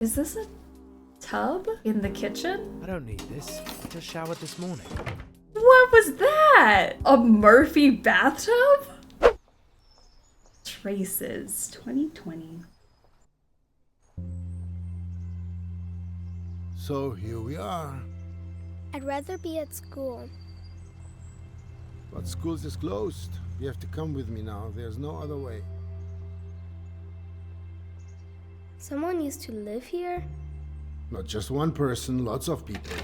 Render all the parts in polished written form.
Is this a tub in the kitchen? I don't need this. I just showered this morning. What was that? A Murphy bathtub? Traces, 2020. So here we are. I'd rather be at school. But school's is closed. You have to come with me now. There's no other way. Someone used to live here? Not just one person, lots of people.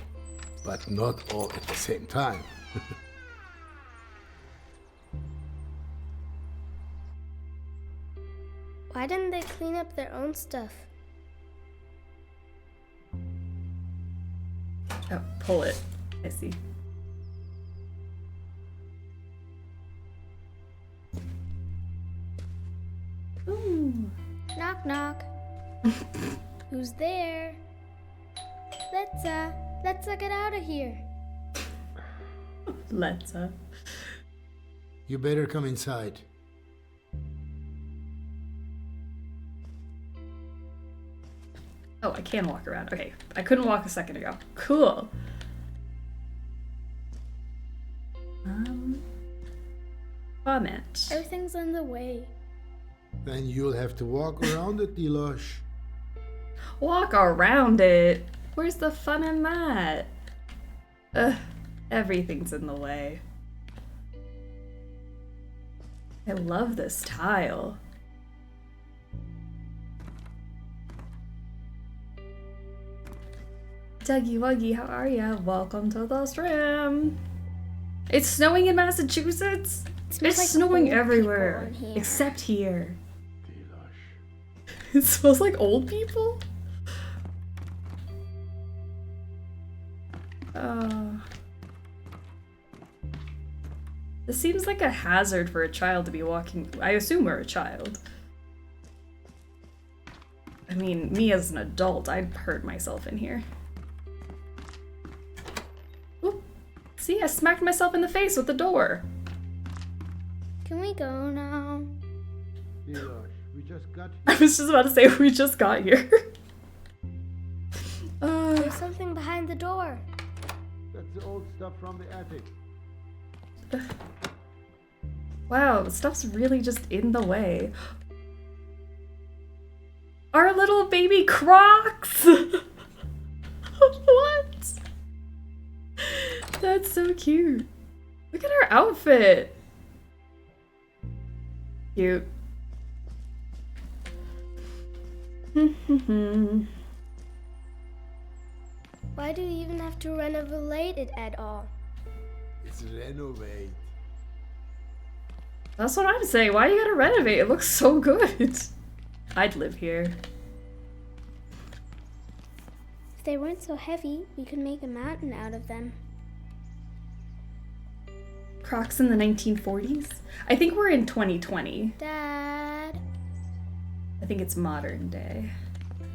But not all at the same time. Why didn't they clean up their own stuff? Oh, pull it. I see. Ooh. Knock knock. Who's there? Let's get out of here. Let's You better come inside. Oh, I can walk around. Okay, I couldn't walk a second ago. Cool. Comment. Everything's in the way. Then you'll have to walk around it, Delosh. Walk around it. Where's the fun in that? Ugh, everything's in the way. I love this tile. Dougie Wuggy, how are ya? Welcome to the stream. It's snowing in Massachusetts? It's like snowing old everywhere, people in here. except here. Delosh. It smells like old people? This seems like a hazard for a child to be walking. I assume we're a child. I mean, me as an adult, I'd hurt myself in here. Oop. See, I smacked myself in the face with the door. Can we go now? Delosh, we just got I here. was just about to say we just got here. There's something behind the door. That's the old stuff from the attic. Wow, stuff's really just in the way. Our little baby Crocs! What? That's so cute. Look at her outfit. Cute. Why do you even have to renovate it at all? It's renovate. That's what I'm saying. Why you gotta renovate? It looks so good. I'd live here. If they weren't so heavy, we could make a mountain out of them. Crocs in the 1940s? I think we're in 2020. Dad, I think it's modern day.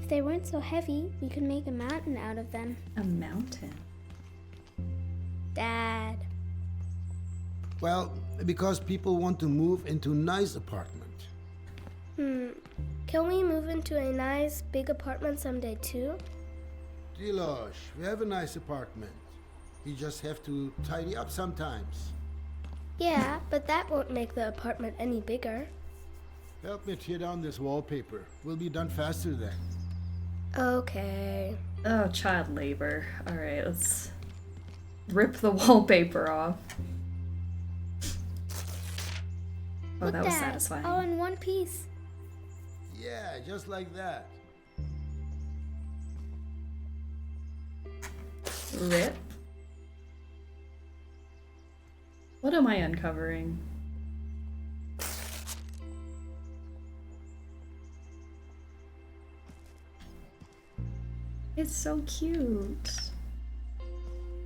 if they weren't so heavy, we could make a mountain out of them. A mountain. Dad. Well, because people want to move into a nice apartment. Can we move into a nice big apartment someday too? Delosh, we have a nice apartment. We just have to tidy up sometimes. Yeah, but that won't make the apartment any bigger. Help me tear down this wallpaper. We'll be done faster then. Okay. Oh, child labor. Alright, let's rip the wallpaper off. Oh, Look, that was Dad, satisfying. all in one piece. Yeah, just like that. Rip. What am I uncovering? It's so cute.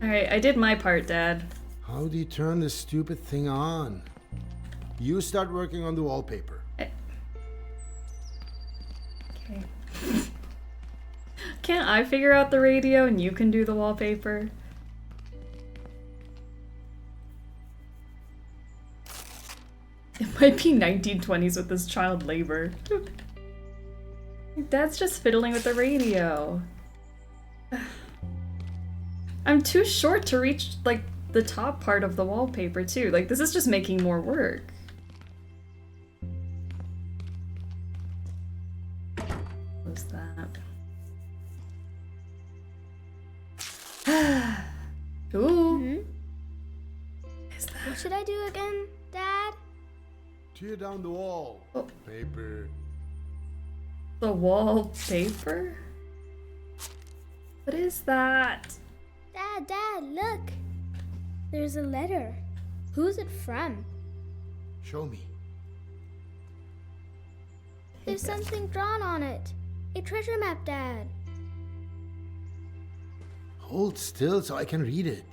Alright, I did my part, Dad. How do you turn this stupid thing on? You start working on the wallpaper. Okay. Can't I figure out the radio and you can do the wallpaper? It might be 1920s with this child labor. Dad's just fiddling with the radio. I'm too short to reach, like, the top part of the wallpaper, too. Like, this is just making more work. What's that? Ooh. Is that? What should I do again, Dad? Tear down the wall. Oh. Paper. The wallpaper? What is that? Dad, look. There's a letter. Who's it from? Show me. There's something drawn on it. A treasure map, Dad. Hold still so I can read it.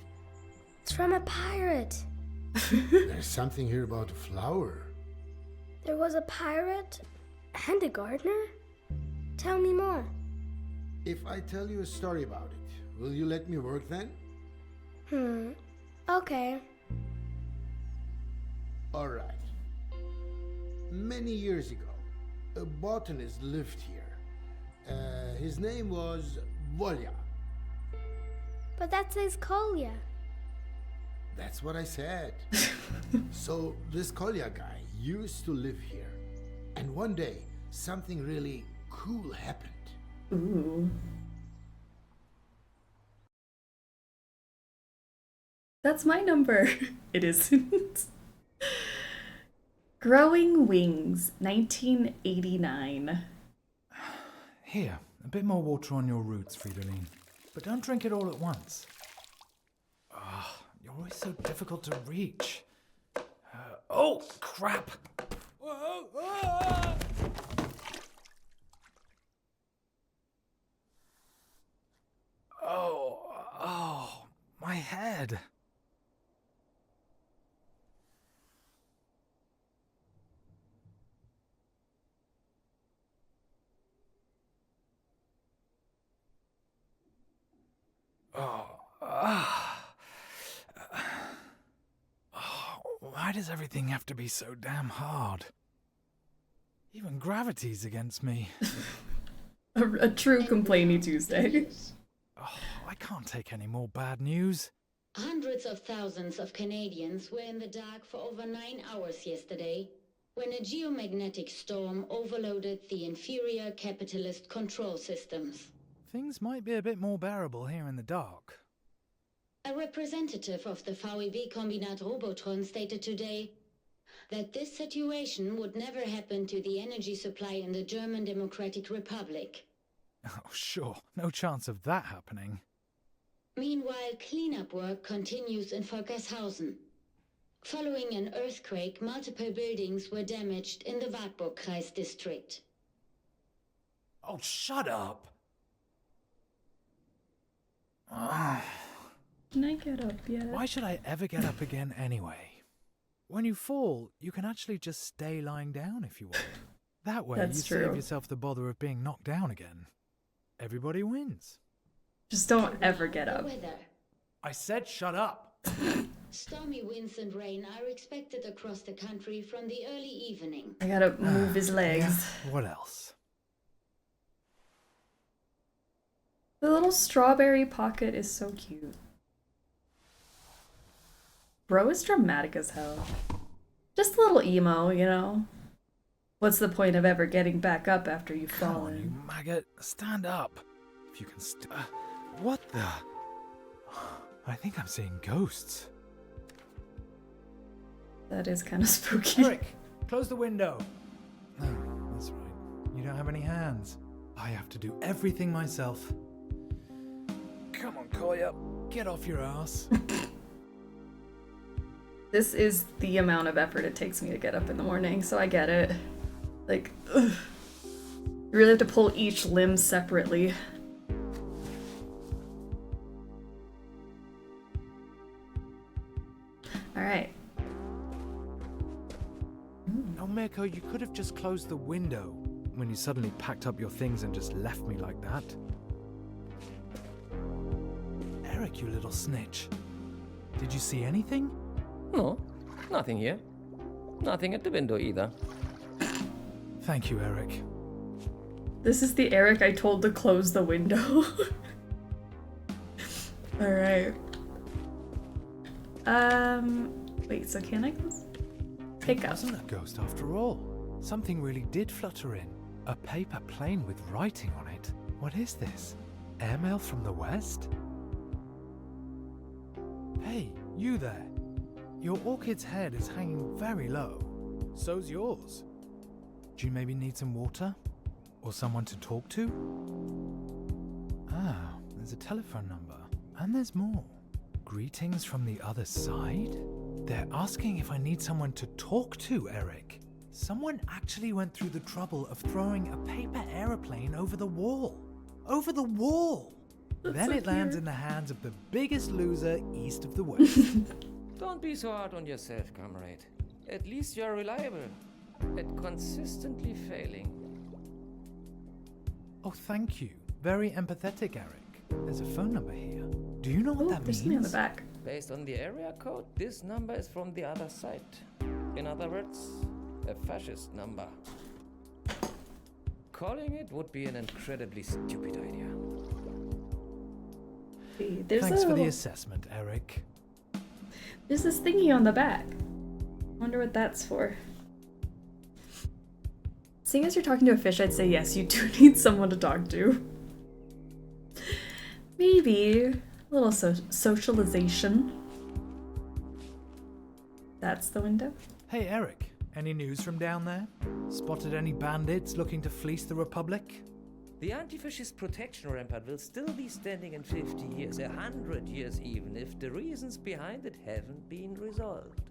It's from a pirate. There's something here about a flower. There was a pirate and a gardener? Tell me more. If I tell you a story about it, will you let me work then? Okay. All right. Many years ago, a botanist lived here. His name was Volya. But that says Kolya. That's what I said. So this Kolya guy used to live here. And one day, something really cool happened. Ooh. That's my number. It isn't. Growing Wings, 1989. Here, a bit more water on your roots, Fridolin. But don't drink it all at once. You're always so difficult to reach. Oh, crap! Whoa, ah! Oh, my head. Why does everything have to be so damn hard? Even gravity's against me. A true complainy Tuesday. I can't take any more bad news. Hundreds of thousands of Canadians were in the dark for over 9 hours yesterday when a geomagnetic storm overloaded the inferior capitalist control systems. Things might be a bit more bearable here in the dark. A representative of the VEB Kombinat Robotron stated today that this situation would never happen to the energy supply in the German Democratic Republic. Oh, sure. No chance of that happening. Meanwhile, cleanup work continues in Volkershausen. Following an earthquake, multiple buildings were damaged in the Wartburg-Kreis district. Oh, shut up! Can I get up yet? Why should I ever get up again anyway? When you fall, you can actually just stay lying down if you want. That way That's you true. save yourself the bother of being knocked down again. Everybody wins. Just don't ever get The up. weather. I said shut up! Stormy winds and rain are expected across the country from the early evening. I gotta move his legs. Yeah, what else? The little strawberry pocket is so cute. Bro is dramatic as hell. Just a little emo, you know? What's the point of ever getting back up after you've Come on, you fallen? maggot. Stand up. If you can what the? I think I'm seeing ghosts. That is kind of spooky. Eric, close the window. No, that's right. You don't have any hands. I have to do everything myself. Come on, Kolya. Get off your ass. This is the amount of effort it takes me to get up in the morning, so I get it. Like, ugh. You really have to pull each limb separately. Alright. Oh, Mirko, you could have just closed the window when you suddenly packed up your things and just left me like that. Eric, you little snitch. Did you see anything? No, nothing here. Nothing at the window either. Thank you, Eric. This is the Eric I told to close the window. Alright. Wait, so can I close? Pick It up. wasn't a ghost after all. Something really did flutter in. A paper plane with writing on it. What is this? Airmail from the west? Hey, you there. Your orchid's head is hanging very low. So's yours. Do you maybe need some water? Or someone to talk to? Ah, there's a telephone number. And there's more. Greetings from the other side? They're asking if I need someone to talk to, Eric. Someone actually went through the trouble of throwing a paper aeroplane over the wall. Over the wall! That's Then so it lands cute. in the hands of the biggest loser east of the west. Don't be so hard on yourself, comrade. At least you're reliable at consistently failing. Oh, thank you. Very empathetic, Eric. There's a phone number here. Do you know what Oh, that there's means? something on the back. Based on the area code, this number is from the other side. In other words, a fascist number. Calling it would be an incredibly stupid idea. See, there's Thanks a for the little- assessment, Eric. There's this thingy on the back. Wonder what that's for. Seeing as you're talking to a fish, I'd say yes, you do need someone to talk to. Maybe a little socialization. That's the window. Hey, Eric. Any news from down there? Spotted any bandits looking to fleece the Republic? The anti-fascist protection rampart will still be standing in 50 years, 100 years even, if the reasons behind it haven't been resolved.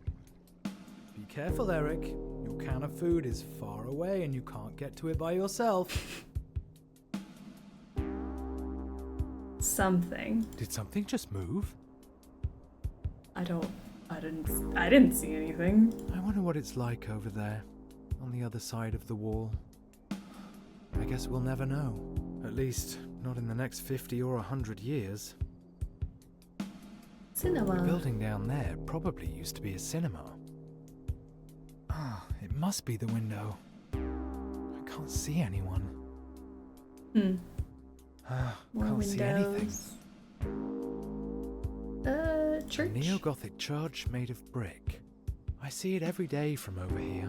Be careful, Eric. Your can of food is far away and you can't get to it by yourself. Something. Did something just move? I didn't see anything. I wonder what it's like over there, on the other side of the wall. I guess we'll never know. At least, not in the next 50 or 100 years. The Cinema. building down there probably used to be a cinema. Ah, it must be the window. I can't see anyone. More Can't see anything. windows. Church. A neo-Gothic church made of brick. I see it every day from over here,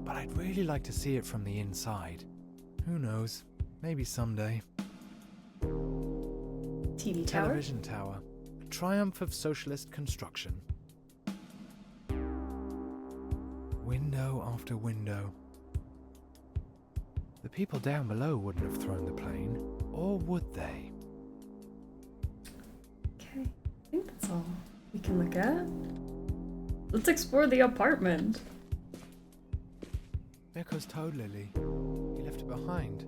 but I'd really like to see it from the inside. Who knows? Maybe someday. TV tower. Television tower. A triumph of socialist construction. Window after window. The people down below wouldn't have thrown the plane, or would they? Okay, I think that's all we can look at. Let's explore the apartment. There goes Toad Lily. He left it behind.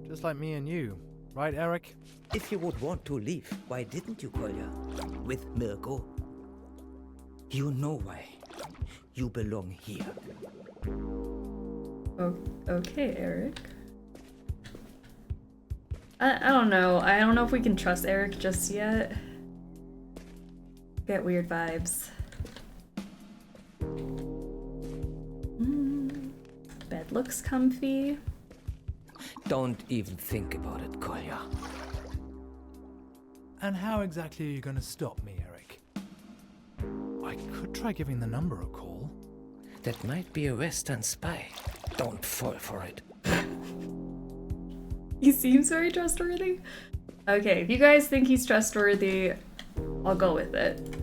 Just like me and you. Right, Eric? If you would want to leave, why didn't you, Kolya? With Mirko? You know why. You belong here. Oh, okay, Eric. I don't know. I don't know if we can trust Eric just yet. Get weird vibes. Bed looks comfy. Don't even think about it, Kolya. And how exactly are you going to stop me, Eric? I could try giving the number a call. That might be a Western spy. Don't fall for it. He seems very trustworthy. Okay, if you guys think he's trustworthy, I'll go with it.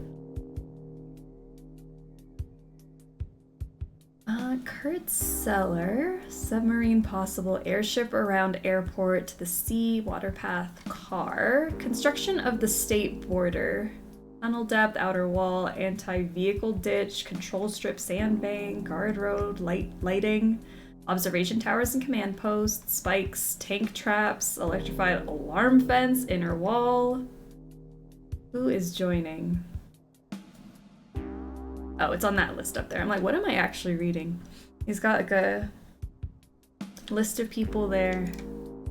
Kurt's cellar, submarine possible, airship around airport to the sea, water path, car, construction of the state border, tunnel depth, outer wall, anti-vehicle ditch, control strip, sandbank, guard road, lighting, observation towers and command posts, spikes, tank traps, electrified alarm fence, inner wall. Who is joining? Oh, it's on that list up there. I'm like, what am I actually reading? He's got like a list of people there.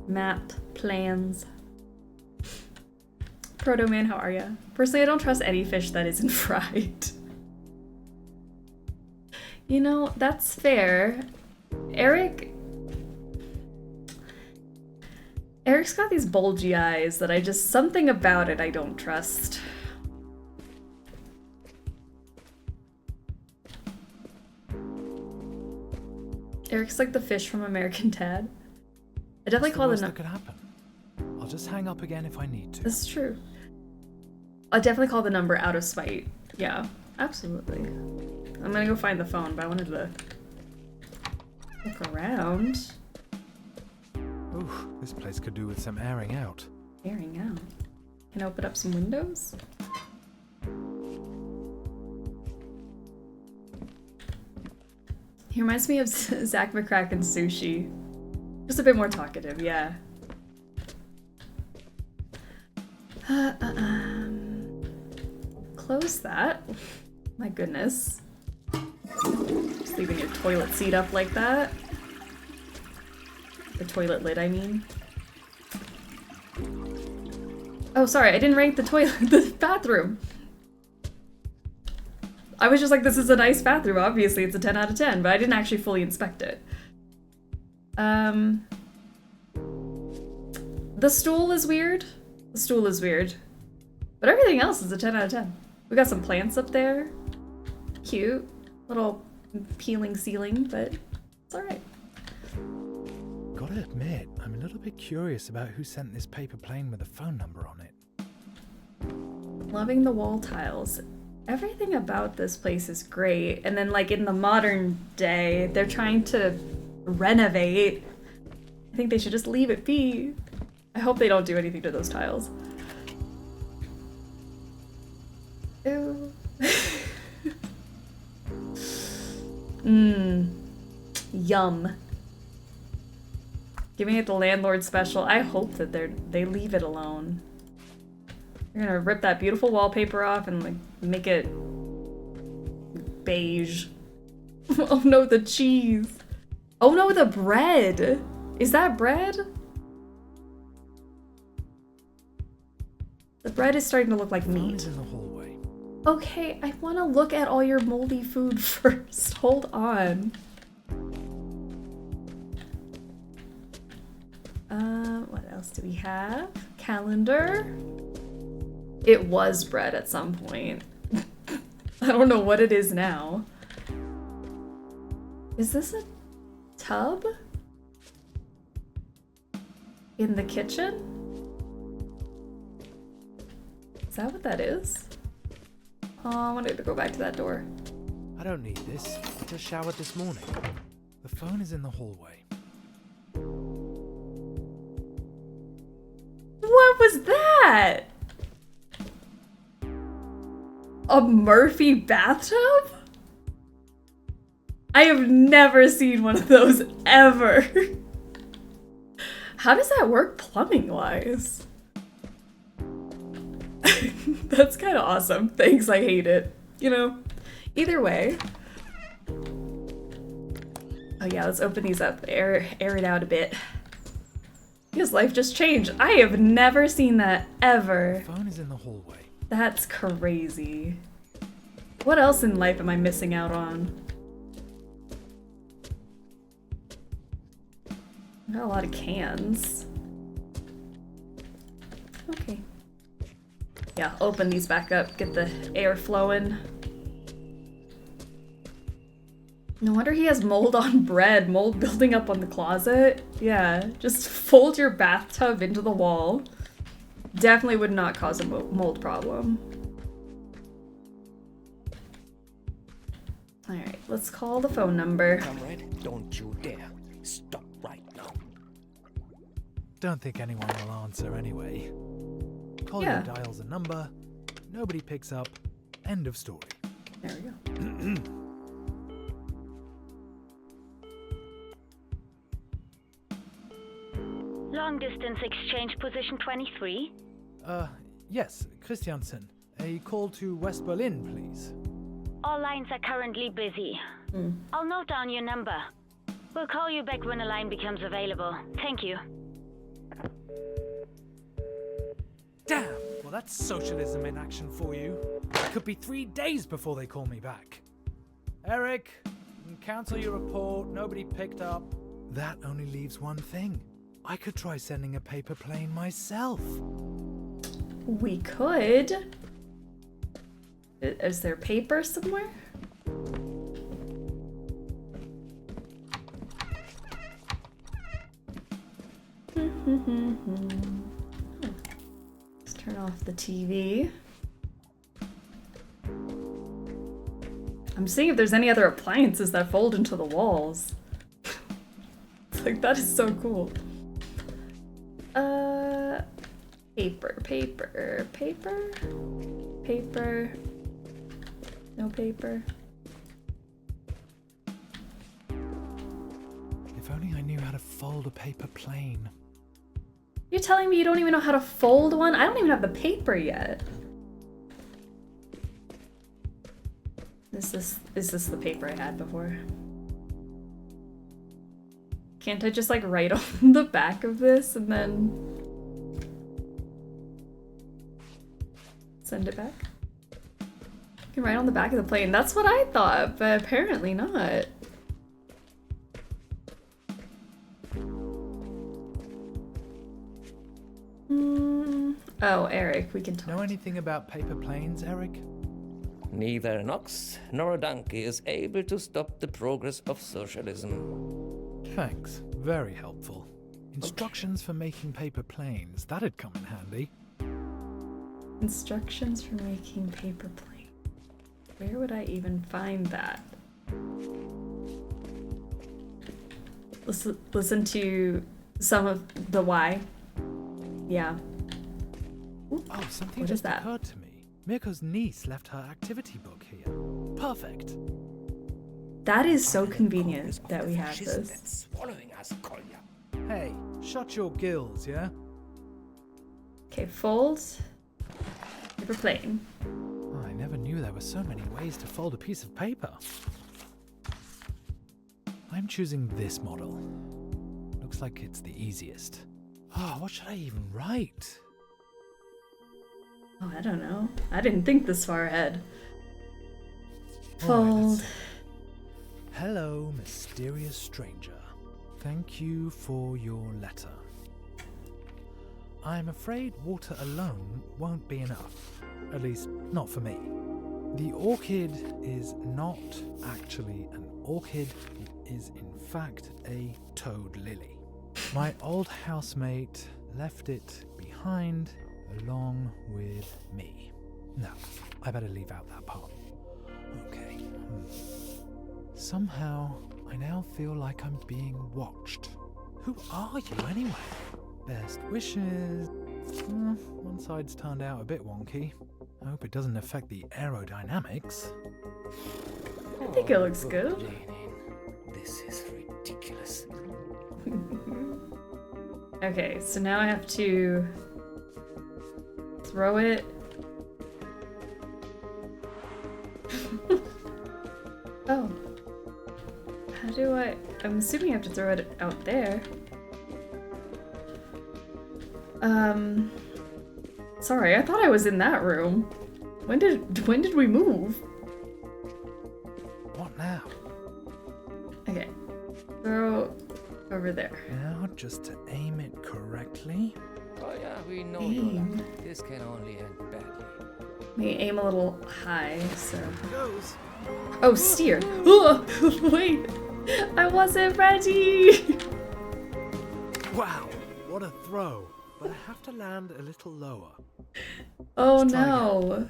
Map, plans. Proto Man, how are ya? Personally, I don't trust any fish that isn't fried. You know, that's fair. Eric... Eric's got these bulgy eyes that something about it I don't trust. Eric's like the fish from American Dad. I definitely call the that could happen. I'll just hang up again if I need to. That's true. I'll definitely call the number out of spite. Yeah, absolutely. I'm gonna go find the phone, but I wanted to look around. Ooh, this place could do with some airing out. Airing out? Can I open up some windows? He reminds me of Zach McCracken's Sushi. Just a bit more talkative, yeah. Close that. My goodness. Just leaving your toilet seat up like that. The toilet lid, I mean. Oh, sorry, I didn't rank the the bathroom. I was just like, this is a nice bathroom. Obviously, it's a 10 out of 10, but I didn't actually fully inspect it. The stool is weird. The stool is weird. But everything else is a 10 out of 10. We got some plants up there. Cute. Little peeling ceiling, but it's alright. Gotta admit, I'm a little bit curious about who sent this paper plane with a phone number on it. Loving the wall tiles. Everything about this place is great. And then, like, in the modern day, they're trying to renovate. I think they should just leave it be. I hope they don't do anything to those tiles. Ew. Yum. Giving it the landlord special. I hope that they leave it alone. They're gonna rip that beautiful wallpaper off and like make it beige. Oh no, the cheese. Oh no, the bread. Is that bread? The bread is starting to look like meat. In the hallway. Okay, I want to look at all your moldy food first. Hold on. What else do we have? Calendar. It was bread at some point. I don't know what it is now. Is this a tub? In the kitchen? Is that what that is? Oh, I wanted to go back to that door. I don't need this. I just showered this morning. The phone is in the hallway. What was that? A Murphy bathtub? I have never seen one of those ever. How does that work plumbing-wise? That's kind of awesome. Thanks, I hate it. You know, either way. Oh yeah, let's open these up. Air it out a bit. His life just changed. I have never seen that ever. The phone is in the hallway. That's crazy. What else in life am I missing out on? I got a lot of cans. Okay. Yeah, open these back up, get the air flowing. No wonder he has mold on bread, mold building up on the closet. Yeah, just fold your bathtub into the wall. Definitely would not cause a mold problem. Alright, let's call the phone number. Comrade, don't you dare. Stop right now. Don't think anyone will answer anyway. Collier dials a number, nobody picks up, end of story. There we go. Long distance exchange position 23. Yes, Christiansen. A call to West Berlin, please. All lines are currently busy. I'll note down your number. We'll call you back when a line becomes available. Thank you. Damn! Well, that's socialism in action for you. It could be 3 days before they call me back. Eric, cancel your report. Nobody picked up. That only leaves one thing. I could try sending a paper plane myself. We could. Is there paper somewhere? Let's turn off the TV. I'm seeing if there's any other appliances that fold into the walls. It's like, that is so cool. Paper. No paper. If only I knew how to fold a paper plane. You're telling me you don't even know how to fold one? I don't even have the paper yet. Is this the paper I had before? Can't I just like write on the back of this and then send it back? You can write on the back of the plane. That's what I thought, but apparently not. Oh, Eric, we can talk. Know anything about paper planes, Eric? Neither an ox nor a donkey is able to stop the progress of socialism. Thanks. Very helpful. Instructions for making paper planes. That'd come in handy. Instructions for making paper plane. Where would I even find that? Listen to some of the why. Yeah. Ooh, Oh, something what just is that? occurred to me. Mirko's niece left her activity book here. Perfect. That is so convenient that we have this. That's swallowing us, Kolya. Hey, shut your gills, yeah? Okay, fold. Paper plane. Oh, I never knew there were so many ways to fold a piece of paper. I'm choosing this model. Looks like it's the easiest. Oh, what should I even write? Oh, I don't know. I didn't think this far ahead. All right, let's Fold. see. Hello, mysterious stranger. Thank you for your letter. I'm afraid water alone won't be enough. At least, not for me. The orchid is not actually an orchid. It is, in fact, a toad lily. My old housemate left it behind along with me. No, I better leave out that part. Okay. Somehow, I now feel like I'm being watched. Who are you anyway? Best wishes. One side's turned out a bit wonky. I hope it doesn't affect the aerodynamics. I think it looks good. This is ridiculous. Okay, so now I have to throw it. Oh. How do I'm assuming I have to throw it out there. Sorry, I thought I was in that room. When did we move? What now? Okay. Throw over there. Now, just to aim it correctly. Oh yeah, we know Aim. your luck. This can only end badly. Let me aim a little high, so. Goes. Oh, steer! Oh, wait! I wasn't ready! Wow, what a throw. But I have to land a little lower. Oh Let's try no.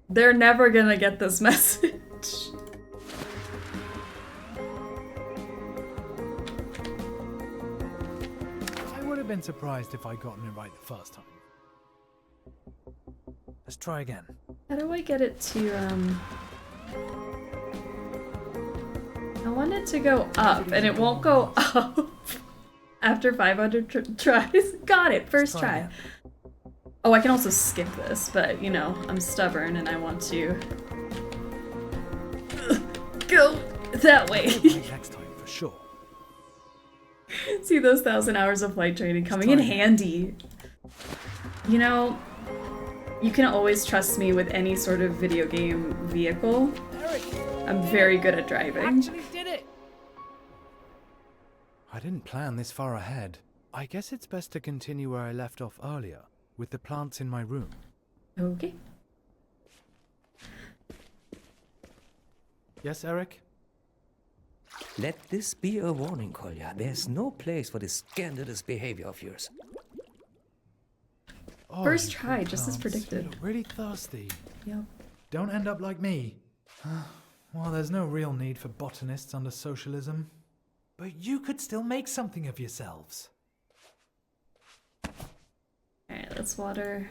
They're never gonna get this message. I would have been surprised if I'd gotten it right the first time. Let's try again. How do I get it to, I want it to go up, and it won't go up after 500 tries. Got it, first Try try. again. Oh, I can also skip this, but, you know, I'm stubborn and I want to go that way. Right next time for sure. See those 1,000 hours of flight training coming in try again. handy. You know, you can always trust me with any sort of video game vehicle. I'm very good at driving. Did it! I didn't plan this far ahead. I guess it's best to continue where I left off earlier, with the plants in my room. Okay. Yes, Eric? Let this be a warning, Kolya. There's no place for this scandalous behavior of yours. Oh, First you try, poor just as plants. predicted. You look really thirsty. Yep. Don't end up like me. Well, there's no real need for botanists under socialism. But you could still make something of yourselves. Alright, let's water.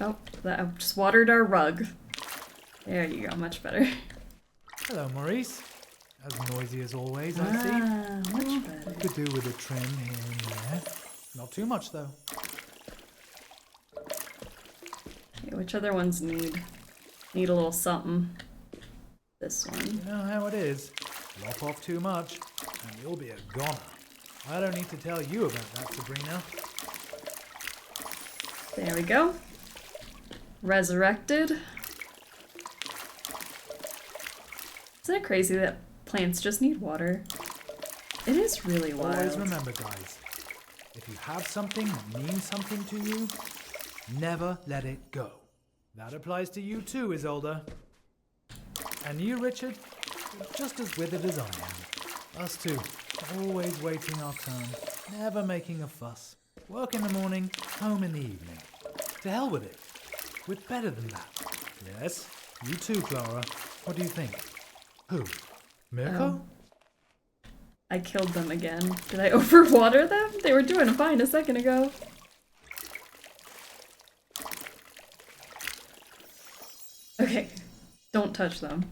Oh, that I just watered our rug. There you go, much better. Hello, Maurice. As noisy as always, I see. Ah, much better. Could do with a trim here and there. Not too much, though. Okay, which other ones need a little something? This one. You know how it is. Lop off too much, and you'll be a goner. I don't need to tell you about that, Sabrina. There we go. Resurrected. Isn't it crazy that plants just need water? It is really wild. Always remember, guys, if you have something that means something to you, never let it go. That applies to you too, Isolde. And you, Richard, you're just as withered as I am. Us too, always waiting our turn, never making a fuss. Work in the morning, home in the evening. To hell with it. We're better than that. Yes, you too, Clara. What do you think? Who? Mirko? I killed them again. Did I overwater them? They were doing fine a second ago. Okay, don't touch them.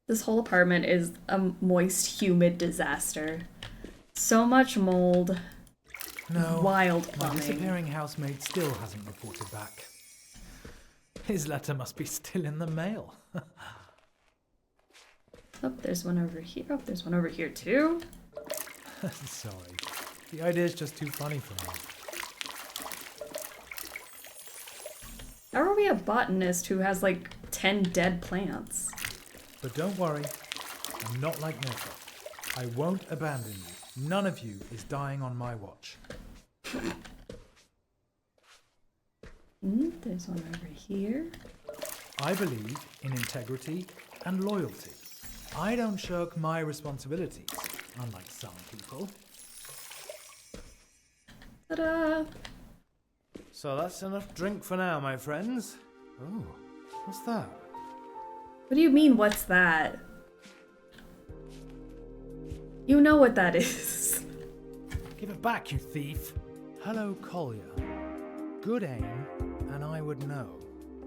This whole apartment is a moist, humid disaster. So much mold. No. Wild My plumbing. disappearing housemate still hasn't reported back. His letter must be still in the mail. Oh, there's one over here. Oh, there's one over here too. Sorry. The idea's just too funny for me. How are we a botanist who has like 10 dead plants? But don't worry, I'm not like Mirko. I won't abandon you. None of you is dying on my watch. There's one over here. I believe in integrity and loyalty. I don't shirk my responsibilities, unlike some people. Ta-da! So that's enough drink for now, my friends. Oh, what's that? What do you mean, what's that? You know what that is. Give it back, you thief. Hello, Collier. Good aim, and I would know.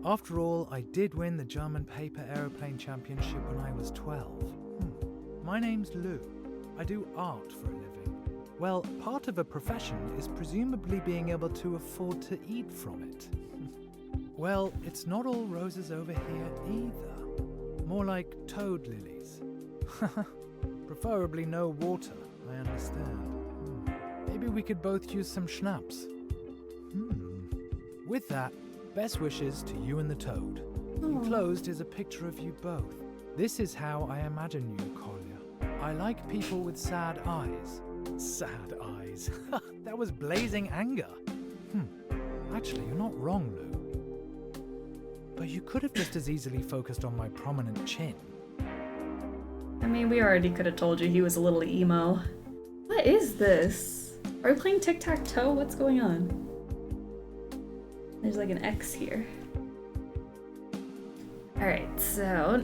After all, I did win the German paper aeroplane championship when I was 12. My name's Lou. I do art for a living. Well, part of a profession is presumably being able to afford to eat from it. Well, it's not all roses over here either. More like toad lilies. Preferably no water, I understand. Maybe we could both use some schnapps. With that, best wishes to you and the toad. Enclosed is a picture of you both. This is how I imagine you, Collier. I like people with sad eyes. Sad eyes. That was blazing anger. Actually, you're not wrong, Lou. But you could have just as easily focused on my prominent chin. I mean, we already could have told you he was a little emo. What is this? Are we playing tic-tac-toe? What's going on? There's like an X here. Alright, so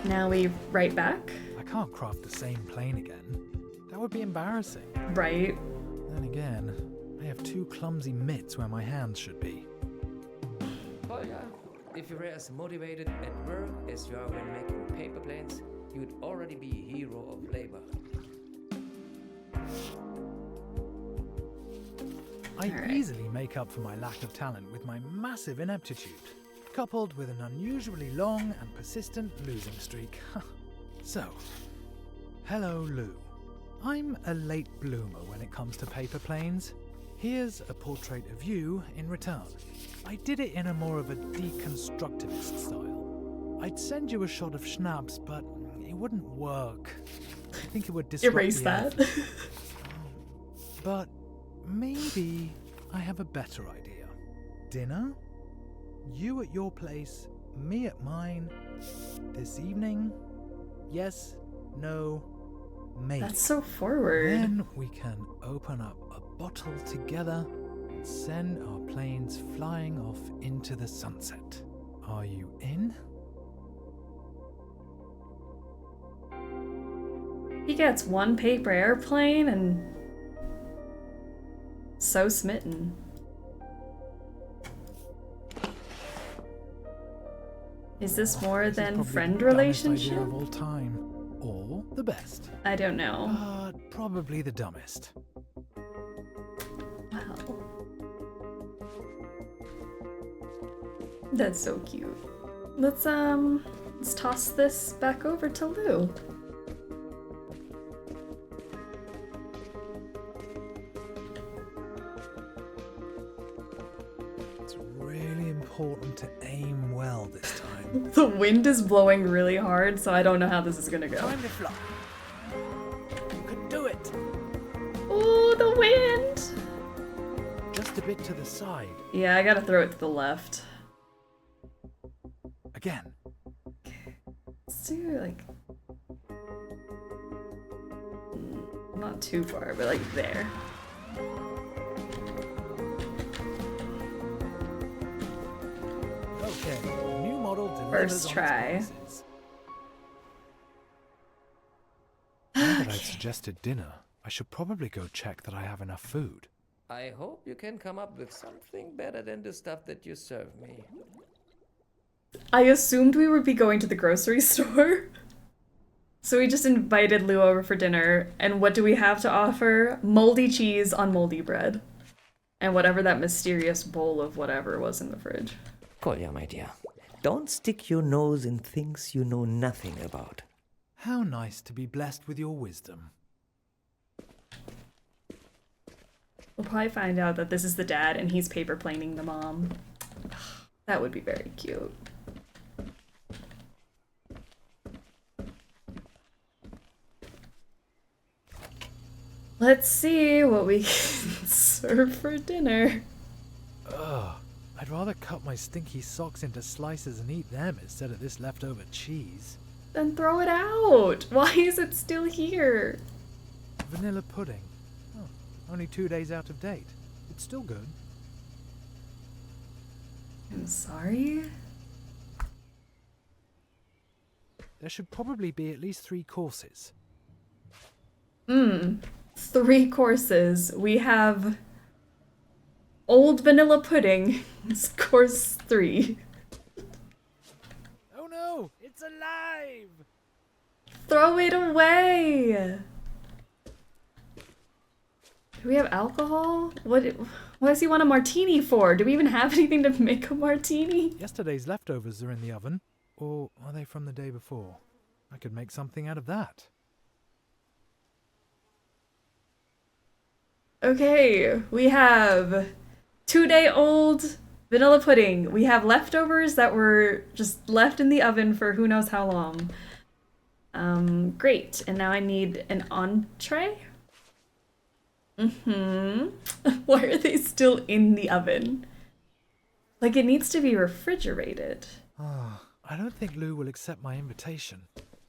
now we write back. I can't craft the same plane again. That would be embarrassing. Right. Then again, I have two clumsy mitts where my hands should be. Oh yeah, if you were as motivated at work as you are when making paper planes, you'd already be a hero of labor. I Alright. easily make up for my lack of talent with my massive ineptitude, coupled with an unusually long and persistent losing streak. So, hello Lou. I'm a late bloomer when it comes to paper planes. Here's a portrait of you in return. I did it in a more of a deconstructivist style. I'd send you a shot of schnapps, but it wouldn't work. I think it would disrupt Erase the that. effort. But maybe I have a better idea. Dinner? You at your place, me at mine. This evening? Yes, no, maybe. That's so forward. Then we can open up a bottle together and send our planes flying off into the sunset. Are you in? He gets one paper airplane and so smitten. Is this more This is than probably friend the dumbest relationship? idea of all time, or the best. I don't know. Probably the dumbest. Wow. That's so cute. Let's toss this back over to Lou. It's really important to aim well this time. The wind is blowing really hard, so I don't know how this is gonna go. Time to fly. You can do it. Ooh, the wind! Just a bit to the side. Yeah, I gotta throw it to the left. Again. Let's do like not too far, but like there. Okay, new model delivers First on its try. promises. Now that I've suggested dinner, I should probably go check that I have enough food. I hope you can come up with something better than the stuff that you serve me. I assumed we would be going to the grocery store. So we just invited Lou over for dinner, and what do we have to offer? Moldy cheese on moldy bread. And whatever that mysterious bowl of whatever was in the fridge. Kolya, my dear, don't stick your nose in things you know nothing about. How nice to be blessed with your wisdom. We'll probably find out that this is the dad and he's paper planing the mom. That would be very cute. Let's see what we can serve for dinner. Ugh, I'd rather cut my stinky socks into slices and eat them instead of this leftover cheese. Then throw it out. Why is it still here? Vanilla pudding. Oh, only 2 days out of date. It's still good. I'm sorry. There should probably be at least 3 courses. 3 courses. We have old vanilla pudding. It's course 3. Oh no! It's alive! Throw it away. Do we have alcohol? What does he want a martini for? Do we even have anything to make a martini? Yesterday's leftovers are in the oven. Or are they from the day before? I could make something out of that. Okay, we have 2-day-old vanilla pudding. We have leftovers that were just left in the oven for who knows how long. Great. And now I need an entree? Why are they still in the oven? Like, it needs to be refrigerated. I don't think Lou will accept my invitation.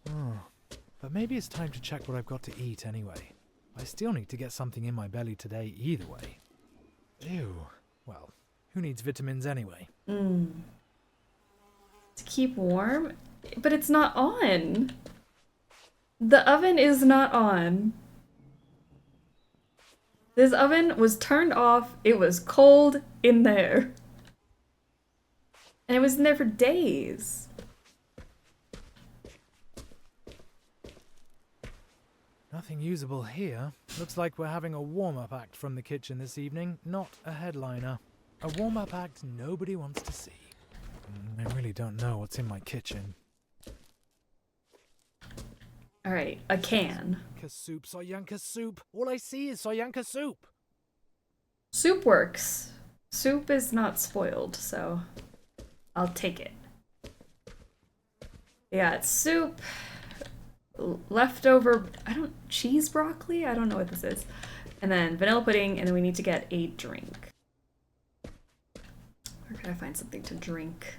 But maybe it's time to check what I've got to eat anyway. I still need to get something in my belly today either way. Ew. Well, who needs vitamins anyway? To keep warm? But it's not on. The oven is not on. This oven was turned off. It was cold in there. And it was in there for days. Nothing usable here. Looks like we're having a warm-up act from the kitchen this evening, not a headliner. A warm-up act nobody wants to see. I really don't know what's in my kitchen. Alright, a can. Soyanka soup. All I see is Soyanka soup. Soup works. Soup is not spoiled, so I'll take it. Yeah, it's soup. leftover, cheese broccoli? I don't know what this is. And then vanilla pudding, and then we need to get a drink. Where can I find something to drink?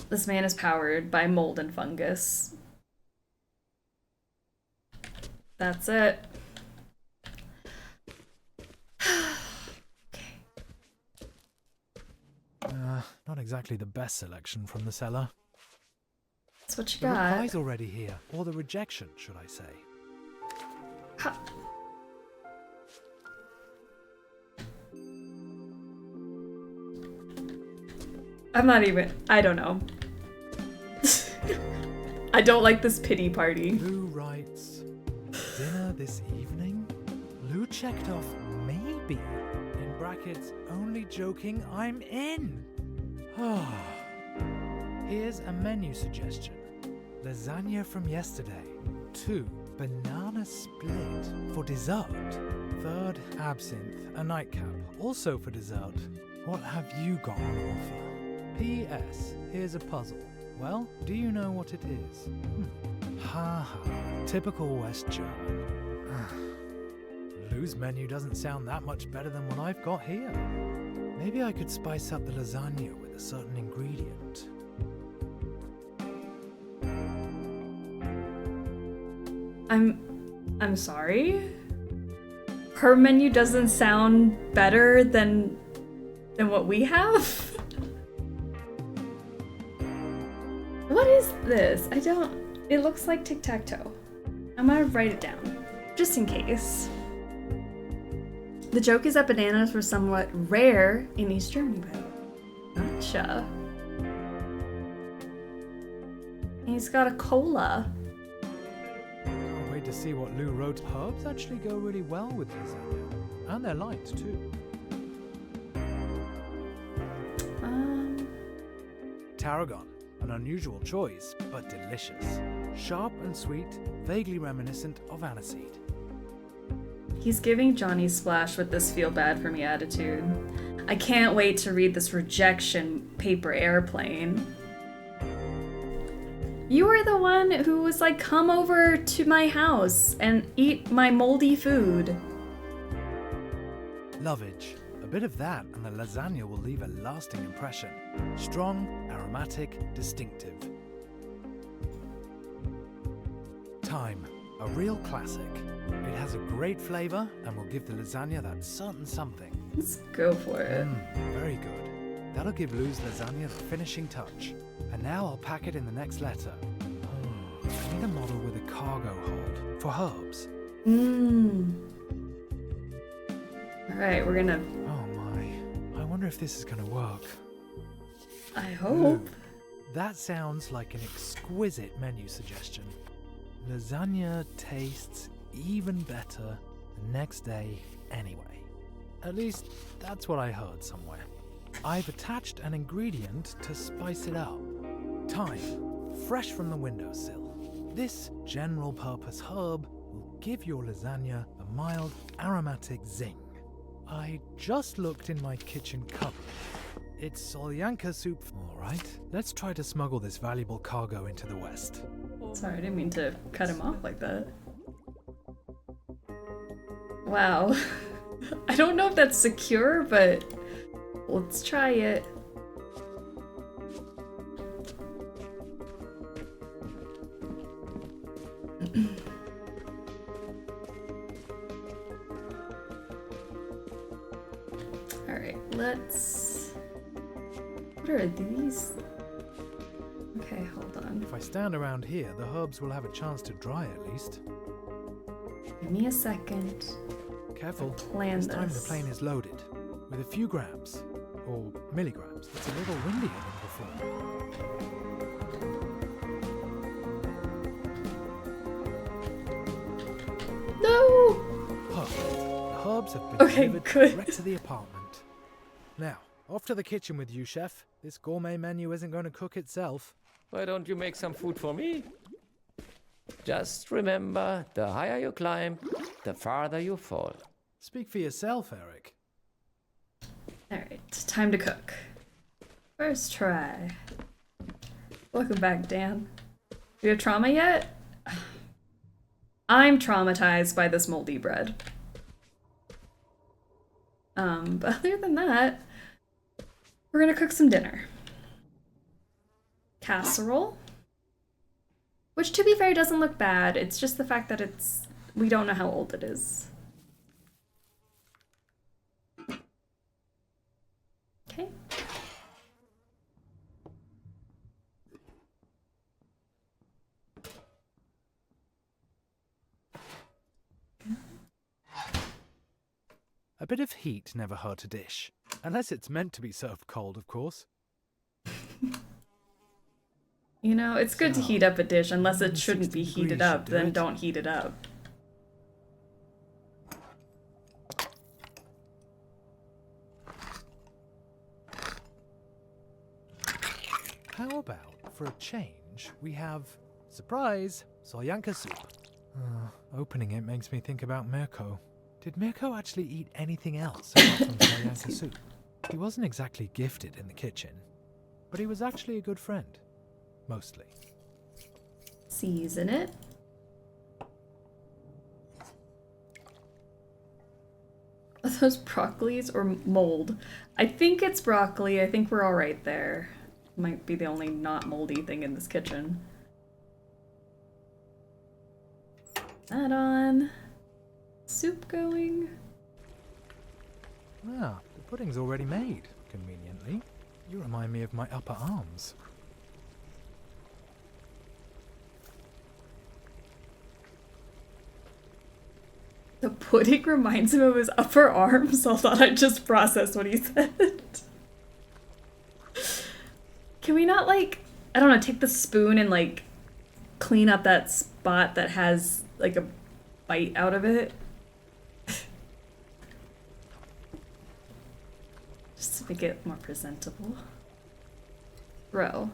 This man is powered by mold and fungus. That's it. Okay. Not exactly the best selection from the cellar. That's what you The got. reply's already here, or the rejection, should I say. Ha. I don't know. I don't like this pity party. Lou writes, dinner this evening? Lou checked off maybe. In brackets, only joking, I'm in. Here's a menu suggestion. Lasagna from yesterday. 2, banana split for dessert. 3rd, absinthe, a nightcap, also for dessert. What have you got on offer? P.S. Here's a puzzle. Well, do you know what it is? Ha ha, typical West German. Lou's menu doesn't sound that much better than what I've got here. Maybe I could spice up the lasagna with a certain ingredient. I'm sorry? Her menu doesn't sound better than what we have? What is this? It looks like tic-tac-toe. I'm gonna write it down, just in case. The joke is that bananas were somewhat rare in East Germany, but gotcha. He's got a cola. Can't wait to see what Lou wrote. Herbs actually go really well with lasagna. And they're light, too. Tarragon. An unusual choice, but delicious. Sharp and sweet, vaguely reminiscent of aniseed. He's giving Johnny Splash with this feel bad for me attitude. I can't wait to read this rejection paper airplane. You were the one who was like, come over to my house and eat my moldy food. Lovage. A bit of that and the lasagna will leave a lasting impression. Strong, aromatic, distinctive. Thyme. A real classic. It has a great flavor and will give the lasagna that certain something. Let's go for it. Very good. That'll give Lou's lasagna the finishing touch. And now I'll pack it in the next letter. I need a model with a cargo hold for herbs. Alright, we're gonna... Oh my. I wonder if this is gonna work. I hope. That sounds like an exquisite menu suggestion. Lasagna tastes even better the next day anyway. At least, that's what I heard somewhere. I've attached an ingredient to spice it up. Thyme, fresh from the windowsill. This general-purpose herb will give your lasagna a mild, aromatic zing. I just looked in my kitchen cupboard. It's solyanka soup. All right, let's try to smuggle this valuable cargo into the West. Sorry, I didn't mean to cut him off like that. Wow. I don't know if that's secure, but let's try it. Alright, let's... What are these? Okay, hold on. If I stand around here, the herbs will have a chance to dry at least. Give me a second. Careful. Plan this time the this. plane is loaded. With a few grams. Or milligrams. It's a little windier than before. No! Perfect. The herbs have been delivered good. direct to the apartment. Now, off to the kitchen with you, chef. This gourmet menu isn't going to cook itself. Why don't you make some food for me? Just remember, the higher you climb, the farther you fall. Speak for yourself, Eric. Alright, time to cook. First try. Welcome back, Dan. we have trauma yet? I'm traumatized by this moldy bread. But other than that, we're gonna cook some dinner. Casserole. Which, to be fair, doesn't look bad. It's just the fact that we don't know how old it is. Okay. A bit of heat never hurt a dish. Unless it's meant to be served cold, of course. You know, it's good to heat up a dish, unless it shouldn't be 60 heated degrees up, should do then it. don't heat it up. How about, for a change, we have, surprise, solyanka soup. Opening it makes me think about Mirko. Did Mirko actually eat anything else apart from solyanka soup? He wasn't exactly gifted in the kitchen, but he was actually a good friend. Mostly. Season it. Are those broccolis or mold? I think it's broccoli. I think we're all right there. Might be the only not moldy thing in this kitchen. That on. Soup going. Ah, the pudding's already made, conveniently. You remind me of my upper arms. The pudding reminds him of his upper arms. Hold on, I just processed what he said. Can we not, like, I don't know, take the spoon and, like, clean up that spot that has, like, a bite out of it? Just to make it more presentable. Bro.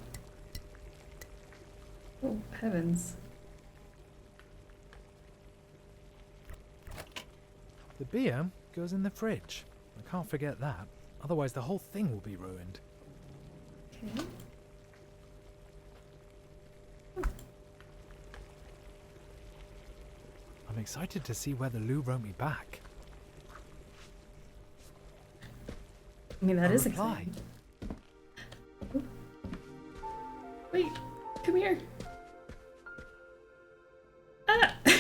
Oh, heavens. The beer goes in the fridge. I can't forget that. Otherwise the whole thing will be ruined. Okay. I'm excited to see whether Lou wrote me back. I mean, that A is reply. exciting. Wait, come here. Ah! The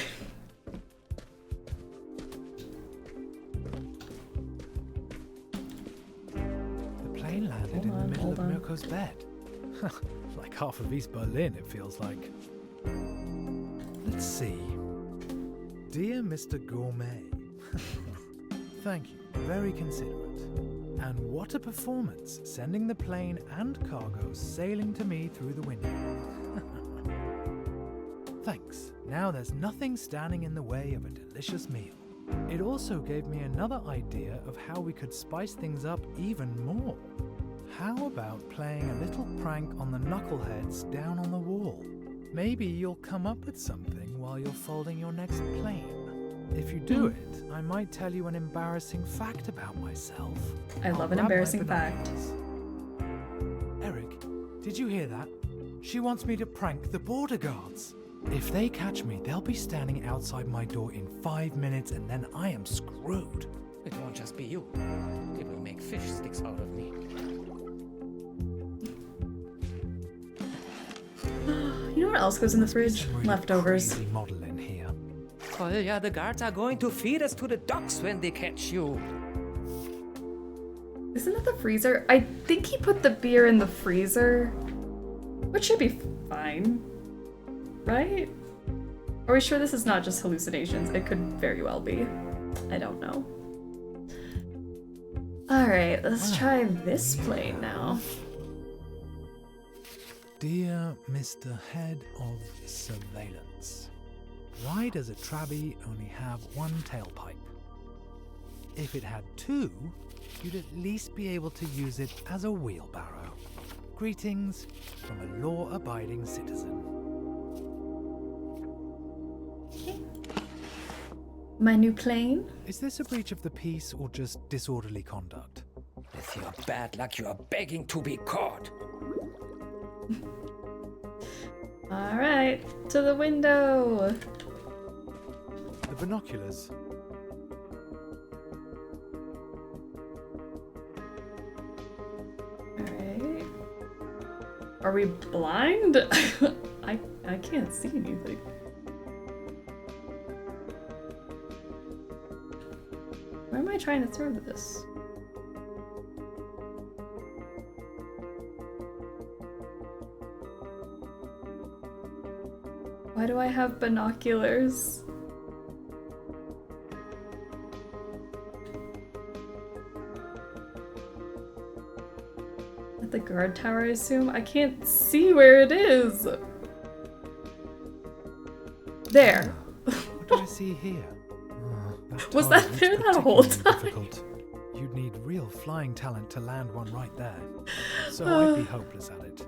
plane landed in the middle of Mirko's bed. Like half of East Berlin, it feels like. Let's see. Dear Mr. Gourmet. Thank you, very considerate. And what a performance, sending the plane and cargo sailing to me through the window. Thanks. Now there's nothing standing in the way of a delicious meal. It also gave me another idea of how we could spice things up even more. How about playing a little prank on the knuckleheads down on the wall? Maybe you'll come up with something while you're folding your next plane. If you do it, I might tell you an embarrassing fact about myself. I love an I'll grab my embarrassing fact. binoculars. Eric, did you hear that? She wants me to prank the border guards. If they catch me, they'll be standing outside my door in 5 minutes and then I am screwed. It won't just be you. They will make fish sticks out of me. You know what else goes in the fridge? Some really Leftovers. crazy model in here. Oh yeah, the guards are going to feed us to the dogs when they catch you. Isn't that the freezer? I think he put the beer in the freezer, which should be fine, right? Are we sure this is not just hallucinations? It could very well be. I don't know. Alright, let's try this plane now. Dear Mr. Head of Surveillance, why does a Trabi only have one tailpipe? If it had two, you'd at least be able to use it as a wheelbarrow. Greetings from a law-abiding citizen. My new plane? Is this a breach of the peace or just disorderly conduct? With your bad luck, you are begging to be caught. Alright, to the window. The binoculars. Alright. Are we blind? I can't see anything. Where am I trying to throw this? Why do I have binoculars? At the guard tower, I assume? I can't see where it is! There! What do I see here? Oh, Was tower that looks there that whole particularly time? difficult. You'd need real flying talent to land one right there. So I'd be hopeless at it.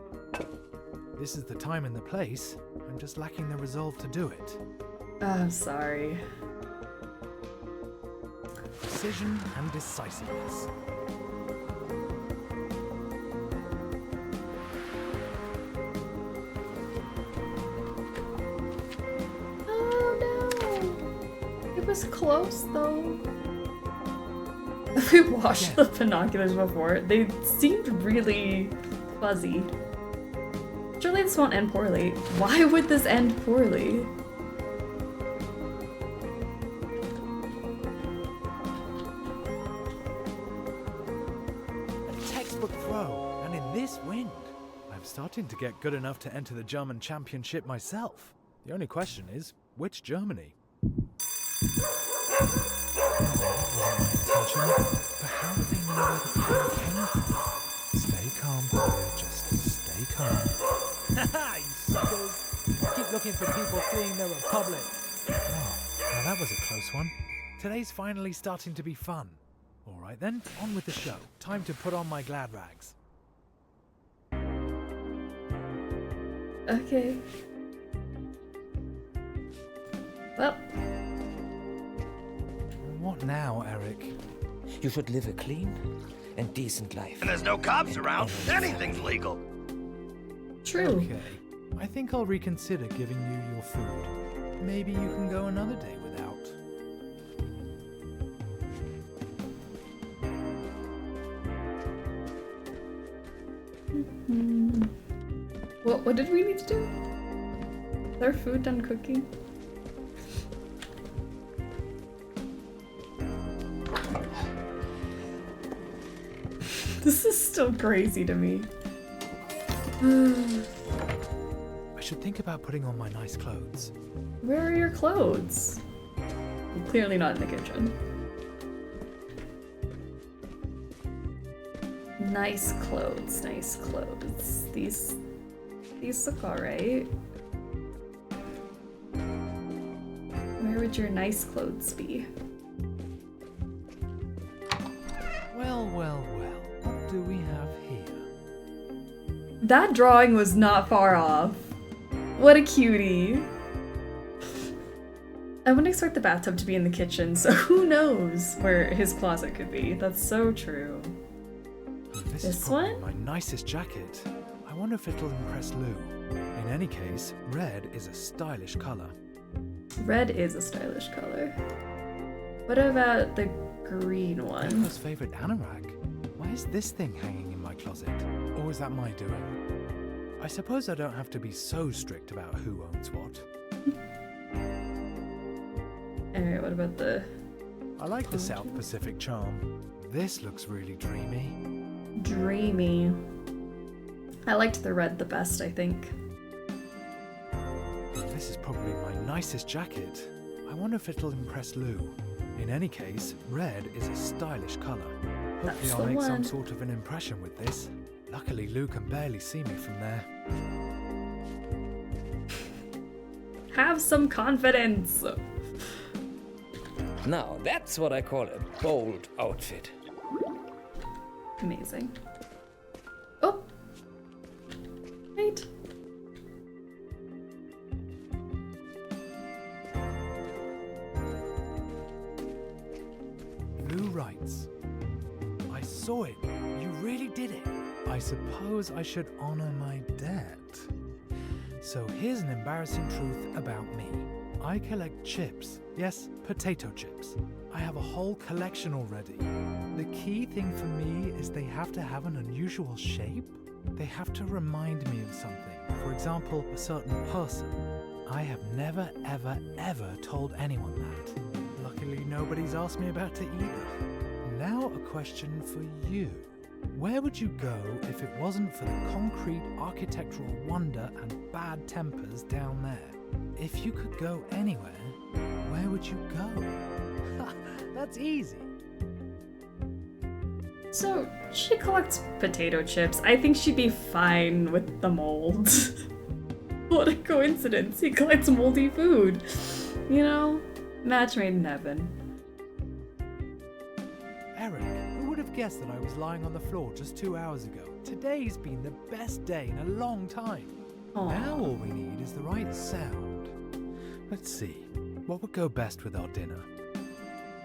This is the time and the place. I'm just lacking the resolve to do it. I'm sorry. Precision and decisiveness. Oh no! It was close though. We washed the binoculars before. They seemed really fuzzy. Surely this won't end poorly. Why would this end poorly? A textbook throw, and in this wind. I'm starting to get good enough to enter the German championship myself. The only question is, which Germany? But how do they know where the power came from? Stay calm, Claire. Just stay calm. Haha, you suckers! Keep looking for people fleeing the Republic. Oh, now that was a close one. Today's finally starting to be fun. All right then, on with the show. Time to put on my glad rags. Okay. Well. What now, Eric? You should live a clean and decent life. And there's no cops around. Anything's legal. True. Okay, I think I'll reconsider giving you your food. Maybe you can go another day without. What did we need to do? Is our food done cooking? This is still crazy to me. I should think about putting on my nice clothes. Where are your clothes? Clearly not in the kitchen. Nice clothes, nice clothes. These look alright. Where would your nice clothes be? Well, well, well. What do we have here? That drawing was not far off. What a cutie. I wouldn't expect the bathtub to be in the kitchen, so who knows where his closet could be. That's so true. This This is probably one? my nicest jacket. I wonder if it'll impress Lou. In any case, red is a stylish color. Red is a stylish color. What about the green one? Grandpa's favorite anorak. Why is this thing hanging in my closet? Or is that my doing? I suppose I don't have to be so strict about who owns what. Alright, what about the I like the South Pacific charm. This looks really dreamy. dreamy? I liked the red the best, I think. This is probably my nicest jacket. I wonder if it'll impress Lou. In any case, red is a stylish color. Hopefully That's I'll the make some one. sort of an impression with this. Luckily, Lou can barely see me from there. Have some confidence! Now, that's what I call a bold outfit. Amazing. Oh! Wait. Lou writes, I saw it. You really did it. I suppose I should honor my debt. So here's an embarrassing truth about me. I collect chips. Yes, potato chips. I have a whole collection already. The key thing for me is they have to have an unusual shape. They have to remind me of something. For example, a certain person. I have never, ever, ever told anyone that. Luckily, nobody's asked me about it either. Now a question for you. Where would you go if it wasn't for the concrete architectural wonder and bad tempers down there? If you could go anywhere, where would you go? That's easy. So, she collects potato chips. I think she'd be fine with the mold. What a coincidence. He collects moldy food. You know, match made in heaven. Eric, who would have guessed that I was lying on the floor just 2 hours ago? Today's been the best day in a long time. Aww. Now all we need is the right sound. Let's see, what would go best with our dinner?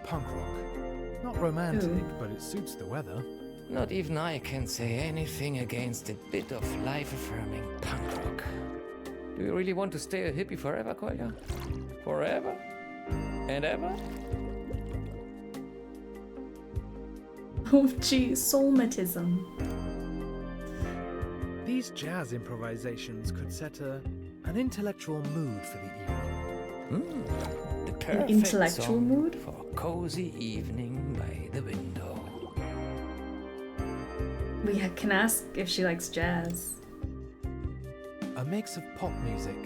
Punk rock. Not romantic, but it suits the weather. Not even I can say anything against a bit of life-affirming punk rock. Do you really want to stay a hippie forever, Kolja? Forever? And ever? Oh gee, soulmatism. These jazz improvisations could set an intellectual mood for the evening. The perfect intellectual song mood? for a cozy evening by the window. We can ask if she likes jazz. A mix of pop music.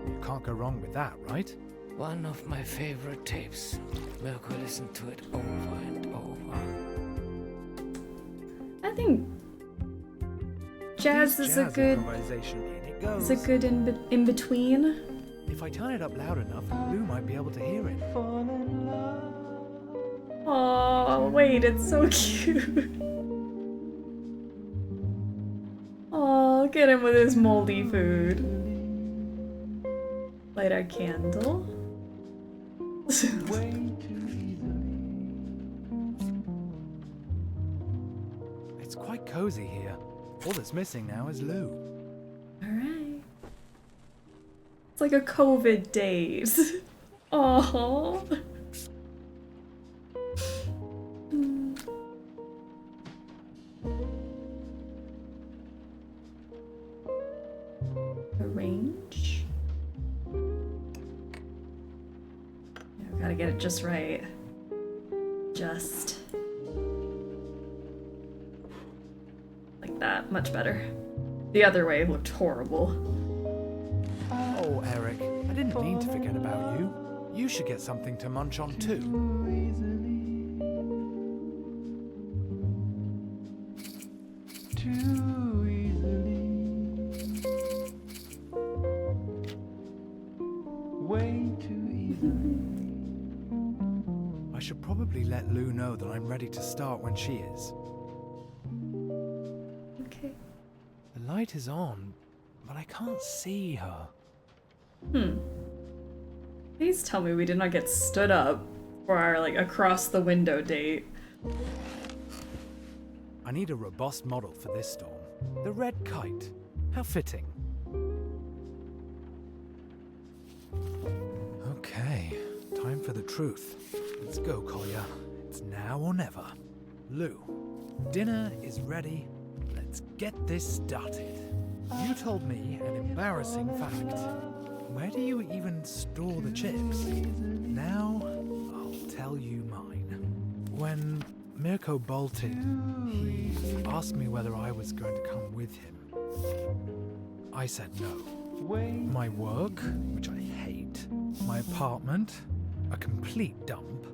You can't go wrong with that, right? One of my favorite tapes. Mirko listened to it over and over. I think jazz These is a jazz good improvisation, in it goes. is a good in between. If I turn it up loud enough, Lou might be able to hear it. Oh wait, it's so cute. Oh, get him with his moldy food. Light our candle. It's quite cozy here. All that's missing now is Lou. Alright. It's like a COVID days. Oh. Arrange. Yeah, gotta get it just right. Just. Like that, much better. The other way looked horrible. Oh, Eric, I didn't mean to forget about you. You should get something to munch on too. I should probably let Lou know that I'm ready to start when she is. Okay. The light is on, but I can't see her. Please tell me we did not get stood up for our, like, across the window date. I need a robust model for this storm. The red kite. How fitting. Okay, time for the truth. Let's go, Kolja. It's now or never. Lou, dinner is ready. Let's get this started. You told me an embarrassing fact. Where do you even store the chips? Now, I'll tell you mine. When Mirko bolted, he asked me whether I was going to come with him. I said no. My work, which I hate, my apartment, a complete dump.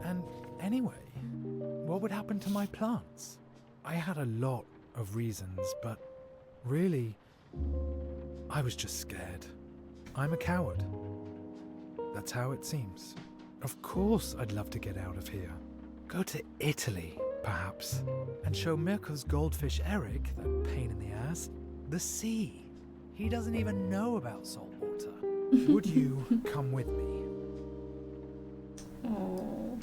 And anyway, what would happen to my plants? I had a lot of reasons, but really, I was just scared. I'm a coward. That's how it seems. Of course I'd love to get out of here. Go to Italy, perhaps, and show Mirko's goldfish Eric, that pain in the ass, the sea. He doesn't even know about salt water. Would you come with me? Oh.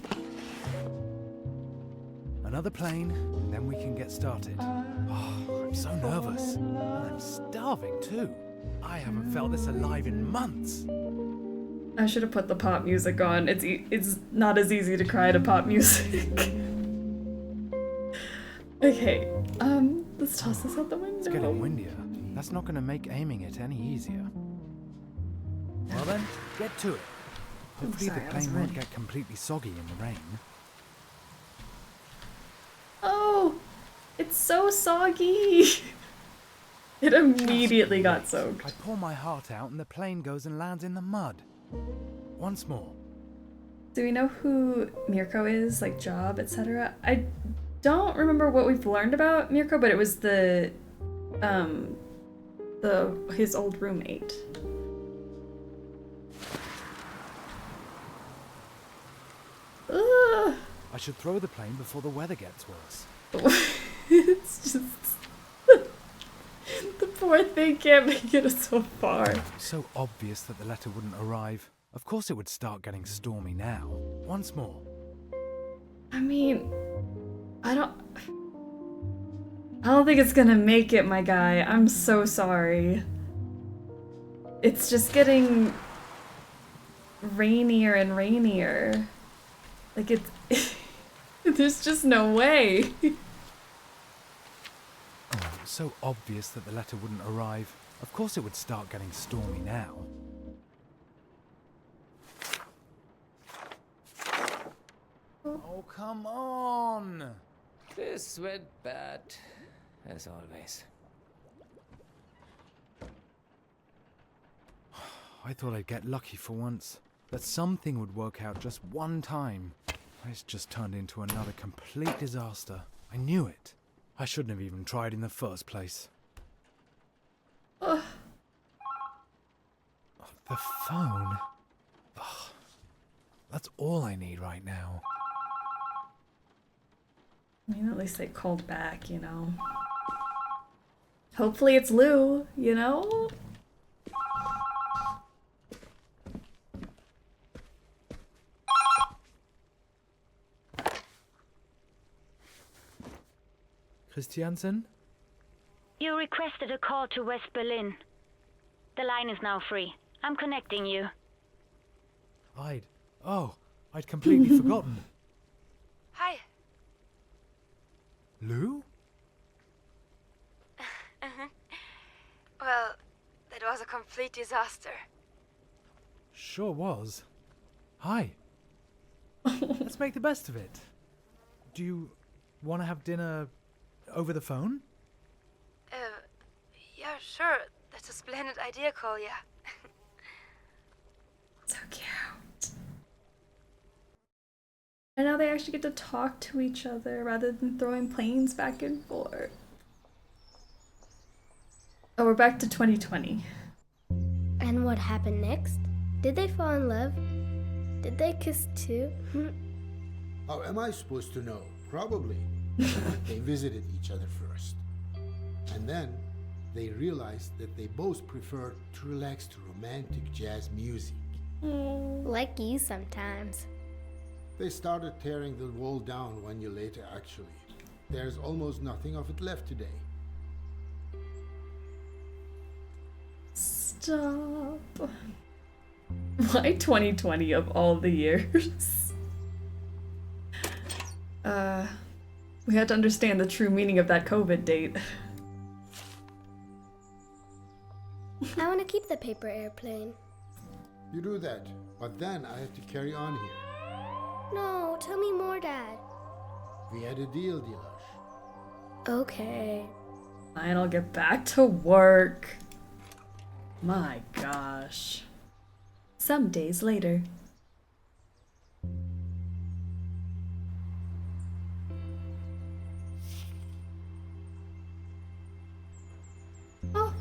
Another plane, and then we can get started. Oh, I'm so nervous. And I'm starving too. I haven't felt this alive in months. I should have put the pop music on. It's not as easy to cry to pop music. Okay, let's toss this out the window. It's getting windier. That's not going to make aiming it any easier. Well then, get to it. Hopefully sorry, the I was plane won't ready. get completely soggy in the rain. Oh, it's so soggy. It immediately got soaked. I pour my heart out and the plane goes and lands in the mud. Once more. Do we know who Mirko is, like job, etc.? I don't remember what we've learned about Mirko, but it was his old roommate. Ugh. I should throw the plane before the weather gets worse. It's just the poor thing can't make it so far. So obvious that the letter wouldn't arrive. Of course it would start getting stormy now. Once more. I mean, I don't think it's gonna make it, my guy. I'm so sorry. It's just getting rainier and rainier. Like it's there's just no way. So obvious that the letter wouldn't arrive. Of course it would start getting stormy now. Oh, come on! This went bad, as always. I thought I'd get lucky for once. That something would work out just one time. It's just turned into another complete disaster. I knew it. I shouldn't have even tried in the first place. Ugh. The phone? Ugh. That's all I need right now. I mean, at least they called back, you know. Hopefully it's Lou, you know? Christiansen? You requested a call to West Berlin. The line is now free. I'm connecting you. I'd completely forgotten. Hi. Lou? Well, that was a complete disaster. Sure was. Hi. Let's make the best of it. Do you want to have dinner over the phone? Yeah, sure. That's a splendid idea, Kolya. So cute. And now they actually get to talk to each other rather than throwing planes back and forth. Oh, we're back to 2020. And what happened next? Did they fall in love? Did they kiss too? How am I supposed to know? Probably. They visited each other first. And then they realized that they both preferred to relax to romantic jazz music. Like you sometimes. They started tearing the wall down 1 year later, actually. There's almost nothing of it left today. Stop. Why 2020 of all the years? We had to understand the true meaning of that COVID date. I want to keep the paper airplane. You do that, but then I have to carry on here. No, tell me more, Dad. We had a deal, Dilash. Okay. Fine, I'll get back to work. My gosh. Some days later. Oh,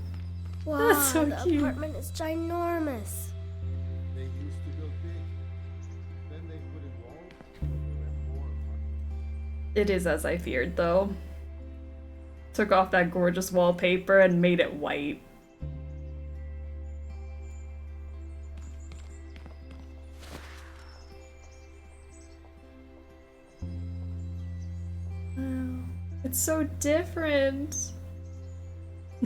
Wow, that's so the cute. apartment is ginormous. They used to build big. Then they put in walls. There were more apartments. It is as I feared, though. Took off that gorgeous wallpaper and made it white. Wow. It's so different.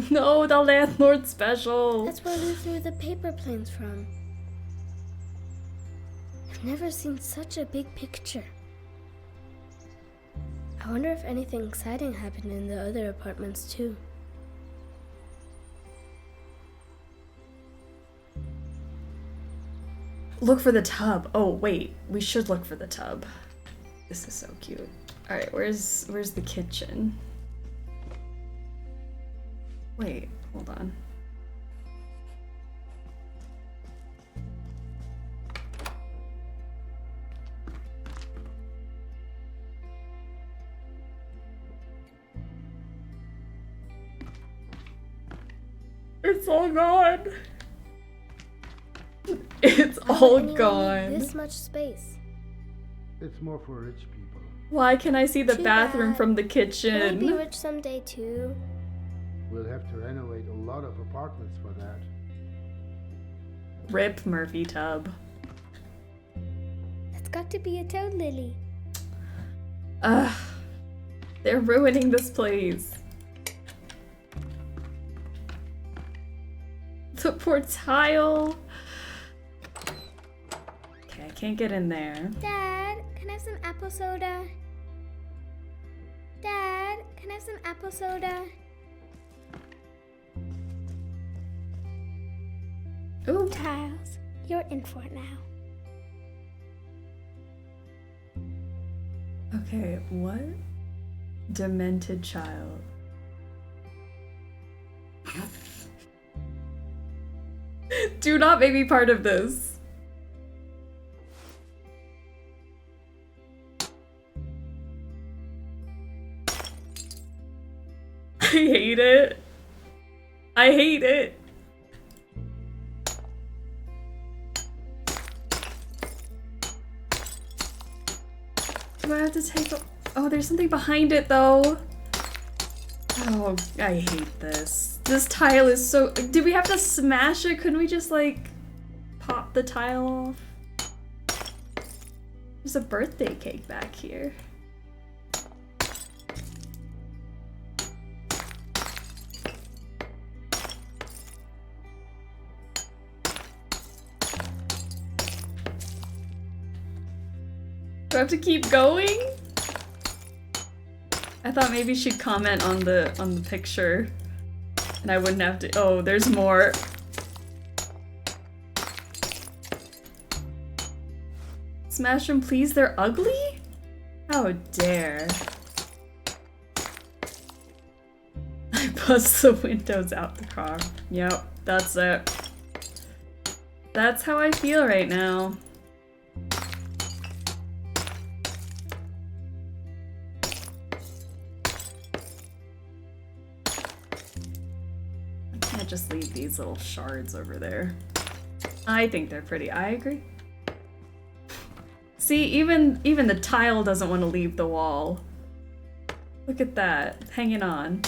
No, the landlord special. That's where we threw the paper planes from. I've never seen such a big picture. I wonder if anything exciting happened in the other apartments too. Look for the tub. Oh, wait. We should look for the tub. This is so cute. Alright, where's the kitchen? Wait, hold on. It's all gone. It's all gone. This much space. It's more for rich people. Why can I see the Too bathroom bad. from the Can we be kitchen? rich someday too? We'll have to renovate a lot of apartments for that. Rip Murphy tub. That's got to be a toad lily. Ugh. They're ruining this place. The poor tile. Okay, I can't get in there. Dad, can I have some apple soda? Dad, can I have some apple soda? Ooh. Tiles, you're in for it now. Okay, what? Demented child. Do not make me part of this. I hate it. I hate it. Do I have to take a... Oh, there's something behind it though. Oh, I hate this. This tile is so... Did we have to smash it? Couldn't we just like pop the tile off? There's a birthday cake back here. Do I have to keep going? I thought maybe she'd comment on the picture and I wouldn't have to. Oh, there's more. Smash them, please. They're ugly? How dare. I bust the windows out the car. Yep, that's it. That's how I feel right now. Just leave these little shards over there. I think they're pretty. I agree. See, even the tile doesn't want to leave the wall. Look at that, hanging on.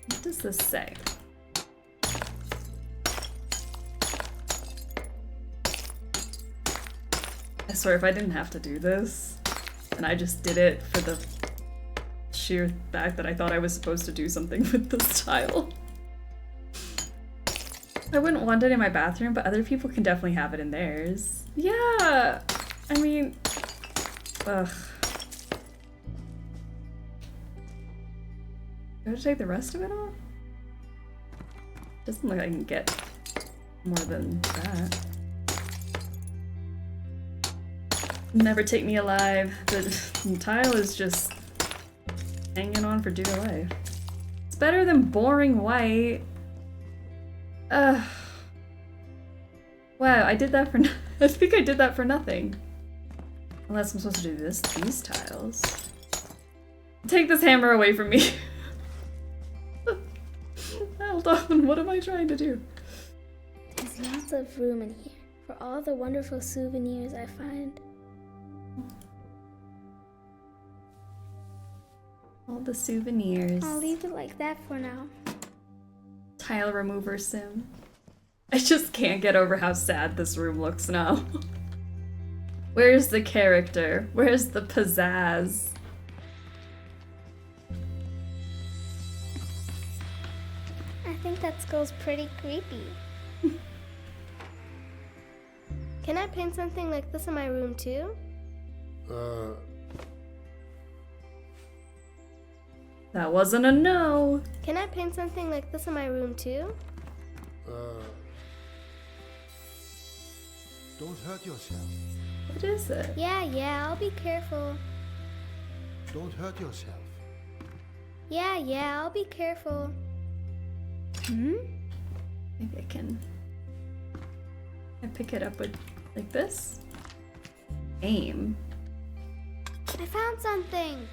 What does this say? I swear if I didn't have to do this, and I just did it for the sheer fact that I thought I was supposed to do something with this tile. I wouldn't want it in my bathroom, but other people can definitely have it in theirs. Yeah! I mean... Ugh. Do I have to take the rest of it off? Doesn't look like I can get more than that. Never take me alive. The tile is just hanging on for dear life. It's better than boring white. Wow, I did that for I think I did that for nothing. Unless I'm supposed to do these tiles. Take this hammer away from me. Hold on, what am I trying to do? There's lots of room in here for all the wonderful souvenirs I find. All the souvenirs. I'll leave it like that for now. Tile remover sim. I just can't get over how sad this room looks now. Where's the character? Where's the pizzazz? I think that skull's pretty creepy. Can I paint something like this in my room too? That wasn't a no. Can I paint something like this in my room too? Don't hurt yourself. What is it? Yeah, I'll be careful. Don't hurt yourself. Yeah, I'll be careful. Maybe I can pick it up with like this. Aim. I found something!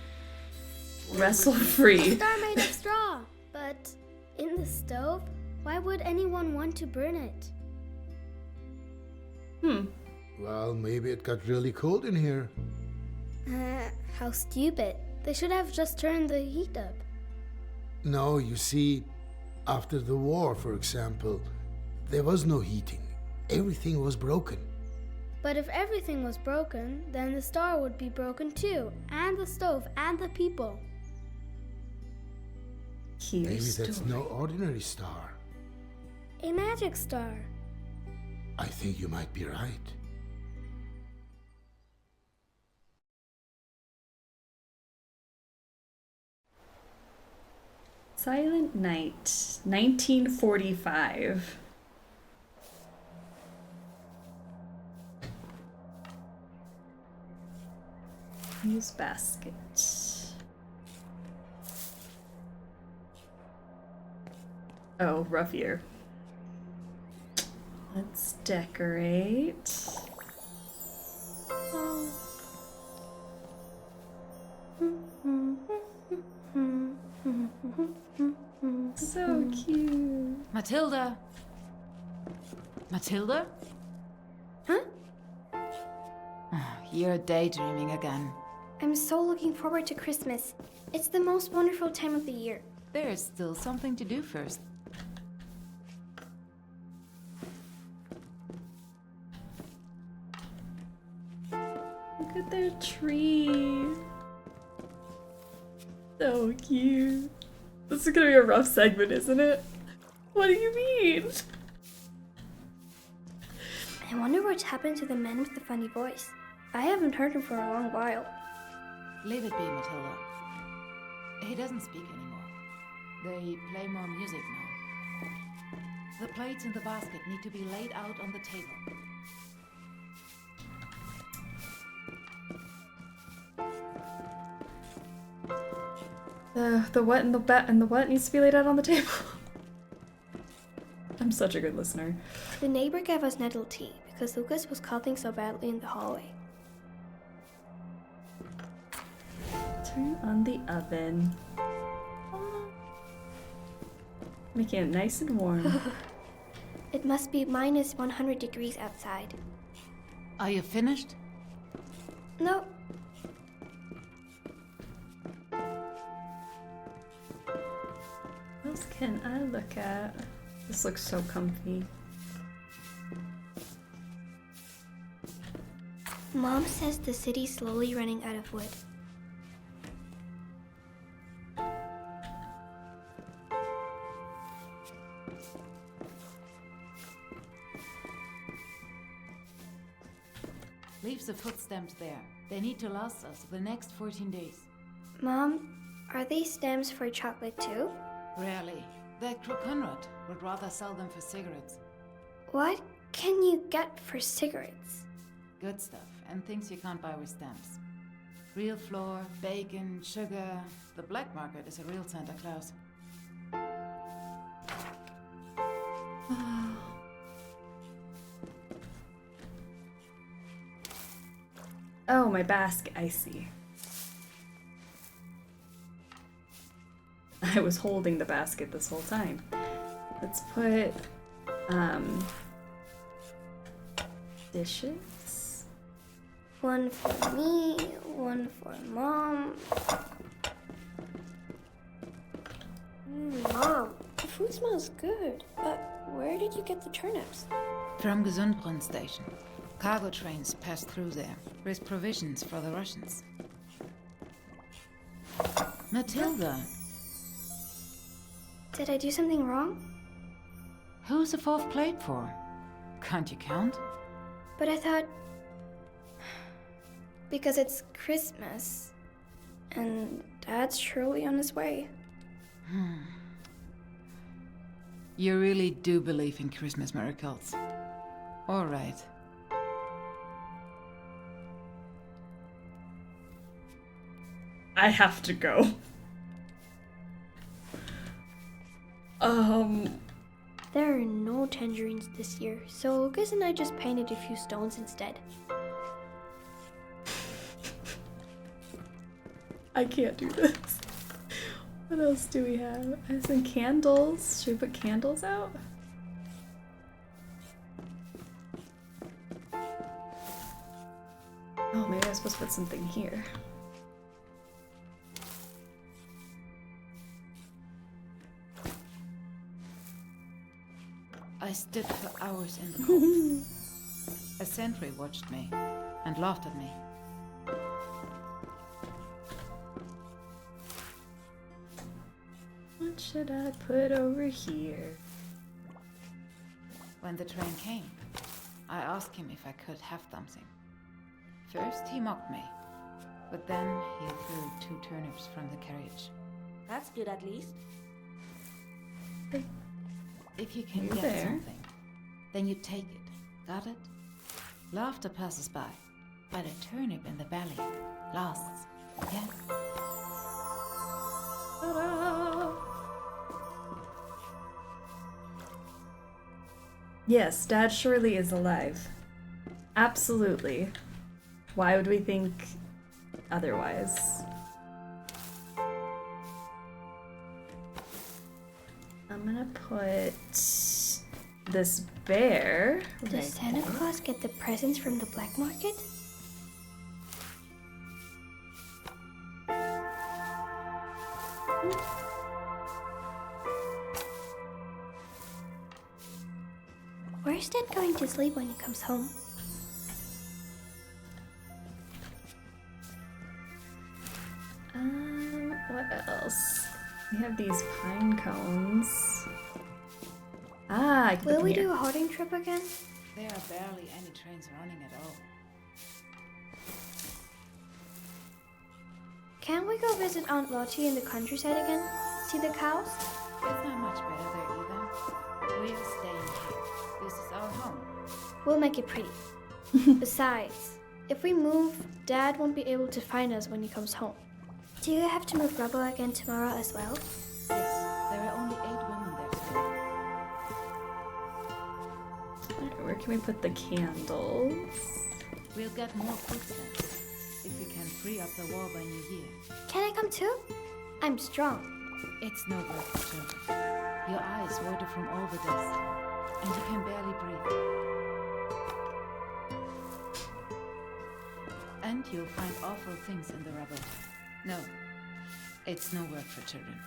Wrestle free. Star made of straw. But in the stove? Why would anyone want to burn it? Well, maybe it got really cold in here. How stupid. They should have just turned the heat up. No, you see, after the war, for example, there was no heating. Everything was broken. But if everything was broken, then the star would be broken too. And the stove and the people. Maybe that's no ordinary star. A magic star. I think you might be right. Silent Night, 1945. Use basket. Oh, rough year. Let's decorate. Oh. So cute. Matilda? Matilda? Huh? You're daydreaming again. I'm so looking forward to Christmas. It's the most wonderful time of the year. There's still something to do first. Look at their tree. So cute. This is gonna be a rough segment, isn't it? What do you mean? I wonder what's happened to the man with the funny voice. I haven't heard him for a long while. Leave it be, Matilda. He doesn't speak anymore. They play more music now. The plates in the basket need to be laid out on the table. The what and the what needs to be laid out on the table. I'm such a good listener. The neighbor gave us nettle tea because Lucas was coughing so badly in the hallway. Turn on the oven. Making it nice and warm. It must be minus 100 degrees outside. Are you finished? No. What else can I look at? This looks so comfy. Mom says the city's slowly running out of wood. Leave the food stamps there. They need to last us the next 14 days. Mom, are these stamps for chocolate too? Rarely. That crook Conrad would rather sell them for cigarettes. What can you get for cigarettes? Good stuff, and things you can't buy with stamps. Real flour, bacon, sugar. The black market is a real Santa Claus. Oh, my basket. I see. I was holding the basket this whole time. Let's put dishes. One for me, one for Mom. Mom, the food smells good, but where did you get the turnips? From Gesundbrunnen station. Cargo trains pass through there with provisions for the Russians. Matilda, Did I do something wrong? who's the fourth plate for? Can't you count? But I thought... Because it's Christmas. And Dad's surely on his way. You really do believe in Christmas miracles. All right. I have to go. There are no tangerines this year, so Lucas and I just painted a few stones instead. I can't do this. What else do we have? I have some candles. Should we put candles out? Oh, maybe I'm supposed to put something here. I stood for hours in the cold. A sentry watched me and laughed at me. What should I put over here? When the train came, I asked him if I could have something. First, he mocked me, but then he threw 2 turnips from the carriage. That's good at least. If you can You're get there. something, then you take it. Got it? Laughter passes by, but a turnip in the belly lasts. Yeah? Ta-da! Yes, Dad surely is alive. Absolutely. Why would we think otherwise? I'm gonna put this bear. Does right Santa there. Claus get the presents from the black market? Where's Dad going to sleep when he comes home? What else? We have these pine cones. Ah, I can put Will them we here. do a hoarding trip again? There are barely any trains running at all. Can't we go visit Aunt Lottie in the countryside again? See the cows? It's not much better there either. We're staying here. This is our home. We'll make it pretty. Besides, if we move, Dad won't be able to find us when he comes home. Do you have to move rubble again tomorrow as well? Yes, there are only 8 women there today. Alright, where can we put the candles? We'll get more food stamps if we can free up the wall by New Year. Can I come too? I'm strong. It's no work for children. Your eyes water from all the dust, and you can barely breathe. And you'll find awful things in the rubble. No, it's no work for children.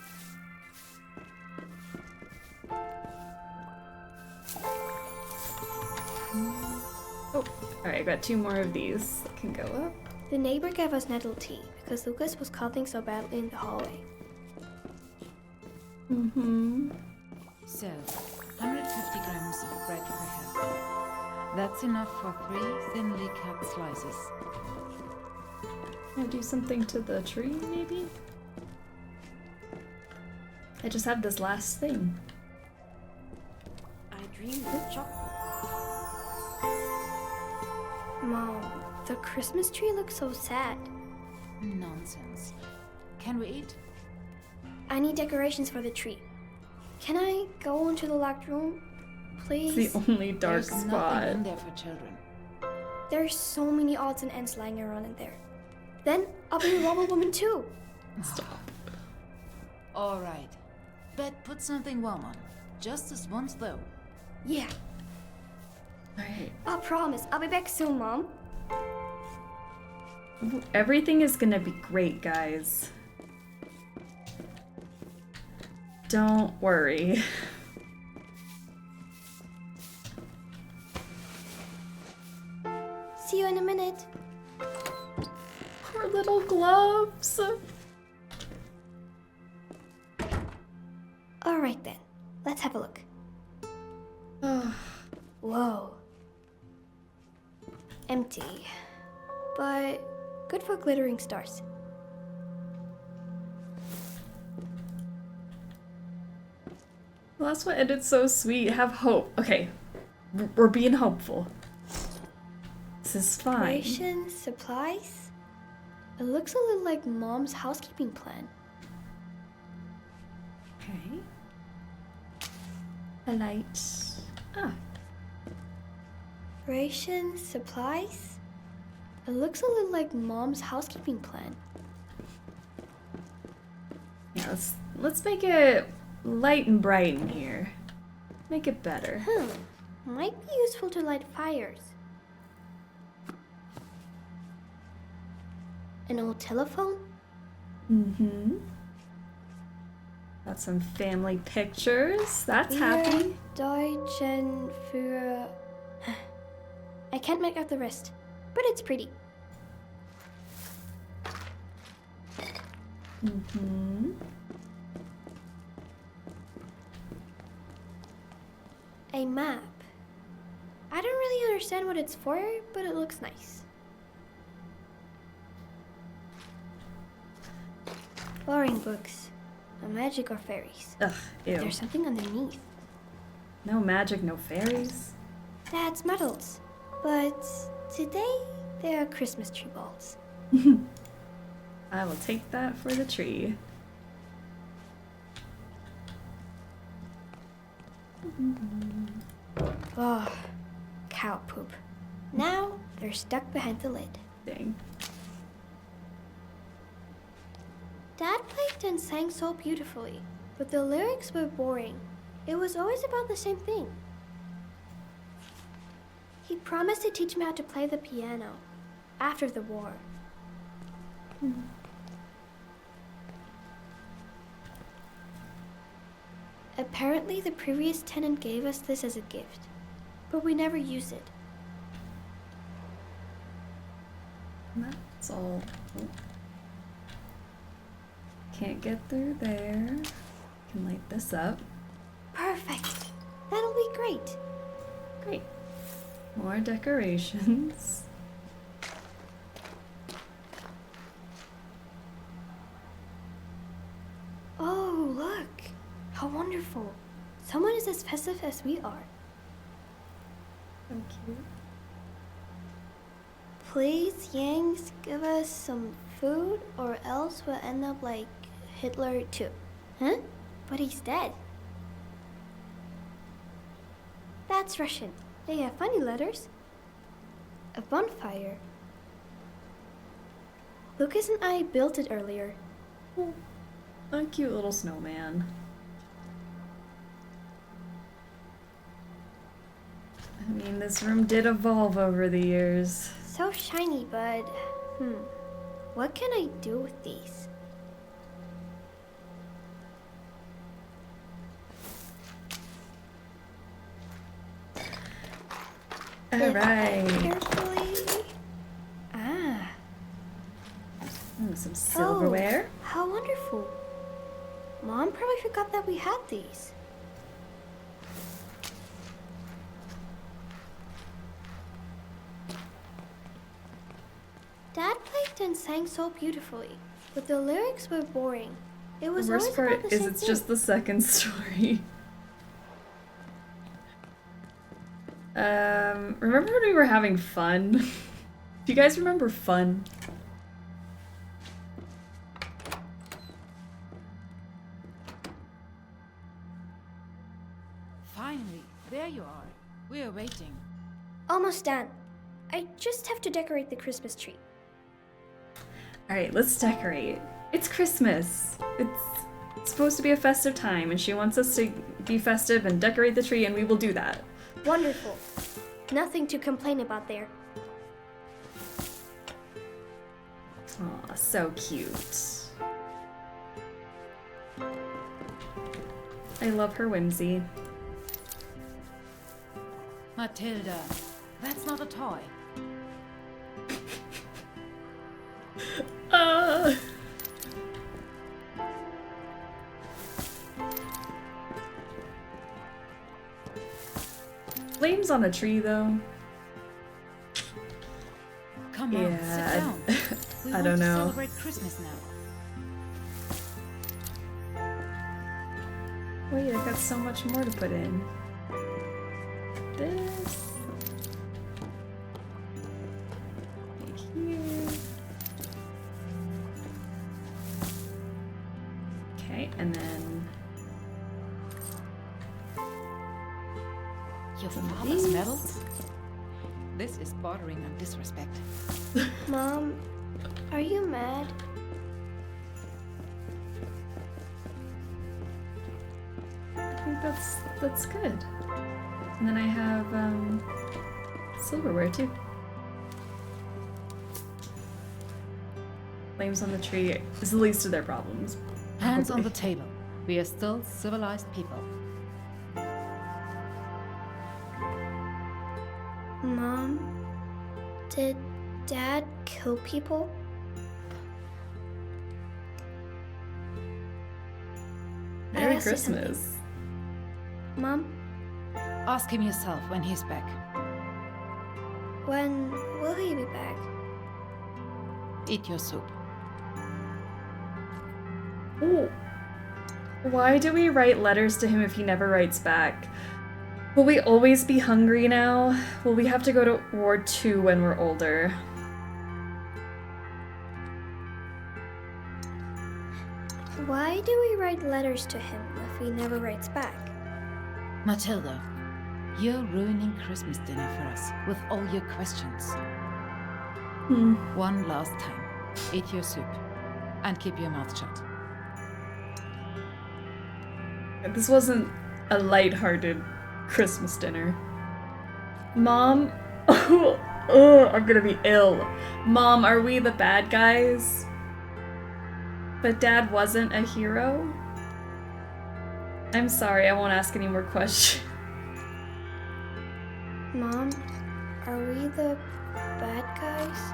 Oh, alright, I got 2 more of these that can go up. The neighbor gave us nettle tea because Lucas was coughing so badly in the hallway. Mm-hmm. So, 150 grams of bread per head. That's enough for 3 thinly cut slices. Can I do something to the tree, maybe? I just have this last thing. I dreamed of chocolate. Mom, the Christmas tree looks so sad. Nonsense. Can we eat? I need decorations for the tree. Can I go into the locked room? Please? It's the only dark There's spot. nothing in there for children. There's so many odds and ends lying around in there. Then I'll be a rubble woman too. Stop. All right. But put something warm on. Just this once, though. Yeah, Alright. I promise. I'll be back soon, Mom. Everything is gonna be great, guys. Don't worry. See you in a minute. Poor little gloves. Alright then, let's have a look. Whoa. Empty. But good for glittering stars. Well, that's what ended so sweet. Have hope. Okay, we're being hopeful. This is fine. Rations, supplies? It looks a little like Mom's housekeeping plan. Okay. A light. Ah. Rations, supplies? It looks a little like Mom's housekeeping plan. Yeah, let's make it light and bright in here. Make it better. Might be useful to light fires. An old telephone? Mm-hmm. Got some family pictures. That's happy. Deutschen für... I can't make out the rest, but it's pretty. Mm-hmm. A map. I don't really understand what it's for, but it looks nice. Boring books. No magic or fairies. Ugh, ew. There's something underneath. No magic, no fairies. That's medals. But today, they are Christmas tree balls. I will take that for the tree. Oh, cow poop. Now, they're stuck behind the lid. Dang. Dad played and sang so beautifully, but the lyrics were boring. It was always about the same thing. He promised to teach me how to play the piano after the war. Apparently, the previous tenant gave us this as a gift, but we never used it. That's all. Oh. Can't get through there. Can light this up. Perfect. That'll be great. Great. More decorations. Oh, look. How wonderful. Someone is as festive as we are. So cute. Please, Yangs, give us some food or else we'll end up like Hitler too. Huh? But he's dead. That's Russian. They have funny letters. A bonfire. Lucas and I built it earlier. Oh, a cute little snowman. I mean, this room did evolve over the years. So shiny, but what can I do with these? All right. Carefully. Ah. Ooh, some silverware. Oh, how wonderful. Mom probably forgot that we had these. Dad played and sang so beautifully, but the lyrics were boring. It was The worst always about part the is same it's thing. just the second story. Remember when we were having fun? Do you guys remember fun? Finally, there you are. We are waiting. Almost done. I just have to decorate the Christmas tree. Alright, let's decorate. It's Christmas. It's supposed to be a festive time, and she wants us to be festive and decorate the tree, and we will do that. Wonderful. Nothing to complain about there. Aw, so cute. I love her whimsy. Matilda, that's not a toy. Flames on a tree, though. Come on, sit down. We I want don't to know. celebrate Christmas now. Wait, I got so much more to put in. This. Right here. Okay, and then Your some of father's these. medals? This is bordering on disrespect. Mom, are you mad? I think that's good. And then I have silverware too. Flames on the tree is the least of their problems. Hands on probably. the table. We are still civilized people. Mom, did Dad kill people? Merry asked you something. Christmas. Mom, Ask him yourself when he's back. when will he be back? Eat your soup. Ooh. Why do we write letters to him if he never writes back? Will we always be hungry now? Will we have to go to War II when we're older? Why do we write letters to him if he never writes back? Matilda, you're ruining Christmas dinner for us with all your questions. One last time. Eat your soup. And keep your mouth shut. This wasn't a lighthearted Christmas dinner. Mom? I'm gonna be ill. Mom, are we the bad guys? But Dad wasn't a hero? I'm sorry, I won't ask any more questions. Mom, are we the bad guys?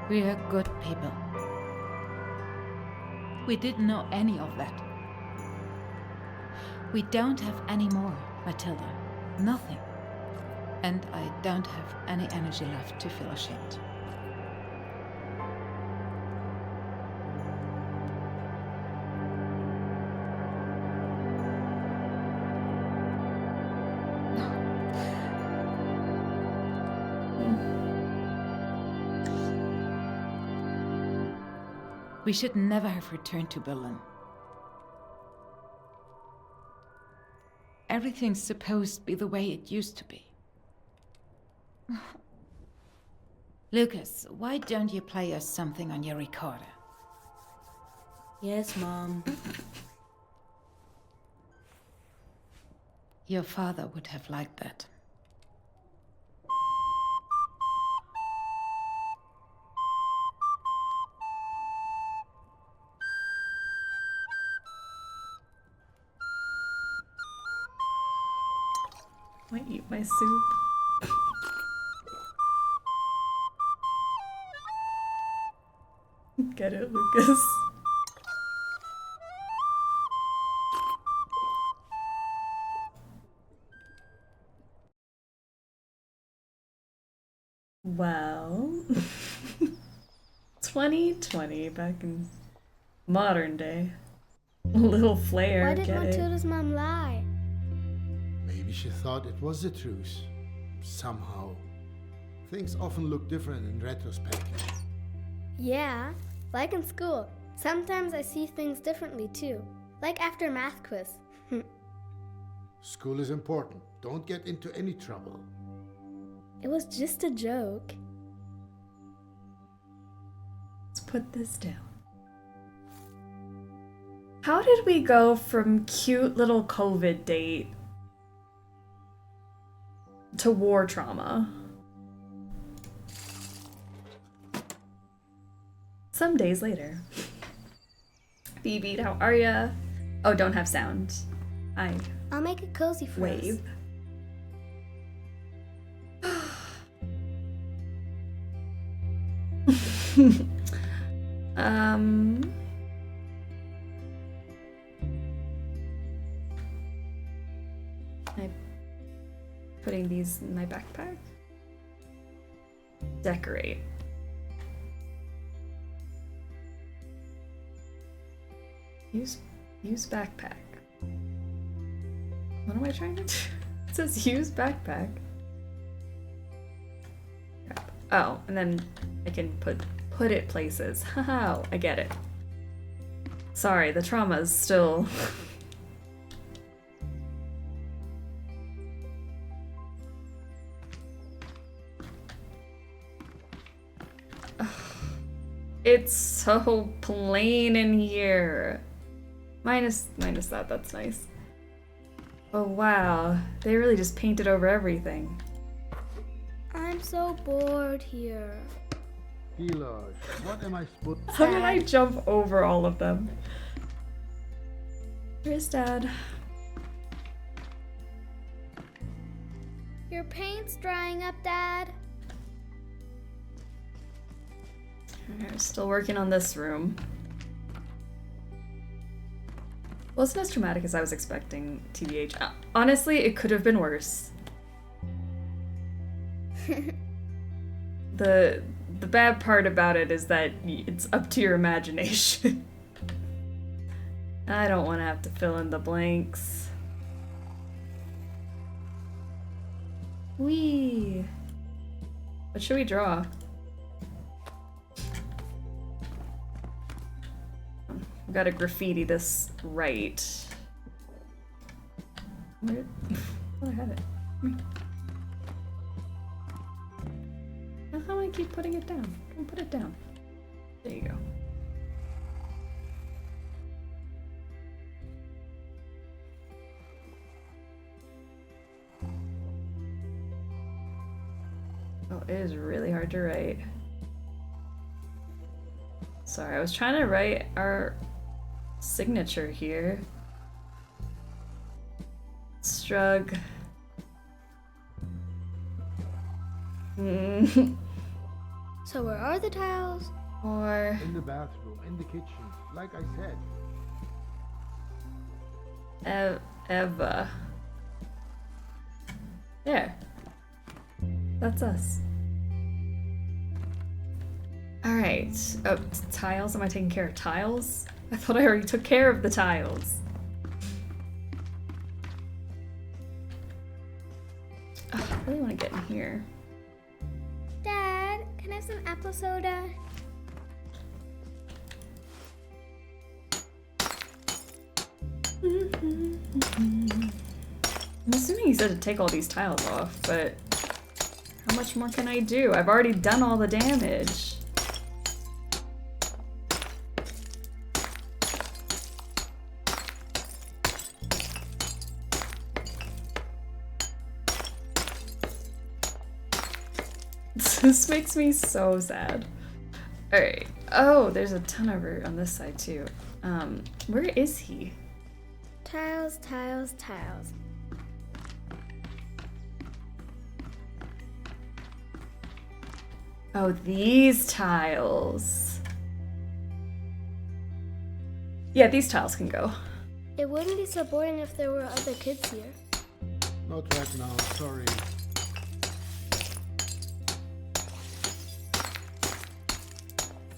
We are good people. We didn't know any of that. We don't have any more, Matilda. Nothing. And I don't have any energy left to feel ashamed. We should never have returned to Berlin. Everything's supposed to be the way it used to be. Lucas, why don't you play us something on your recorder? Yes, Mom. Your father would have liked that. Might eat my soup. Get it, Lucas? Well, 2020 back in modern day. A little flair, Why did get it? Matilda's mom lie? Maybe she thought it was the truth. Somehow. Things often look different in retrospect. Yeah, like in school. Sometimes I see things differently too. Like after math quiz. School is important. Don't get into any trouble. It was just a joke. Let's put this down. How did we go from cute little COVID date to war trauma? Some days later. Phoebe, how are ya? Oh, don't have sound. I'll make it cozy for us. Wave. I'm putting these in my backpack. Decorate. Use backpack. What am I trying to do? It says use backpack. Crap. Oh, and then I can put it places. Haha, I get it. Sorry, the trauma is still It's so plain in here. Minus that, that's nice. Oh wow, they really just painted over everything. I'm so bored here. Pilaj, what am I supposed to How did I jump over all of them? Where's Dad? Your paint's drying up, Dad. We're still working on this room. Wasn't as traumatic as I was expecting, TBH. Honestly, it could have been worse. The bad part about it is that it's up to your imagination. I don't want to have to fill in the blanks. Whee! What should we draw? I've got to graffiti this right. Where? Oh, I had it. How do I keep putting it down? Don't put it down. There you go. Oh, it is really hard to write. Sorry, I was trying to write our signature here. Strug. So where are the tiles? Or in the bathroom, in the kitchen, like I said. Eva. There. That's us. Alright. Oh, tiles? Am I taking care of tiles? I thought I already took care of the tiles. Oh, I really want to get in here. Dad, can I have some apple soda? I'm assuming he said to take all these tiles off, but how much more can I do? I've already done all the damage. This makes me so sad. Alright. Oh, there's a ton over on this side too. Where is he? Tiles, tiles, tiles. Oh, these tiles. Yeah, these tiles can go. It wouldn't be so boring if there were other kids here. Not right now, sorry.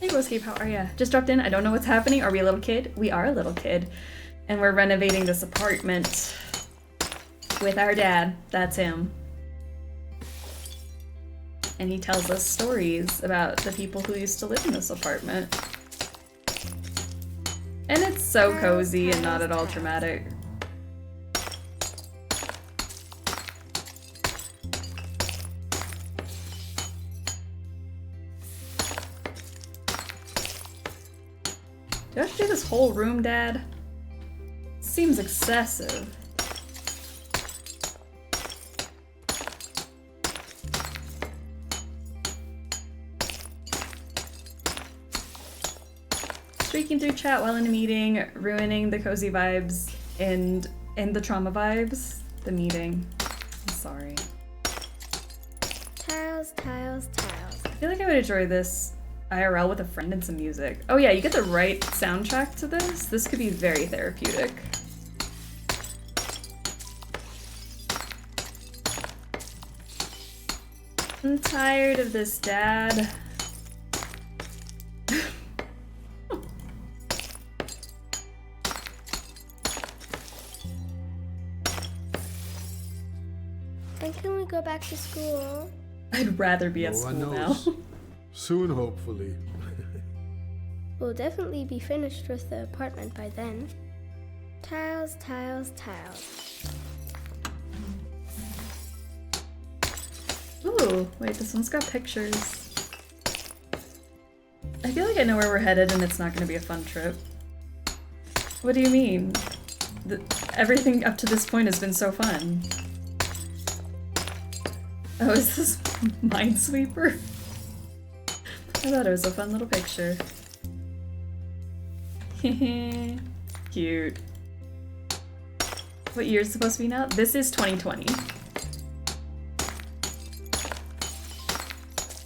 Hey Whiskey, how are ya? Just dropped in. I don't know what's happening. Are we a little kid? We are a little kid. And we're renovating this apartment with our dad. That's him. And he tells us stories about the people who used to live in this apartment. And it's so cozy and not at all traumatic. Do I have to do this whole room, Dad? Seems excessive. Streaking through chat while in a meeting, ruining the cozy vibes and the trauma vibes. The meeting. I'm sorry. Tiles, tiles, tiles. I feel like I would enjoy this IRL with a friend and some music. Oh yeah, you get the right soundtrack to this. This could be very therapeutic. I'm tired of this, Dad. When can we go back to school? I'd rather be at No school one now. knows. Soon, hopefully. We'll definitely be finished with the apartment by then. Tiles, tiles, tiles. Ooh, wait, this one's got pictures. I feel like I know where we're headed and it's not going to be a fun trip. What do you mean? Everything up to this point has been so fun. Oh, is this Minesweeper? I thought it was a fun little picture. Cute. What year is it supposed to be now? This is 2020.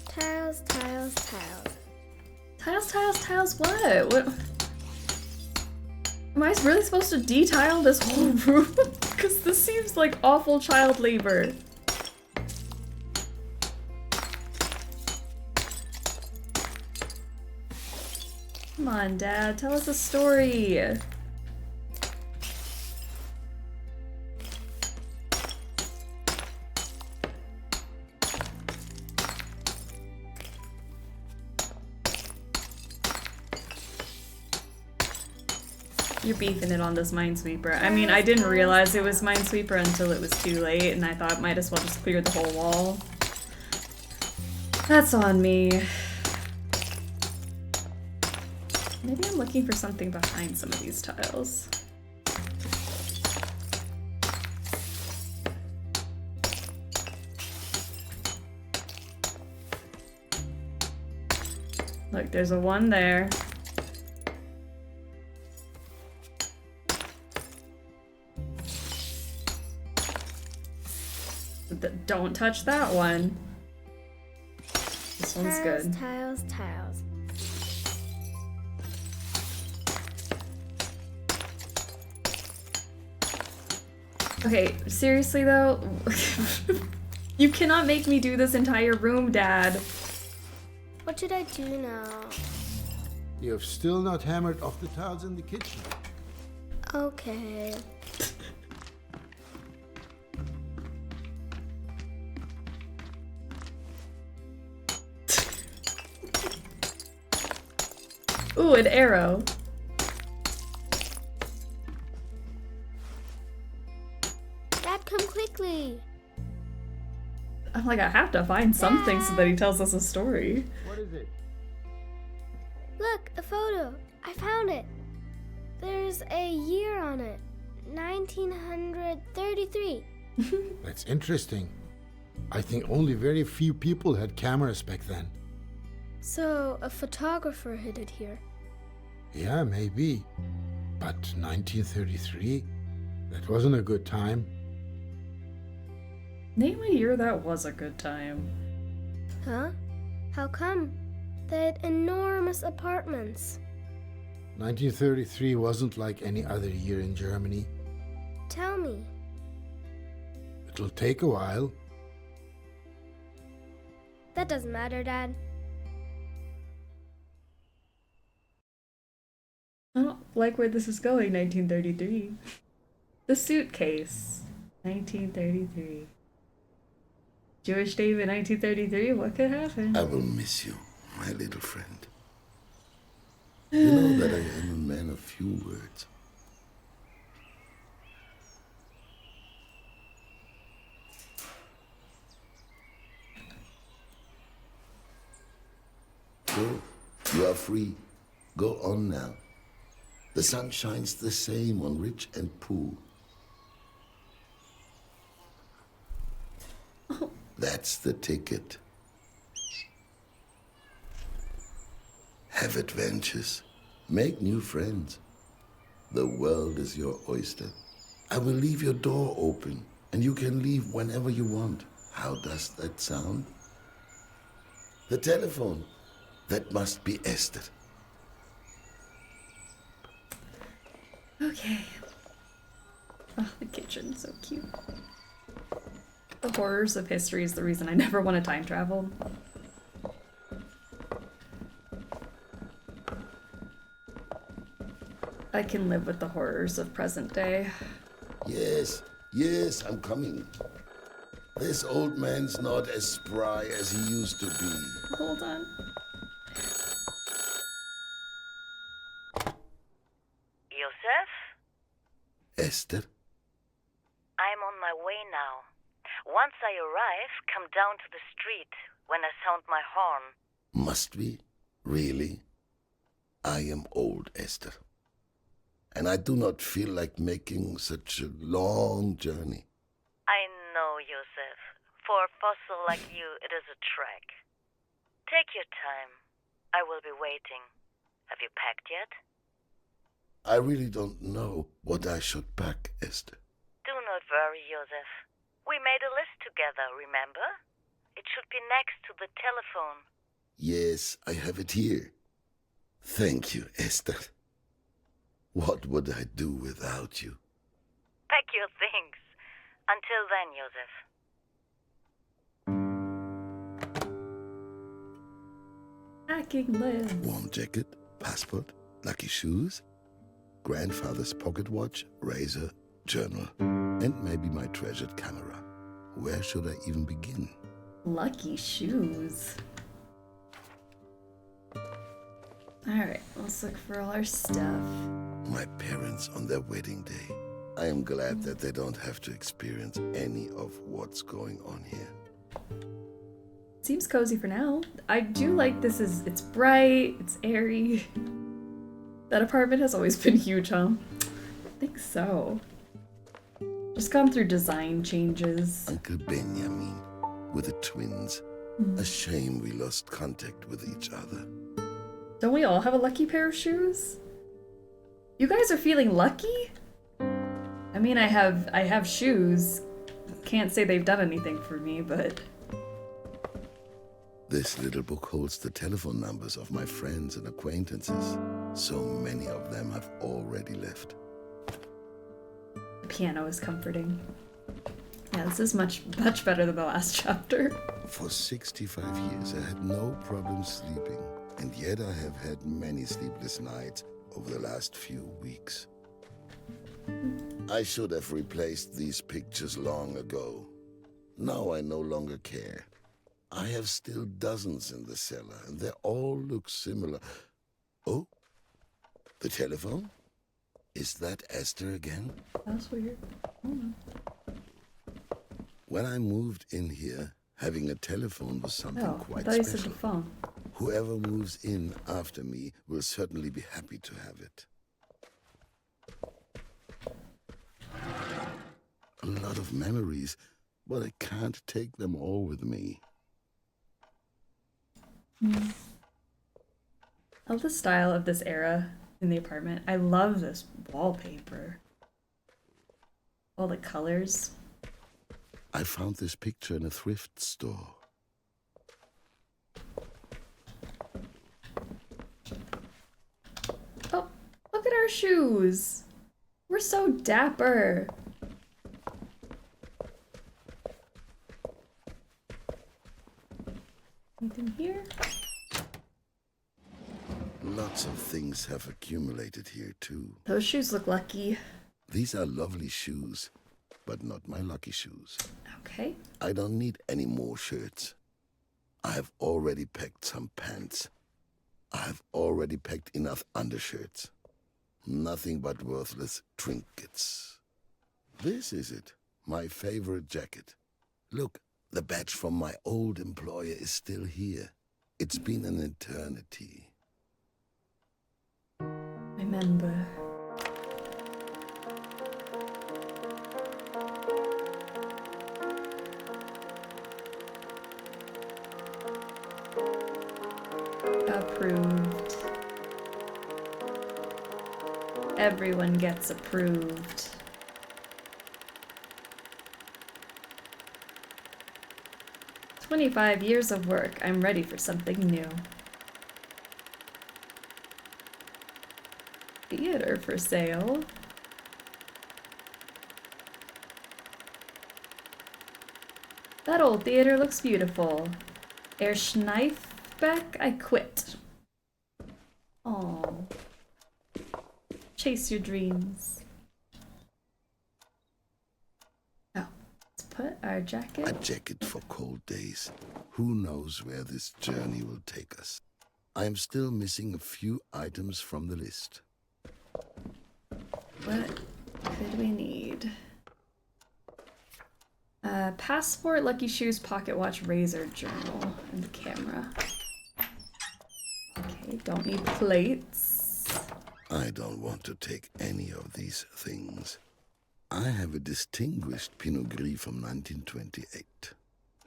Tiles, tiles, tiles. Tiles, tiles, tiles, what? What? Am I really supposed to de-tile this whole room? Because this seems like awful child labor. Come on, Dad, tell us a story. You're beefing it on this Minesweeper. I mean, I didn't realize it was Minesweeper until it was too late, and I thought might as well just clear the whole wall. That's on me. Maybe I'm looking for something behind some of these tiles. Look, there's a one there. Don't touch that one. This one's good. Tiles, tiles. Okay, seriously though, you cannot make me do this entire room, Dad. What should I do now? You have still not hammered off the tiles in the kitchen. Okay. Ooh, an arrow. Dad, come quickly. I'm like, I have to find something so that he tells us a story. What is it? Look, a photo. I found it. There's a year on it. 1933. That's interesting. I think only very few people had cameras back then. So, a photographer hid it here. Yeah, maybe. But 1933? That wasn't a good time. Name a year that was a good time. Huh? How come? They had enormous apartments. 1933 wasn't like any other year in Germany. Tell me. It'll take a while. That doesn't matter, Dad. I don't like where this is going, 1933. The Suitcase, 1933. Jewish Dave in 1933, what could happen? I will miss you, my little friend. You know that I am a man of few words. So, you are free. Go on now. The sun shines the same on rich and poor. That's the ticket. Have adventures. Make new friends. The world is your oyster. I will leave your door open, and you can leave whenever you want. How does that sound? The telephone. That must be Esther. Okay. Oh, the kitchen, so cute. The horrors of history is the reason I never want to time travel. I can live with the horrors of present day. Yes, yes, I'm coming. This old man's not as spry as he used to be. Hold on. Yosef? Esther? I'm on my way now. Once I arrive, come down to the street when I sound my horn. Must we? Really? I am old, Esther. And I do not feel like making such a long journey. I know, Yosef. For a fossil like you, it is a trek. Take your time. I will be waiting. Have you packed yet? I really don't know what I should pack, Esther. Do not worry, Yosef. We made a list together, remember? It should be next to the telephone. Yes, I have it here. Thank you, Esther. What would I do without you? Pack your things. Until then, Yosef. Packing list. Warm jacket, passport, lucky shoes, grandfather's pocket watch, razor, journal, and maybe my treasured camera. Where should I even begin? Lucky shoes. Alright, let's look for all our stuff. My parents on their wedding day. I am glad that they don't have to experience any of what's going on here. Seems cozy for now. I do like this it's bright, it's airy. That apartment has always been huge, huh? I think so. Just gone through design changes. Uncle Benjamin with the twins. A shame we lost contact with each other. Don't we all have a lucky pair of shoes? You guys are feeling lucky? I mean, I have shoes. Can't say they've done anything for me, but... This little book holds the telephone numbers of my friends and acquaintances. So many of them have already left. The piano is comforting. Yeah, this is much better than the last chapter. For 65 years, I had no problem sleeping. And yet I have had many sleepless nights over the last few weeks. I should have replaced these pictures long ago. Now I no longer care. I have still dozens in the cellar, and they all look similar. Oh, the telephone? Is that Esther again? That's weird. When I moved in here, having a telephone was something quite I thought you said special. the phone. Whoever moves in after me will certainly be happy to have it. A lot of memories, but I can't take them all with me. I love the style of this era in the apartment. I love this wallpaper. All the colors. I found this picture in a thrift store. Oh, look at our shoes. We're so dapper. Anything here? Lots of things have accumulated here, too. Those shoes look lucky. These are lovely shoes, but not my lucky shoes. Okay. I don't need any more shirts. I have already packed some pants. I have already packed enough undershirts. Nothing but worthless trinkets. This is it, my favorite jacket. Look, the badge from my old employer is still here. It's been an eternity. Remember. Approved. Everyone gets approved. "25 years of work. I'm ready for something new." theater for sale. That old theater looks beautiful. Er Schneifbeck, I quit. Oh. Chase your dreams. Oh, let's put our jacket. A jacket for cold days. Who knows where this journey will take us? I am still missing a few items from the list. What could we need? Passport, lucky shoes, pocket watch, razor, journal, and the camera. Okay, don't need plates. I don't want to take any of these things. I have a distinguished Pinot Gris from 1928.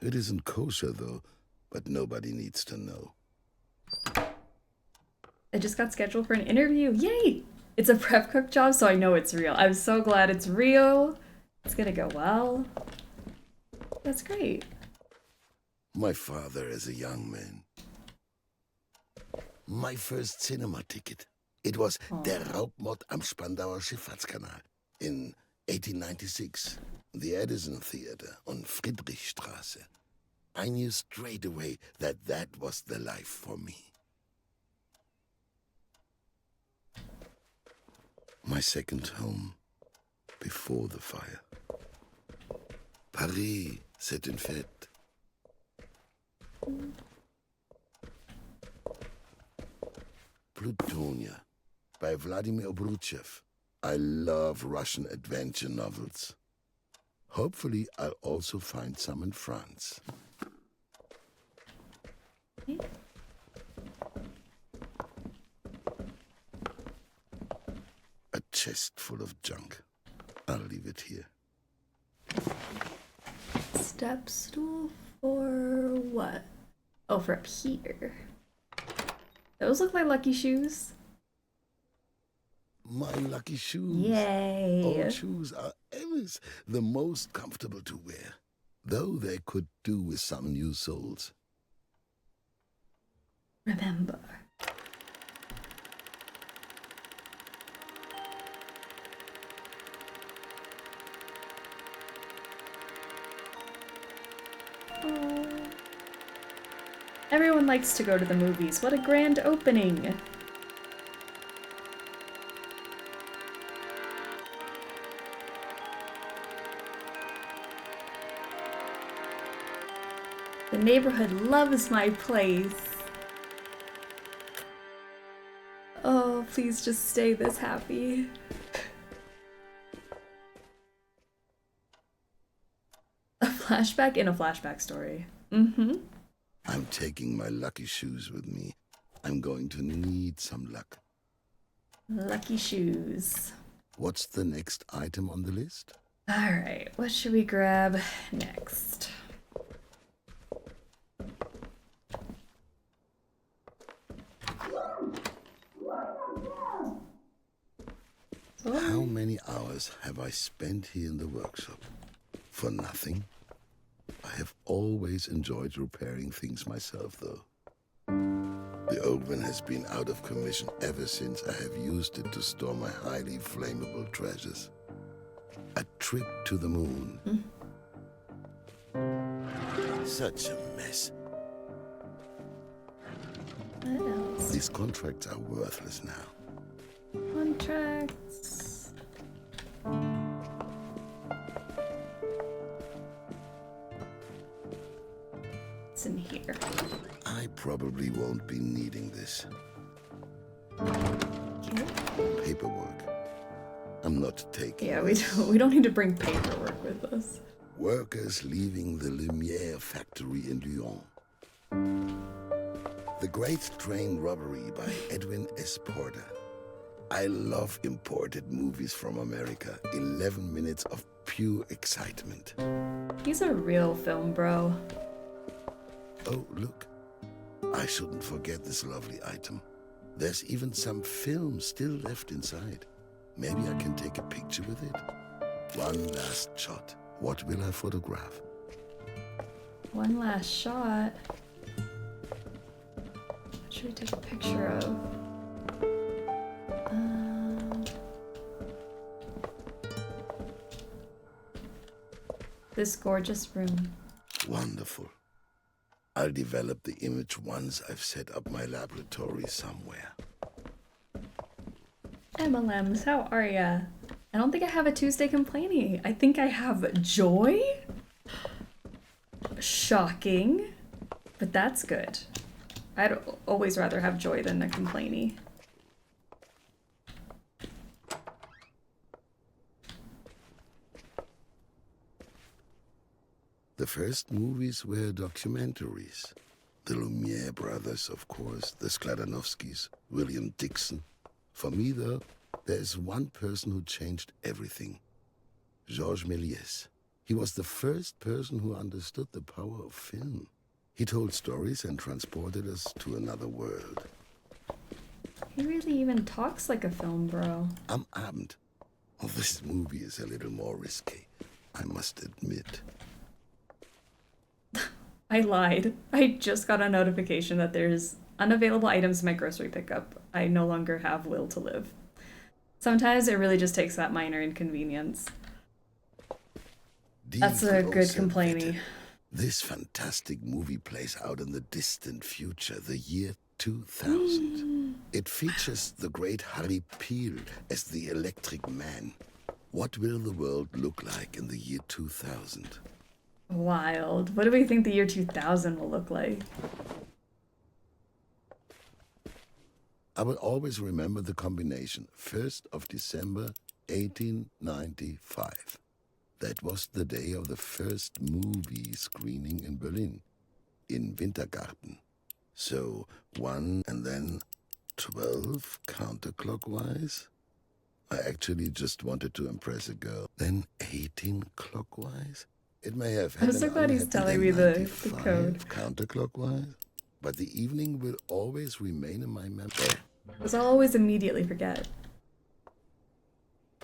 It isn't kosher, though, but nobody needs to know. I just got scheduled for an interview. Yay! It's a prep cook job, so I know it's real. I'm so glad it's real. It's gonna go well. That's great. My father as a young man. My first cinema ticket. It was Der Raubmord am Spandauer Schifffahrtskanal in 1896. The Edison Theater on Friedrichstraße. I knew straight away that that was the life for me. My second home, before the fire. Paris, c'est une fête. Plutonia, by Vladimir Obruchev. I love Russian adventure novels. Hopefully, I'll also find some in France. A chest full of junk. I'll leave it here. Step stool for what? Oh, for up here. Those look like lucky shoes. My lucky shoes. Yay. Old shoes are always the most comfortable to wear, though they could do with some new soles. Remember. Oh. Everyone likes to go to the movies. What a grand opening. The neighborhood loves my place. Oh, please just stay this happy. A flashback in a flashback story. Mm-hmm. I'm taking my lucky shoes with me. I'm going to need some luck. Lucky shoes. What's the next item on the list? Alright, what should we grab next? How many hours have I spent here in the workshop? For nothing? I have always enjoyed repairing things myself, though. The oven has been out of commission ever since I have used it to store my highly flammable treasures. A trip to the moon. Such a mess. What else? These contracts are worthless now. Contracts. It's in here. I probably won't be needing this. Okay. Paperwork. I'm not taking Yeah, this. we don't need to bring paperwork with us. Workers leaving the Lumière factory in Lyon. The Great Train Robbery by Edwin S. Porter. I love imported movies from America. 11 minutes of pure excitement. He's a real film bro. Oh, look. I shouldn't forget this lovely item. There's even some film still left inside. Maybe I can take a picture with it. One last shot. What will I photograph? One last shot. What should we take a picture of? this gorgeous room. Wonderful. I'll develop the image once I've set up my laboratory somewhere. MLMs, how are ya? I don't think I have a Tuesday complaining. I think I have joy? Shocking. But that's good. I'd always rather have joy than a complainy. The first movies were documentaries. The Lumiere brothers, of course, the Skladanovskys, William Dixon. For me, though, there is one person who changed everything. Georges Méliès. He was the first person who understood the power of film. He told stories and transported us to another world. He really even talks like a film bro. Am Abend. Oh, this movie is a little more risky, I must admit. I lied. I just got a notification that there's unavailable items in my grocery pickup. I no longer have will to live. Sometimes it really just takes that minor inconvenience. That's a good complaining. This fantastic movie plays out in the distant future, the year 2000. It features the great Harry Peel as the Electric Man. What will the world look like in the year 2000? Wild. What do we think the year 2000 will look like? I will always remember the combination. 1st of December, 1895. That was the day of the first movie screening in Berlin, in Wintergarten. So 1 and then 12 counterclockwise. I actually just wanted to impress a girl. Then 18 clockwise. It may have had I'm so glad he's telling me the code. Counterclockwise, but the evening will always remain in my memory. Because I'll always immediately forget.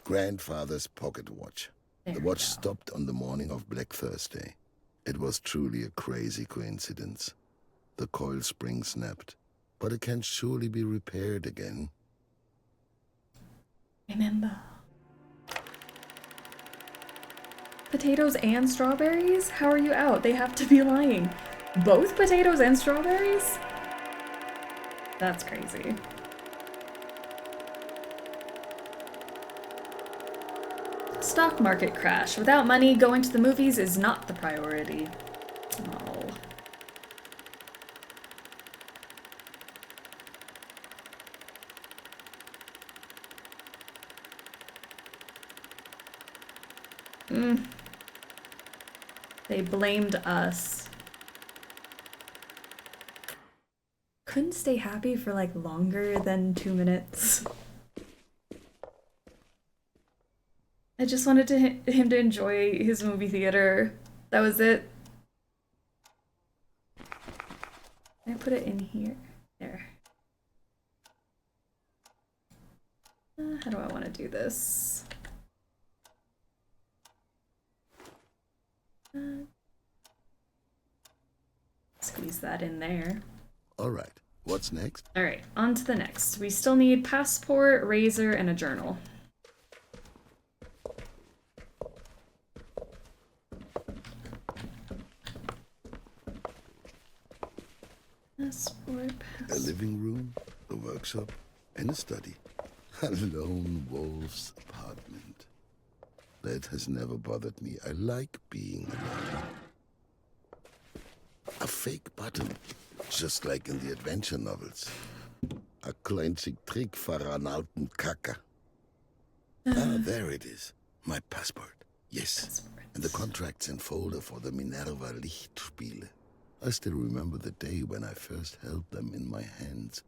Grandfather's pocket watch. The watch stopped on the morning of Black Thursday. It was truly a crazy coincidence. The coil spring snapped, but it can surely be repaired again. Remember. Potatoes and strawberries? How are you out? They have to be lying. Both potatoes and strawberries? That's crazy. Stock market crash. Without money, going to the movies is not the priority. Oh. They blamed us. Couldn't stay happy for like longer than 2 minutes. I just wanted him to enjoy his movie theater. That was it. Can I put it in here? There. How do I want to do this? Squeeze that in there. All right, what's next? All right, on to the next. We still need passport, razor, and a journal. Passport. A living room, a workshop, and a study. A lone wolf's apartment. That has never bothered me. I like being alone. A fake button, just like in the adventure novels. A kleinzig Trick für einen alten Kacker. Ah, there it is. My passport. Yes. Passport. And the contracts and folder for the Minerva Lichtspiele. I still remember the day when I first held them in my hands.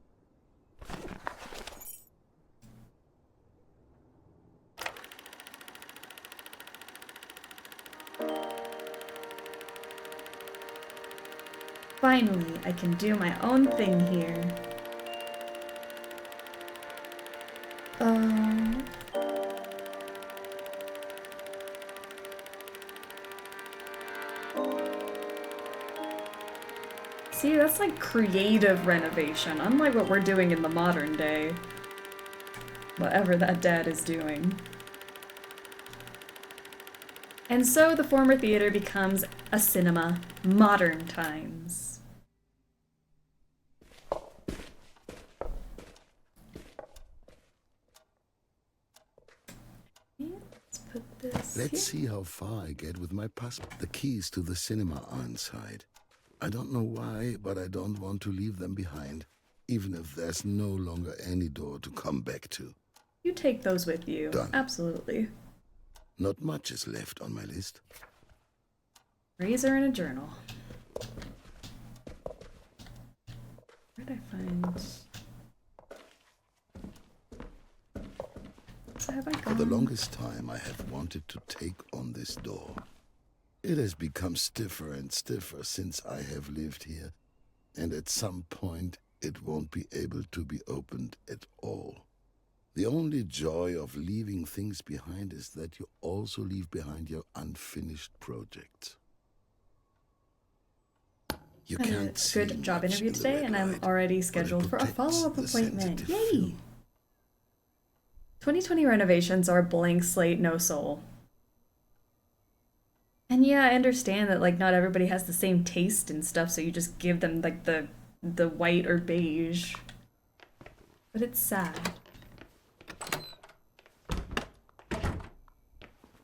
Finally, I can do my own thing here. See, that's like creative renovation, unlike what we're doing in the modern day. Whatever that dad is doing. And so the former theater becomes a cinema, modern times. Let's put this Let's here. see how far I get with my passport. The keys to the cinema are inside. I don't know why, but I don't want to leave them behind, even if there's no longer any door to come back to. You take those with you. Done. Absolutely. Not much is left on my list. Razor and a journal. Where'd I find... So have I gone? For the longest time, I have wanted to take on this door. It has become stiffer and stiffer since I have lived here, and at some point, it won't be able to be opened at all. The only joy of leaving things behind is that you also leave behind your unfinished projects. You I had can't a see good job much interview in the today, red and I'm light, already scheduled for a protects follow-up the appointment. sensitive Yay! film. 2020 renovations are blank slate, no soul. And yeah, I understand that like not everybody has the same taste and stuff, so you just give them like the white or beige. But it's sad.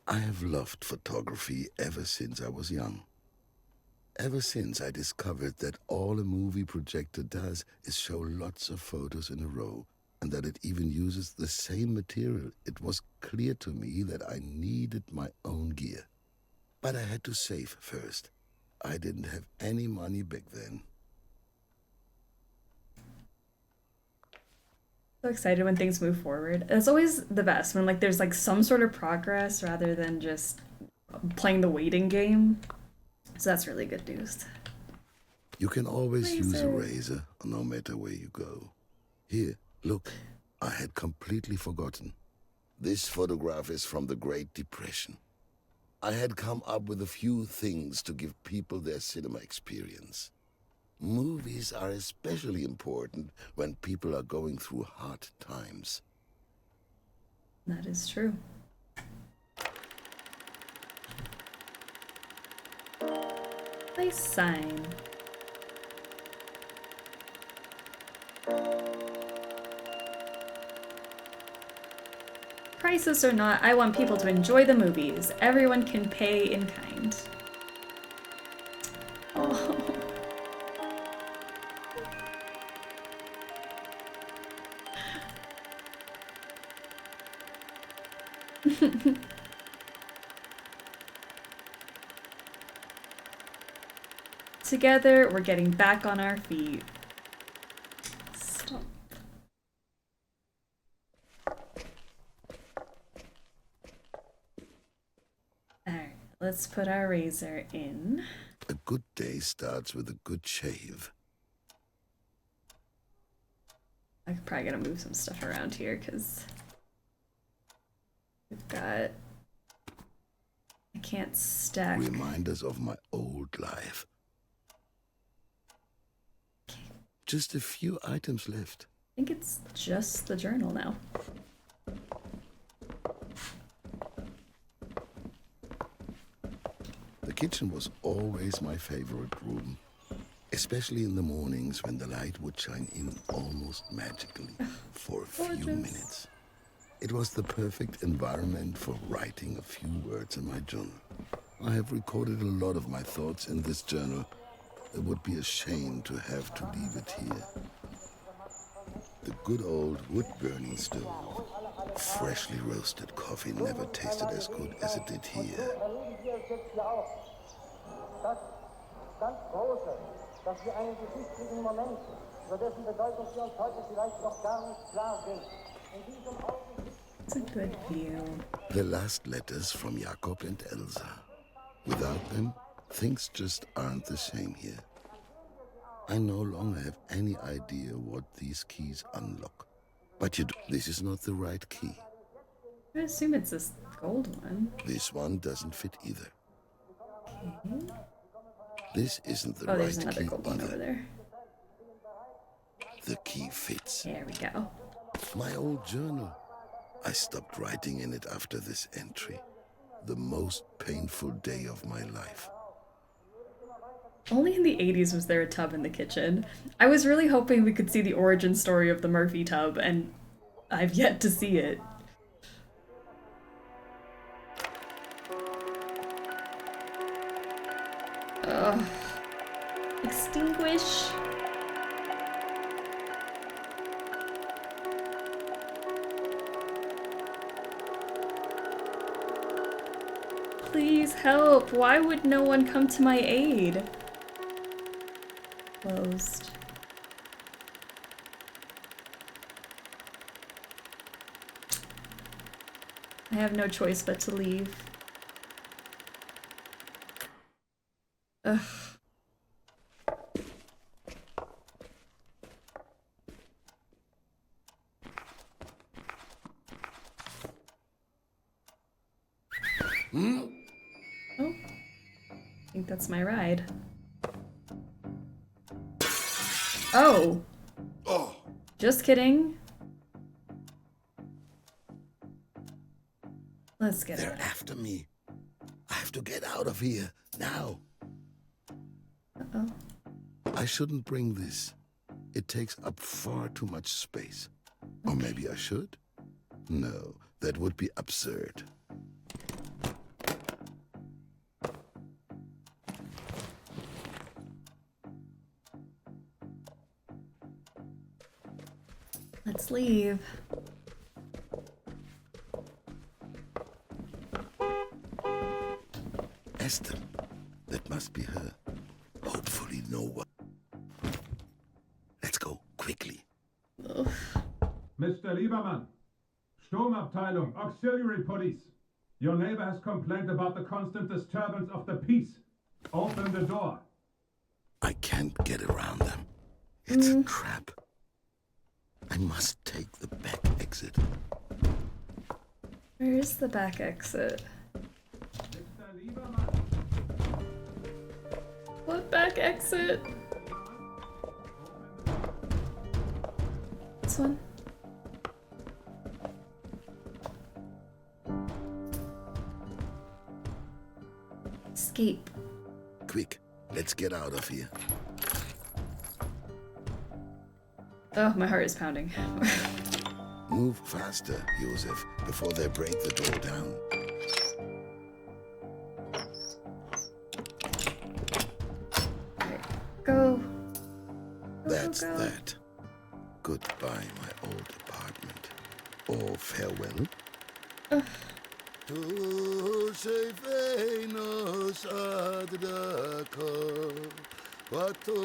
I have loved photography ever since I was young. Ever since I discovered that all a movie projector does is show lots of photos in a row, and that it even uses the same material, it was clear to me that I needed my own gear. But I had to save first. I didn't have any money back then. So excited when things move forward. It's always the best when like there's like some sort of progress rather than just playing the waiting game. So that's really good news. You can always use a razor, no matter where you go. Here, look, I had completely forgotten. This photograph is from the Great Depression. I had come up with a few things to give people their cinema experience. Movies are especially important when people are going through hard times. That is true. Place sign. Prices or not, I want people to enjoy the movies. Everyone can pay in kind. Oh. Together, we're getting back on our feet. Stop. Alright, let's put our razor in. A good day starts with a good shave. I'm probably gonna move some stuff around here because we've got... I can't stack. Reminders of my old life. Just a few items left. I think it's just the journal now. The kitchen was always my favorite room, especially in the mornings when the light would shine in almost magically for a few minutes. It was the perfect environment for writing a few words in my journal. I have recorded a lot of my thoughts in this journal. It would be a shame to have to leave it here. The good old wood-burning stove. Freshly roasted coffee never tasted as good as it did here. It's a good view. The last letters from Jakob and Elsa. Without them, things just aren't the same here. I no longer have any idea what these keys unlock. But this is not the right key. I assume it's this gold one. This one doesn't fit either. Okay. This isn't the Oh, there's right another key gold one over either. there. The key fits. There we go. My old journal. I stopped writing in it after this entry. the most painful day of my life. Only in the 80s was there a tub in the kitchen. I was really hoping we could see the origin story of the Murphy tub, and I've yet to see it. Ugh. Extinguish. Please help. Why would no one come to my aid? Closed. I have no choice but to leave. Ugh. Oh. I think that's my ride. Oh. Oh. Just kidding. Let's get They're out. after me. I have to get out of here now. Uh-oh. I shouldn't bring this. It takes up far too much space. Or maybe I should? No, that would be absurd. Let's leave. Esther, that must be her. Hopefully no one. Let's go, quickly. Ugh. Mr. Lieberman, Sturmabteilung, Auxiliary Police. Your neighbor has complained about the constant disturbance of the peace. Open the door. I can't get around them. It's a trap. I must take the back exit. Where is the back exit? Mr. Lieberman. What back exit? This one? Escape. Quick, let's get out of here. Oh, my heart is pounding. Move faster, Josef, before they break the door down. Right. Go. That's go. that. Goodbye, my old apartment. Or farewell. Tu sei fenos adrako, vato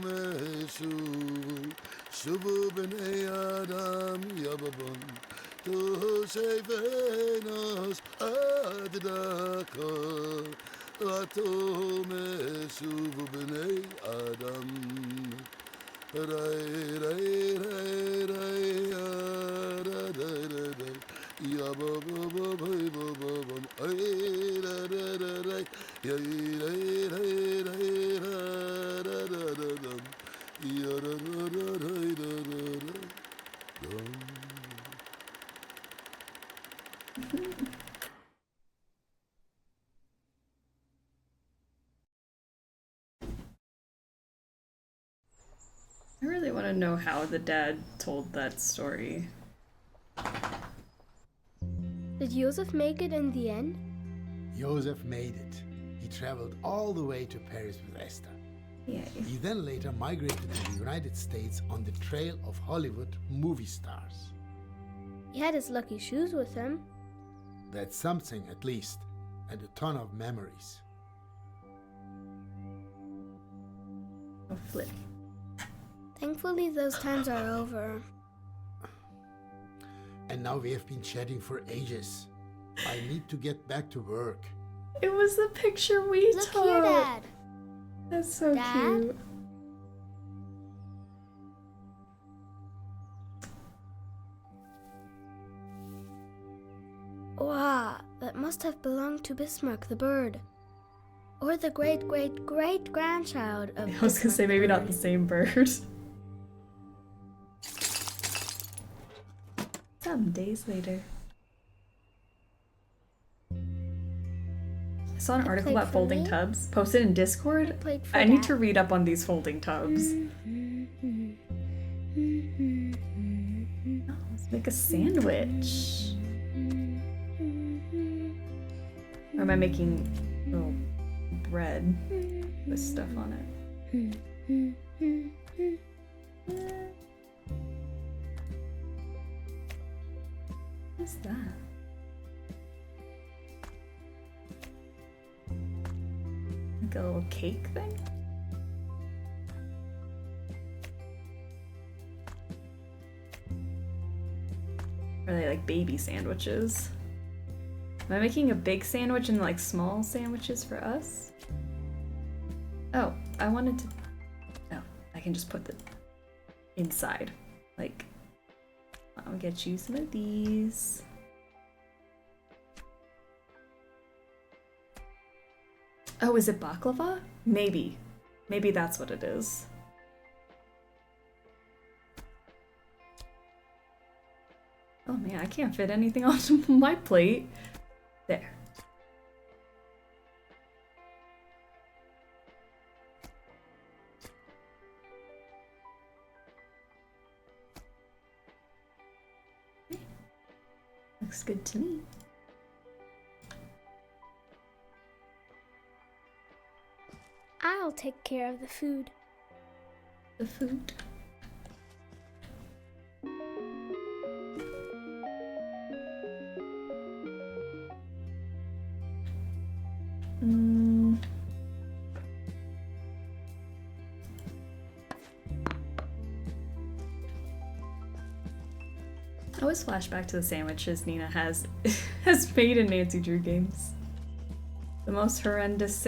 me shubu b'nei adam yababon. Tu sei fenos adrako, vato me shubu b'nei adam. Rai rai rai rai rai rai rai. Ya ba ba ba ba ba ba ba. Ay ra ra ra ra. Ya ra ra ra ra ra ra ra ra. Ya ra ra ra ra ra ra ra. I really want to know how the dad told that story. Did Josef make it in the end? Josef made it. He traveled all the way to Paris with Esther. Yay. He then later migrated to the United States on the trail of Hollywood movie stars. He had his lucky shoes with him. That's something, at least, and a ton of memories. Oh, flip. Thankfully, those times are over. And now we have been chatting for ages. I need to get back to work. It was the picture we Look took. here, Dad. That's so Dad? cute. Wow, that must have belonged to Bismarck the bird. Or the great-great-great-grandchild of I was gonna say maybe not the same bird. Some days later. saw an article plate about for folding me. tubs posted in Discord. Plate for I need Dad. to read up on these folding tubs. Oh, let's make a sandwich. Or am I making little bread with stuff on it? What's that? Like a little cake thing? Or are they like baby sandwiches? Am I making a big sandwich and like small sandwiches for us? Oh, I wanted to... Oh, I can just put the inside. Like, I'll get you some of these. Oh, is it baklava? Maybe. Maybe that's what it is. Oh man, I can't fit anything onto my plate. There. Looks good to me. I'll take care of the food. The food. I always flash back to the sandwiches Nina has made in Nancy Drew games. The most horrendous.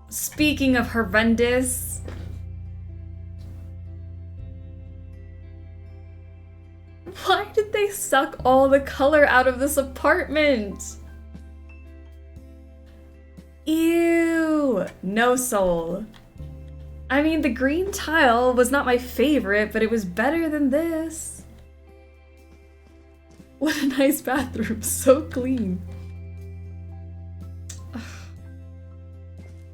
Speaking of horrendous. Why did they suck all the color out of this apartment? Ew! No soul. I mean, the green tile was not my favorite, but it was better than this. What a nice bathroom, so clean. Ugh.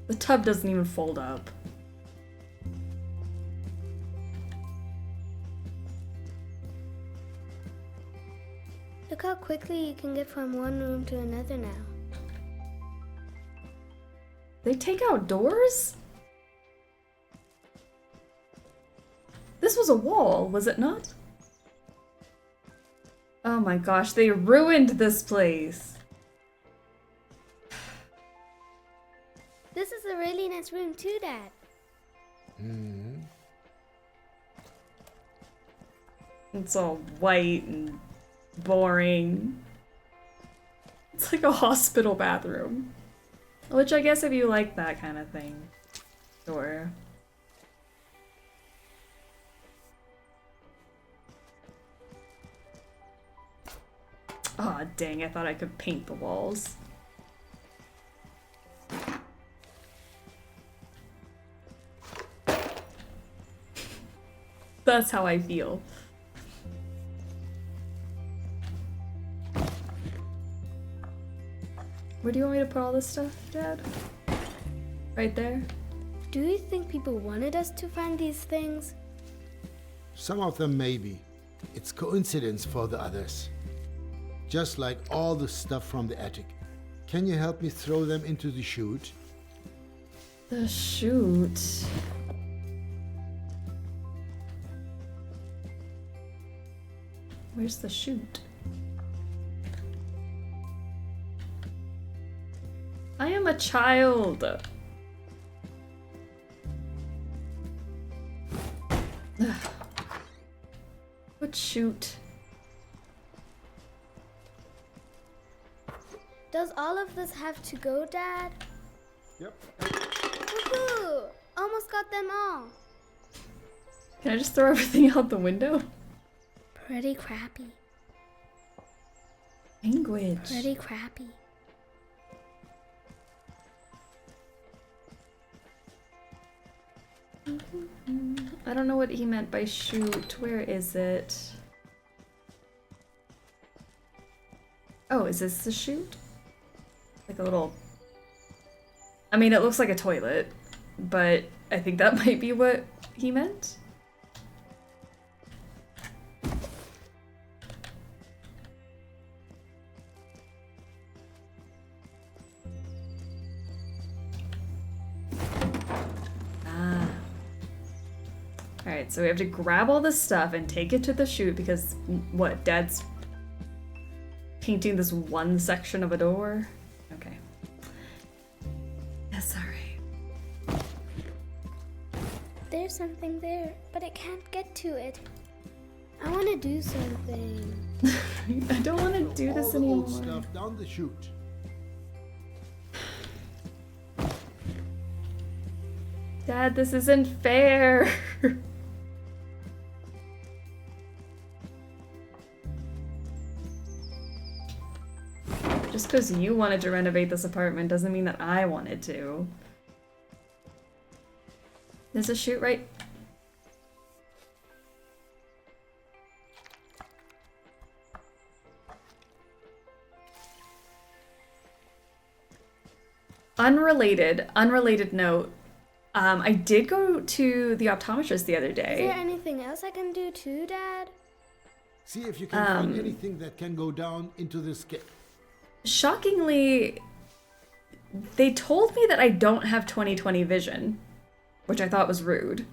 The tub doesn't even fold up. Look how quickly you can get from one room to another now. They take out doors? This was a wall, was it not? Oh my gosh, they ruined this place. This is a really nice room too, Dad. It's all white and boring. It's like a hospital bathroom. Which I guess if you like that kind of thing, sure. Aw, dang, I thought I could paint the walls. That's how I feel. Where do you want me to put all this stuff, Dad? Right there? Do you think people wanted us to find these things? Some of them maybe. It's coincidence for the others. Just like all the stuff from the attic. Can you help me throw them into the chute? The chute. Where's the chute? I am a child. What chute? Does all of this have to go, Dad? Yep. Woohoo! Almost got them all. Can I just throw everything out the window? Pretty crappy. Language. Pretty crappy. I don't know what he meant by shoot. Where is it? Oh, is this the chute? Like a little I mean, it looks like a toilet, but I think that might be what he meant. Alright, so we have to grab all this stuff and take it to the chute because, what, Dad's painting this one section of a door? Okay. That's alright. There's something there, but I can't get to it. I want to do something. I don't want to do this anymore. All the old stuff down the chute. Dad, this isn't fair. Just because you wanted to renovate this apartment doesn't mean that I wanted to. There's a chute right... Unrelated note. I did go to the optometrist the other day. Is there anything else I can do too, Dad? See if you can find anything that can go down into this kit. Shockingly, they told me that I don't have 20/20 vision, which I thought was rude.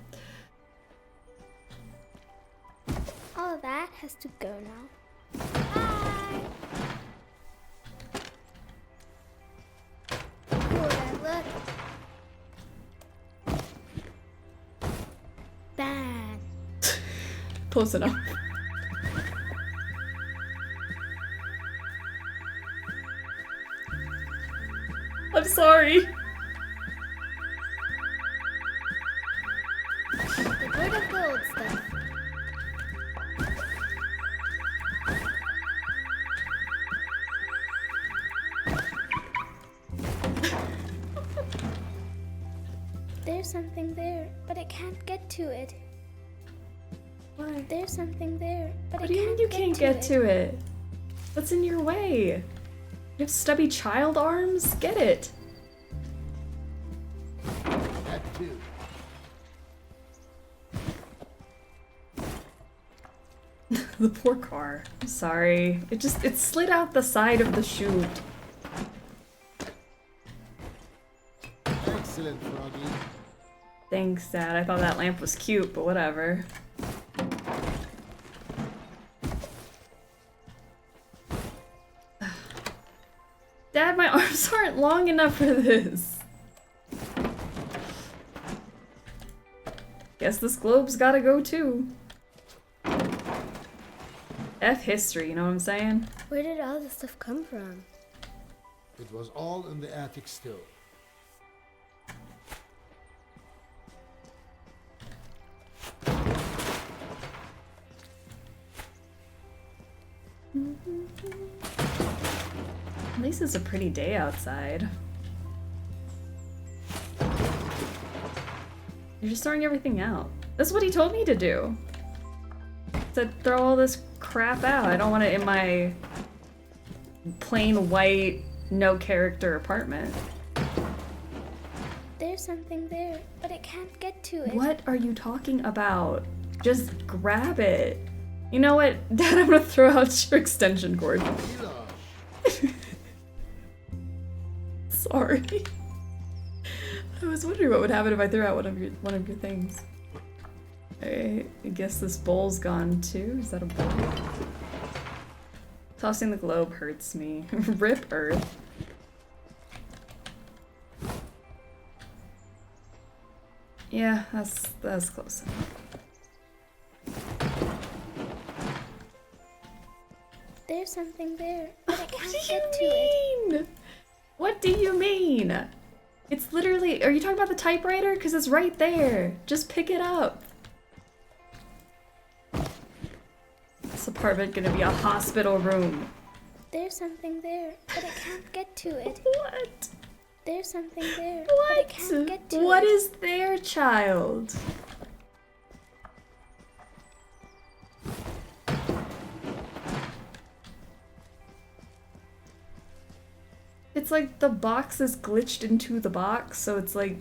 All of that has to go now. Bye! Cool, Dad, look. Bad. Close enough. I'm sorry. Get rid of the old stuff. There's something there, but I can't get to it. Why? There's something there, but What do you mean you can't get to it? What's in your way? You have stubby child arms? Get it. That too. The poor car. I'm sorry. It slid out the side of the chute. Excellent, Froggy. Thanks, Dad. I thought that lamp was cute, but whatever. Dad, my arms aren't long enough for this. Guess this globe's gotta go too. F history, you know what I'm saying? Where did all this stuff come from? It was all in the attic still. At least it's a pretty day outside. You're just throwing everything out. That's what he told me to do. He said throw all this crap out. I don't want it in my plain white, no character apartment. There's something there, but I can't get to it. What are you talking about? Just grab it. You know what? Dad, I'm gonna throw out your extension cord. Sorry. I was wondering what would happen if I threw out one of your things. I guess this bowl's gone too. Is that a bowl? Tossing the globe hurts me. Rip Earth. Yeah, that's close enough. There's something there, but I can't get to it. What do you mean? It's literally... Are you talking about the typewriter? Because it's right there. Just pick it up. This apartment gonna be a hospital room. There's something there, but I can't get to it. What? There's something there, What? but I can't get to it. What is there, child? it's like the box is glitched into the box, so it's like,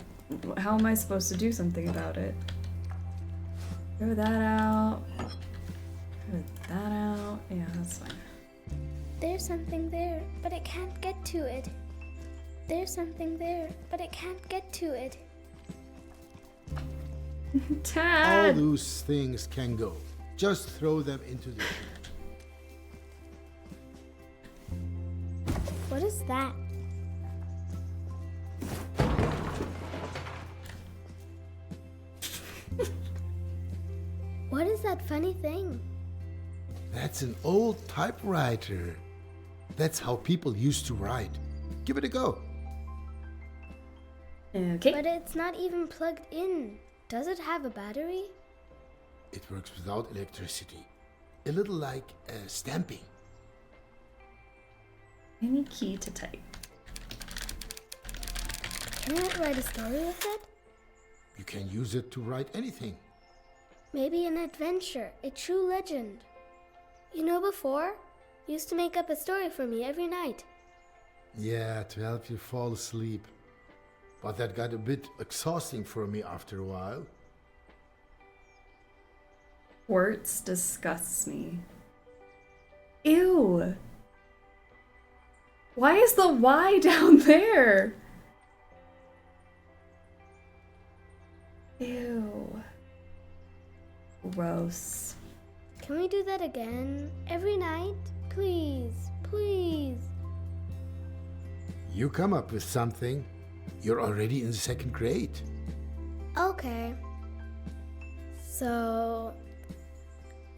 how am I supposed to do something about it? Throw that out. Throw that out. Yeah, that's fine. There's something there, but it can't get to it. There's something there, but it can't get to it. All Tad! those things can go. Just throw them into the chute. What is that? What is that funny thing? That's an old typewriter. That's how people used to write. Give it a go. Okay. But it's not even plugged in. Does it have a battery? It works without electricity. A little like stamping. Any key to type. Can I write a story with it? You can use it to write anything. Maybe an adventure, a true legend. You know, before, you used to make up a story for me every night. Yeah, to help you fall asleep. But that got a bit exhausting for me after a while. Quartz disgusts me. Ew! Why is the Y down there? Ew. Gross. Can we do that again? Every night? Please, please. You come up with something. You're already in the 2nd grade. Okay. So,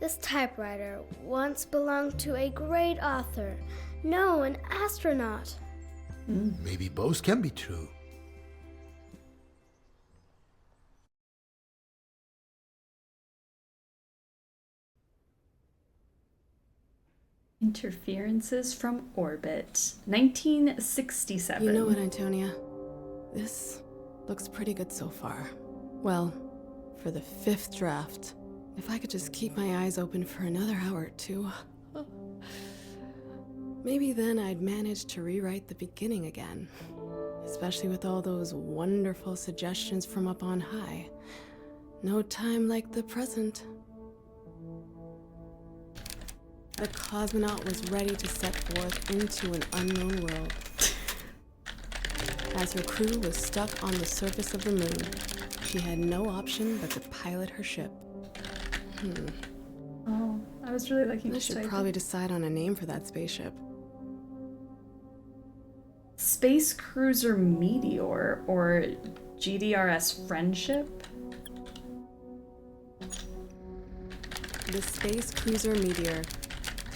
this typewriter once belonged to a great author. No, an astronaut. Maybe both can be true. Interferences from orbit. 1967. You know what, Antonia? This looks pretty good so far. Well, for the 5th draft. If I could just keep my eyes open for another hour or two. Maybe then I'd manage to rewrite the beginning again. Especially with all those wonderful suggestions from up on high. No time like the present. The cosmonaut was ready to set forth into an unknown world. As her crew was stuck on the surface of the moon, she had no option but to pilot her ship. Oh, I was really liking I this should type. probably decide on a name for that spaceship. Space Cruiser Meteor or GDRS Friendship? The Space Cruiser Meteor,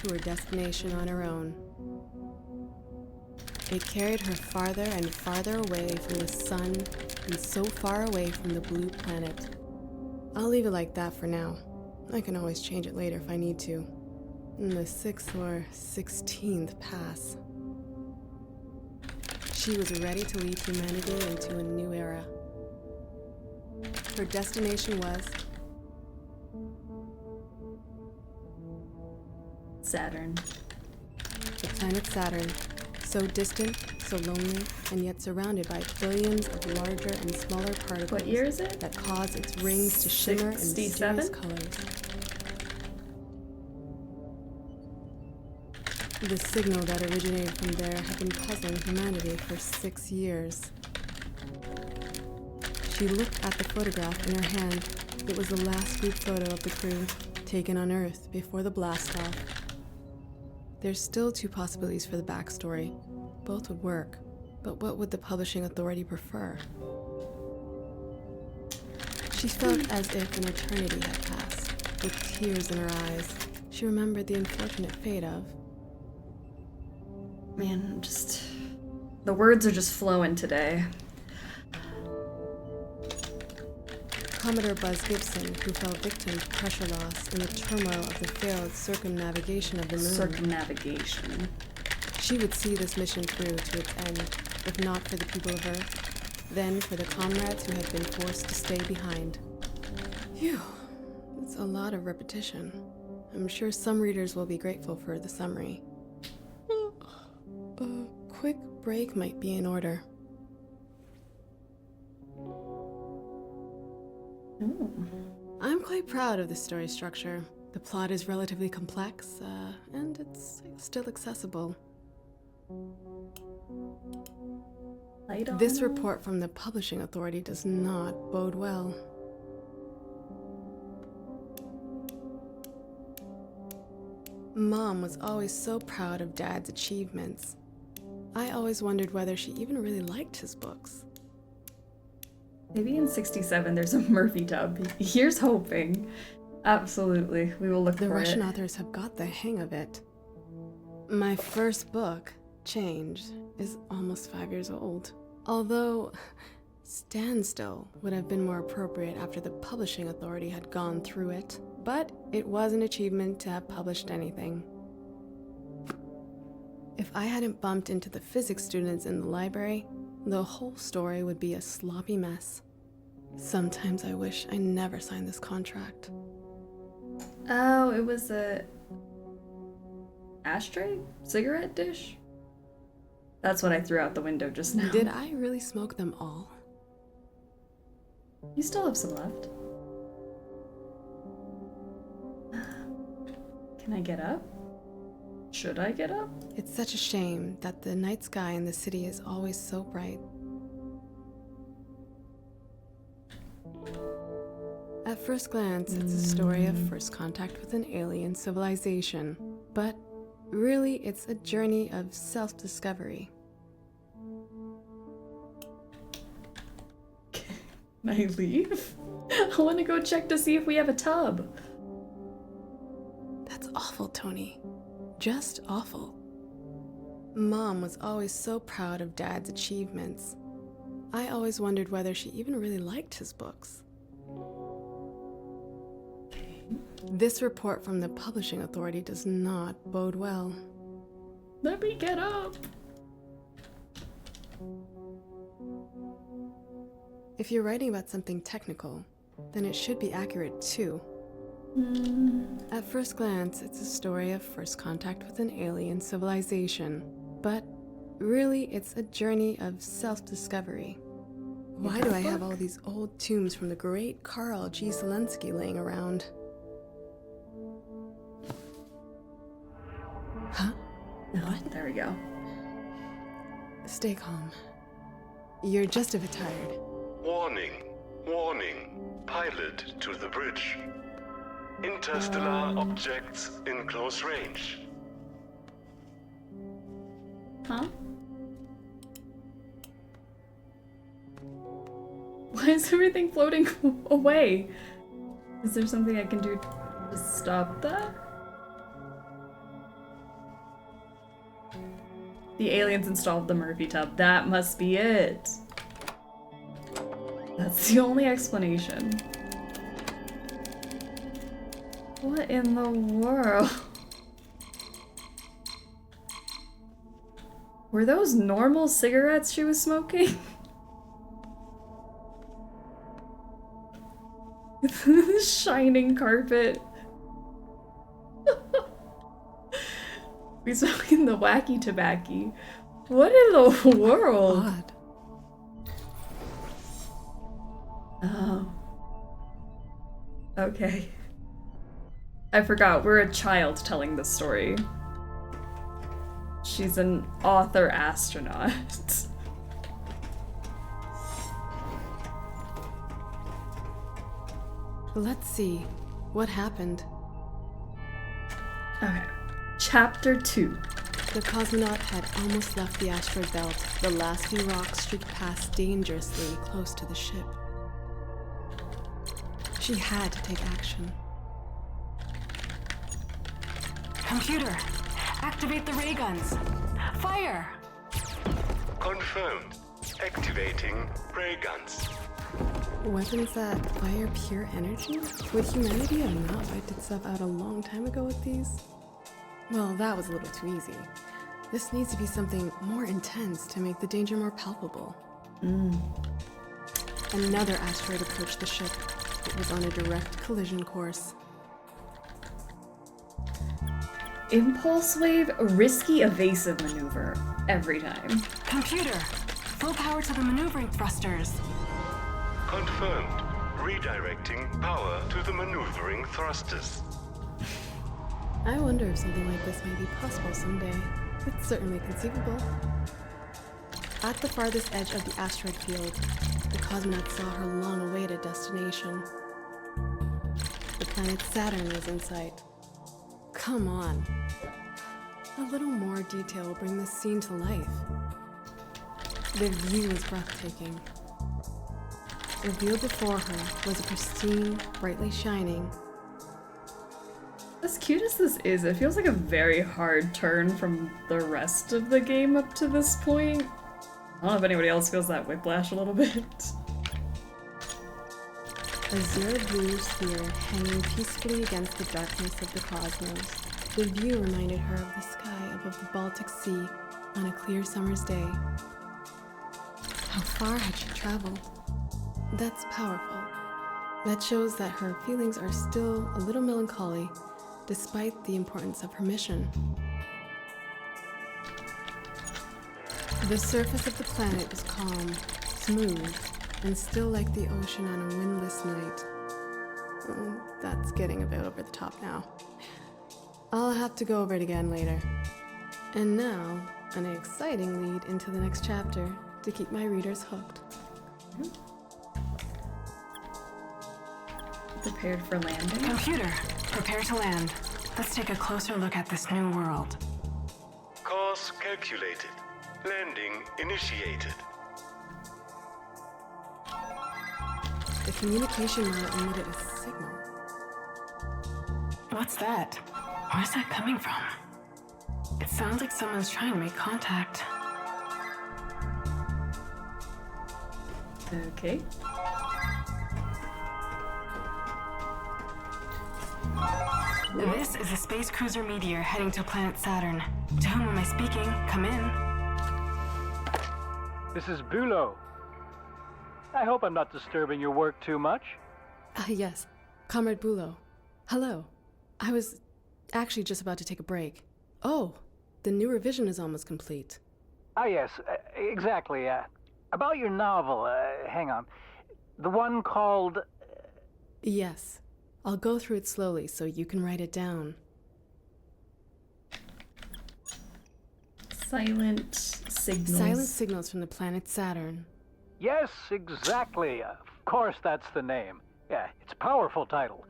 to her destination on her own. It carried her farther and farther away from the sun and so far away from the blue planet. I'll leave it like that for now. I can always change it later if I need to. In the 6th or 16th pass. She was ready to lead humanity into a new era. Her destination was Saturn. the planet Saturn, so distant, so lonely, and yet surrounded by billions of larger and smaller particles. What year is it? That cause its rings to shimmer in 67? mysterious colors. The signal that originated from there had been puzzling humanity for 6 years. She looked at the photograph in her hand. It was the last group photo of the crew, taken on Earth before the blast-off. There's still 2 possibilities for the backstory. Both would work, but what would the publishing authority prefer? She felt as if an eternity had passed. With tears in her eyes, she remembered the unfortunate fate of... Man, the words are just flowing today. Commodore Buzz Gibson, who fell victim to pressure loss in the turmoil of the failed circumnavigation of the moon. Circumnavigation. She would see this mission through to its end, if not for the people of Earth, then for the comrades who had been forced to stay behind. Phew, it's a lot of repetition. I'm sure some readers will be grateful for the summary. A quick break might be in order. Ooh. I'm quite proud of the story structure. The plot is relatively complex, and it's still accessible. This report from the publishing authority does not bode well. Mom was always so proud of Dad's achievements. I always wondered whether she even really liked his books. Maybe in 67 there's a Murphy tub. Here's hoping. Absolutely. We will look for it. The Russian authors have got the hang of it. My first book, Change, is almost 5 years old. Although, Standstill would have been more appropriate after the publishing authority had gone through it. But it was an achievement to have published anything. If I hadn't bumped into the physics students in the library, the whole story would be a sloppy mess. Sometimes I wish I never signed this contract. Oh, it was a ashtray? Cigarette dish? That's what I threw out the window just now. Did I really smoke them all? You still have some left. Can I get up? Should I get up? It's such a shame that the night sky in the city is always so bright. At first glance, it's a story of first contact with an alien civilization, but really it's a journey of self-discovery. Can I leave? I want to go check to see if we have a tub. That's awful, Tony. Just awful. Mom was always so proud of Dad's achievements. I always wondered whether she even really liked his books. This report from the publishing authority does not bode well. Let me get up. If you're writing about something technical, then it should be accurate too. At first glance, it's a story of first contact with an alien civilization, but really it's a journey of self-discovery. Why do I have all these old tombs from the great Carl G. Zelensky laying around? Huh? What? There we go. Stay calm. You're just a bit tired. Warning. Warning. Pilot to the bridge. Interstellar objects in close range. Huh? Why is everything floating away? Is there something I can do to stop that? The aliens installed the Murphy tub. That must be it. That's the only explanation. What in the world? Were those normal cigarettes she was smoking? Shining carpet. We smoking the wacky tobacco. What in the world? Odd. Oh. Okay. I forgot, we're a child telling this story. She's an author astronaut. Let's see. What happened? Okay. Chapter 2. The cosmonaut had almost left the asteroid belt. The last few rocks streaked past dangerously close to the ship. She had to take action. Computer, activate the ray guns. Fire! Confirmed. Activating ray guns. Weapons that fire pure energy? Would humanity have not wiped itself out a long time ago with these? Well, that was a little too easy. This needs to be something more intense to make the danger more palpable. Another asteroid approached the ship. It was on a direct collision course. Impulse wave, risky evasive maneuver. Every time. Computer, full power to the maneuvering thrusters. Confirmed. Redirecting power to the maneuvering thrusters. I wonder if something like this may be possible someday. It's certainly conceivable. At the farthest edge of the asteroid field, the cosmonaut saw her long-awaited destination. The planet Saturn was in sight. Come on. A little more detail will bring this scene to life. The view was breathtaking. Revealed before her was a pristine, brightly shining. As cute as this is, it feels like a very hard turn from the rest of the game up to this point. I don't know if anybody else feels that whiplash a little bit. A zero-blue sphere hanging peacefully against the darkness of the cosmos. The view reminded her of the sky above the Baltic Sea on a clear summer's day. How far had she traveled? That's powerful. That shows that her feelings are still a little melancholy, despite the importance of her mission. The surface of the planet is calm, smooth, and still like the ocean on a windless night. Oh, that's getting a bit over the top now. I'll have to go over it again later. And now, an exciting lead into the next chapter to keep my readers hooked. Prepared for landing? Computer, prepare to land. Let's take a closer look at this new world. Course calculated. Landing initiated. The communication wire emitted a signal. What's that? Where's that coming from? It sounds like someone's trying to make contact. Okay. This is a space cruiser Meteor heading to planet Saturn. To whom am I speaking? Come in. This is Bulow. I hope I'm not disturbing your work too much. Yes, Comrade Bulow. Hello. I was actually just about to take a break. Oh, the new revision is almost complete. Ah, yes, exactly. About your novel, hang on. The one called... Yes. I'll go through it slowly so you can write it down. Silent signals. Silent signals from the planet Saturn. Yes, exactly. Of course, that's the name. Yeah, it's a powerful title.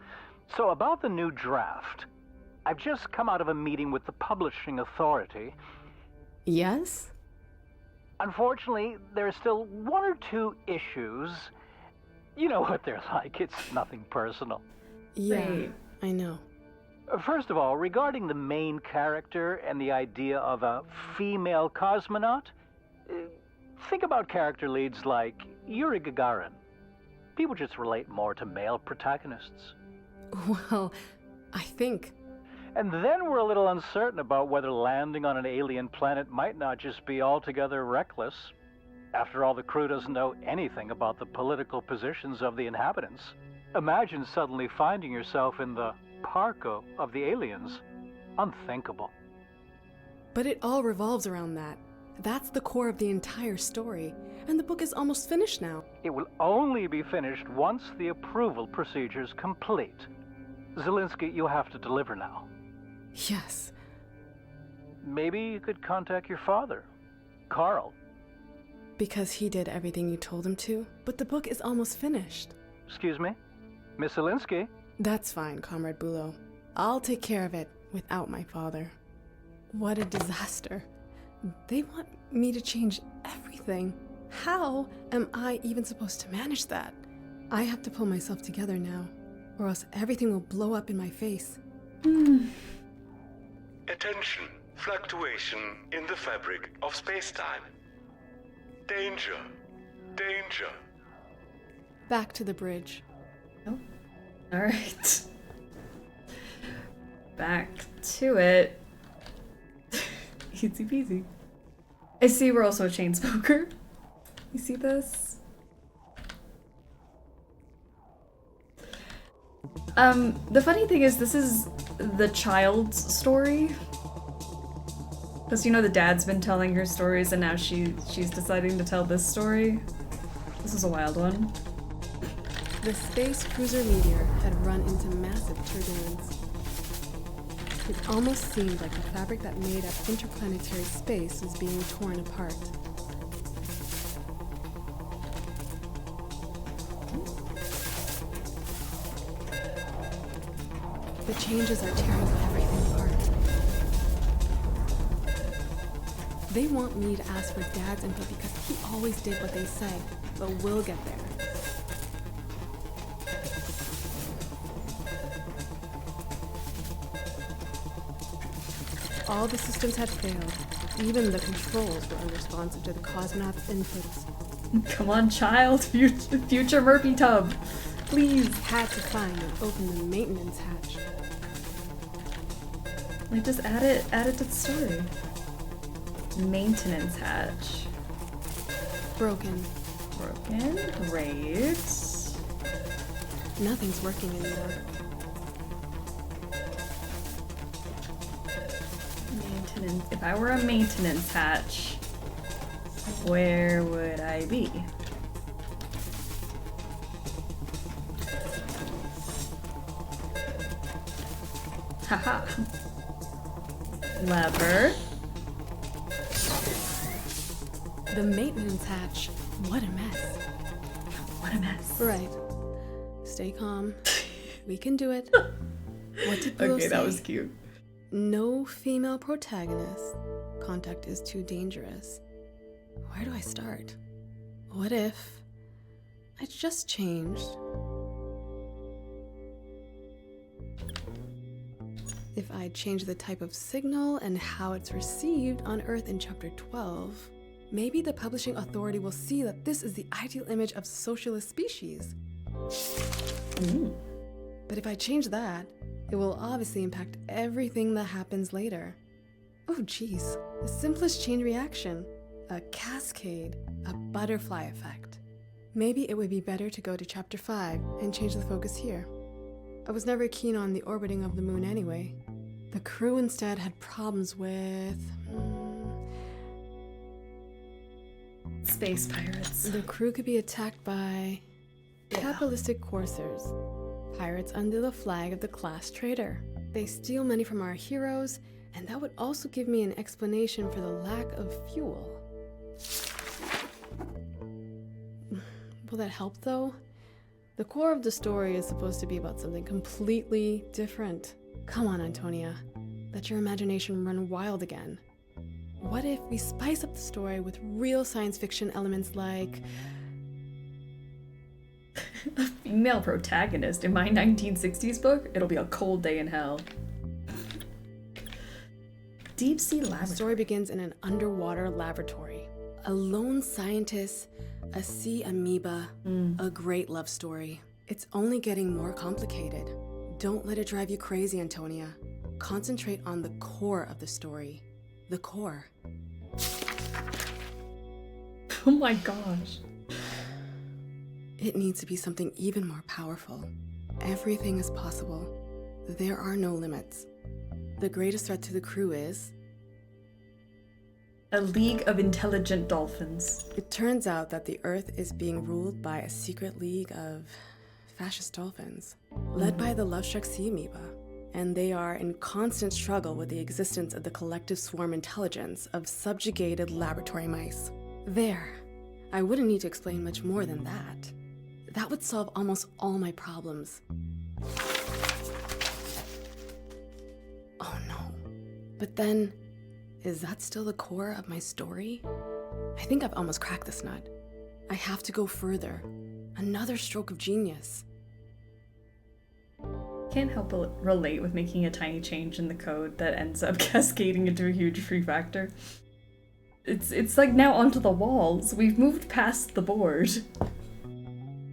So about the new draft. I've just come out of a meeting with the publishing authority. Yes? Unfortunately, there are still one or two issues. You know what they're like. It's nothing personal. Yeah, I know. First of all, regarding the main character and the idea of a female cosmonaut, think about character leads like Yuri Gagarin. People just relate more to male protagonists. Well, I think... And then we're a little uncertain about whether landing on an alien planet might not just be altogether reckless. After all, the crew doesn't know anything about the political positions of the inhabitants. Imagine suddenly finding yourself in the parka of the aliens. Unthinkable. But it all revolves around that. That's the core of the entire story, and the book is almost finished now. It will only be finished once the approval procedure's complete. Zelinsky, you have to deliver now. Yes. Maybe you could contact your father, Carl. Because he did everything you told him to, but the book is almost finished. Excuse me? Miss Zelinsky? That's fine, Comrade Bulow. I'll take care of it without my father. What a disaster. They want me to change everything. How am I even supposed to manage that? I have to pull myself together now, or else everything will blow up in my face. Attention. Fluctuation in the fabric of space-time. Danger. Danger. Back to the bridge. Oh. Alright. Back to it. Easy peasy. I see we're also a chain smoker. You see this? The funny thing is this is the child's story. Because, you know, the dad's been telling her stories and now she's deciding to tell this story. This is a wild one. The space cruiser Meteor had run into massive turbulence. It almost seemed like the fabric that made up interplanetary space was being torn apart. The changes are tearing everything apart. They want me to ask for Dad's input because he always did what they say, but we'll get there. All the systems had failed. Even the controls were unresponsive to the cosmonauts' inputs. Come on, child. Future Murphy Tub. Please. Had to find and open the maintenance hatch. Like, just add it to the story. Maintenance hatch. Broken. Great. Nothing's working anymore. Maintenance. If I were a maintenance hatch, where would I be? Haha. Lever. The maintenance hatch. What a mess. What a mess. Right. Stay calm. We can do it. What did Willow say? Okay, that was cute. No female protagonist. Contact is too dangerous. Where do I start? What if I just changed? If I change the type of signal and how it's received on Earth in Chapter 12, maybe the publishing authority will see that this is the ideal image of socialist species. But if I change that, it will obviously impact everything that happens later. Oh geez, the simplest chain reaction. A cascade, a butterfly effect. Maybe it would be better to go to Chapter 5 and change the focus here. I was never keen on the orbiting of the moon anyway. The crew instead had problems with... space pirates. The crew could be attacked by capitalistic coursers. Pirates under the flag of the class trader. They steal money from our heroes, and that would also give me an explanation for the lack of fuel. Will that help though? The core of the story is supposed to be about something completely different. Come on, Antonia. Let your imagination run wild again. What if we spice up the story with real science fiction elements like... a female protagonist in my 1960s book? It'll be a cold day in hell. Deep sea laboratory. The story begins in an underwater laboratory. A lone scientist, a sea amoeba, a great love story. It's only getting more complicated. Don't let it drive you crazy, Antonia. Concentrate on the core of the story. The core. Oh my gosh. It needs to be something even more powerful. Everything is possible. There are no limits. The greatest threat to the crew is... a league of intelligent dolphins. It turns out that the Earth is being ruled by a secret league of fascist dolphins, led by the love-struck sea amoeba. And they are in constant struggle with the existence of the collective swarm intelligence of subjugated laboratory mice. There. I wouldn't need to explain much more than that. That would solve almost all my problems. Oh no. But then, is that still the core of my story? I think I've almost cracked this nut. I have to go further. Another stroke of genius. Can't help but relate with making a tiny change in the code that ends up cascading into a huge free factor. It's like now onto the walls. We've moved past the board.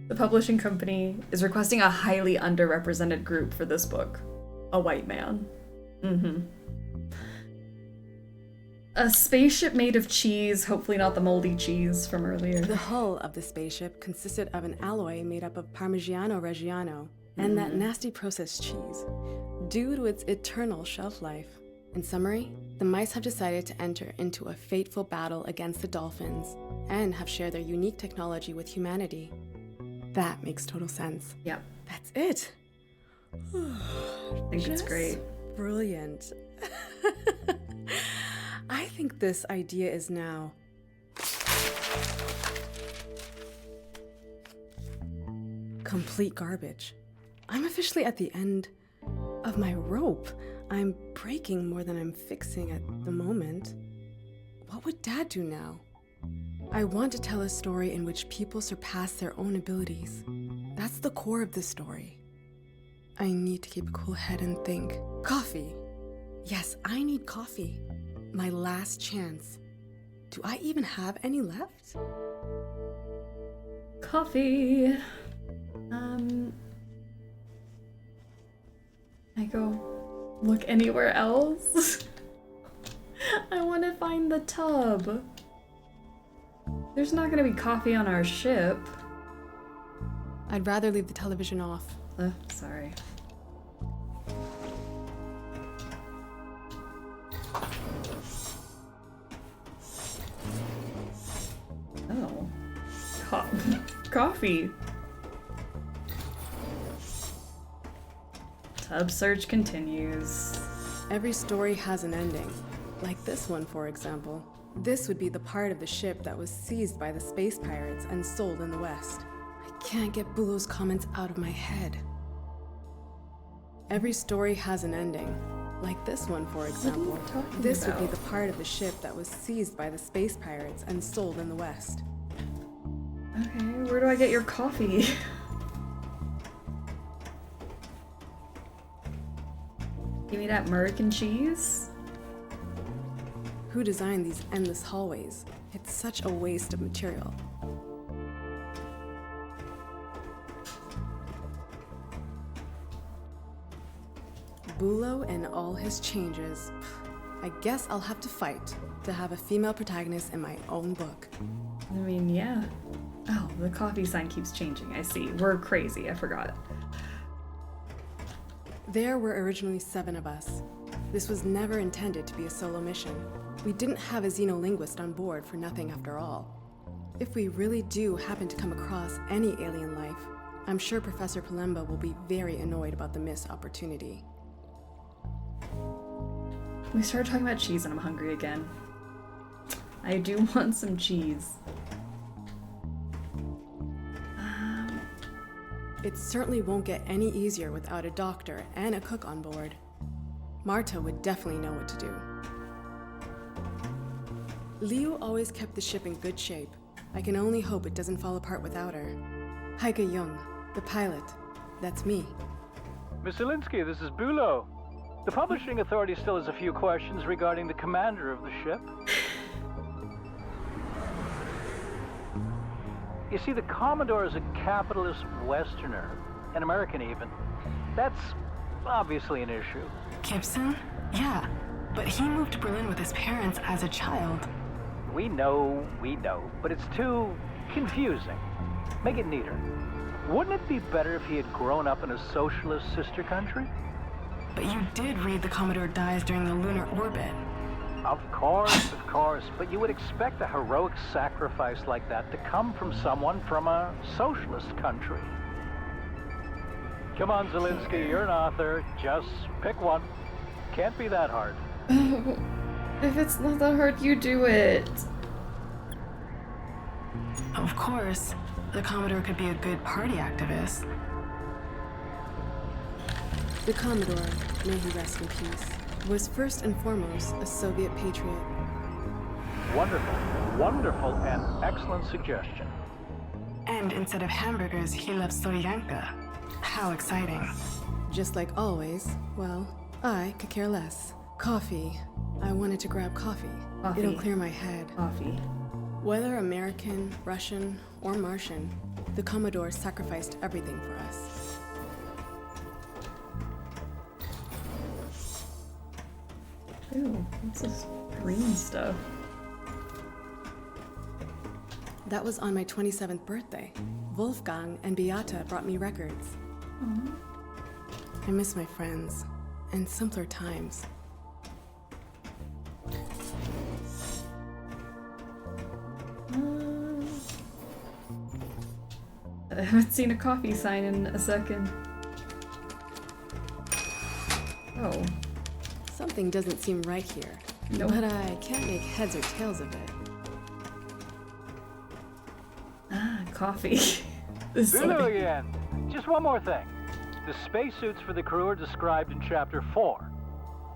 The publishing company is requesting a highly underrepresented group for this book. A white man. A spaceship made of cheese, hopefully not the moldy cheese from earlier. The hull of the spaceship consisted of an alloy made up of Parmigiano Reggiano and that nasty processed cheese, due to its eternal shelf life. In summary, the mice have decided to enter into a fateful battle against the dolphins and have shared their unique technology with humanity. That makes total sense. Yep. That's it. I think it's great. Brilliant. I think this idea is now complete garbage. I'm officially at the end of my rope. I'm breaking more than I'm fixing at the moment. What would Dad do now? I want to tell a story in which people surpass their own abilities. That's the core of the story. I need to keep a cool head and think. Coffee. Yes, I need coffee. My last chance. Do I even have any left? Coffee. I go look anywhere else. I want to find the tub. There's not gonna be coffee on our ship. I'd rather leave the television off. Sorry. Oh. Coffee. Tub search continues. Every story has an ending. Like this one, for example. This would be the part of the ship that was seized by the space pirates and sold in the West. I can't get Bulow's comments out of my head. Every story has an ending. Like this one, for example. This would be the part of the ship that was seized by the space pirates and sold in the West. Okay, where do I get your coffee? Give me that American cheese? Who designed these endless hallways? It's such a waste of material. Bulow and all his changes. I guess I'll have to fight to have a female protagonist in my own book. I mean, yeah. Oh, the coffee sign keeps changing. I see. We're crazy. I forgot. There were originally 7 of us. This was never intended to be a solo mission. We didn't have a xenolinguist on board for nothing after all. If we really do happen to come across any alien life, I'm sure Professor Palemba will be very annoyed about the missed opportunity. We started talking about cheese and I'm hungry again. I do want some cheese. It certainly won't get any easier without a doctor and a cook on board. Marta would definitely know what to do. Liu always kept the ship in good shape. I can only hope it doesn't fall apart without her. Heike Jung, the pilot. That's me. Miss Zelinsky, this is Bulow. The Publishing Authority still has a few questions regarding the commander of the ship. You see, the Commodore is a capitalist Westerner, an American even. That's obviously an issue. Gibson? Yeah, but he moved to Berlin with his parents as a child. We know, but it's too confusing. Make it neater. Wouldn't it be better if he had grown up in a socialist sister country? But you did read the Commodore dies during the lunar orbit. Of course, but you would expect a heroic sacrifice like that to come from someone from a socialist country. Come on, Zelinsky, you're an author. Just pick one. Can't be that hard. If it's not that hard, you do it. Of course, the Commodore could be a good party activist. The Commodore, may he rest in peace, was first and foremost a Soviet patriot. Wonderful and excellent suggestion. And instead of hamburgers, he loves Solyanka. How exciting. Just like always, well, I could care less. Coffee. I wanted to grab coffee. It'll clear my head. Coffee. Whether American, Russian, or Martian, the Commodore sacrificed everything for us. Ew, what's this green stuff? That was on my 27th birthday. Wolfgang and Beata brought me records. Aww. I miss my friends and simpler times. haven't seen a coffee sign in a second. Oh. Something doesn't seem right here. No. But I can't make heads or tails of it. Ah, coffee. This is Hello so again. Just one more thing. The spacesuits for the crew are described in Chapter 4.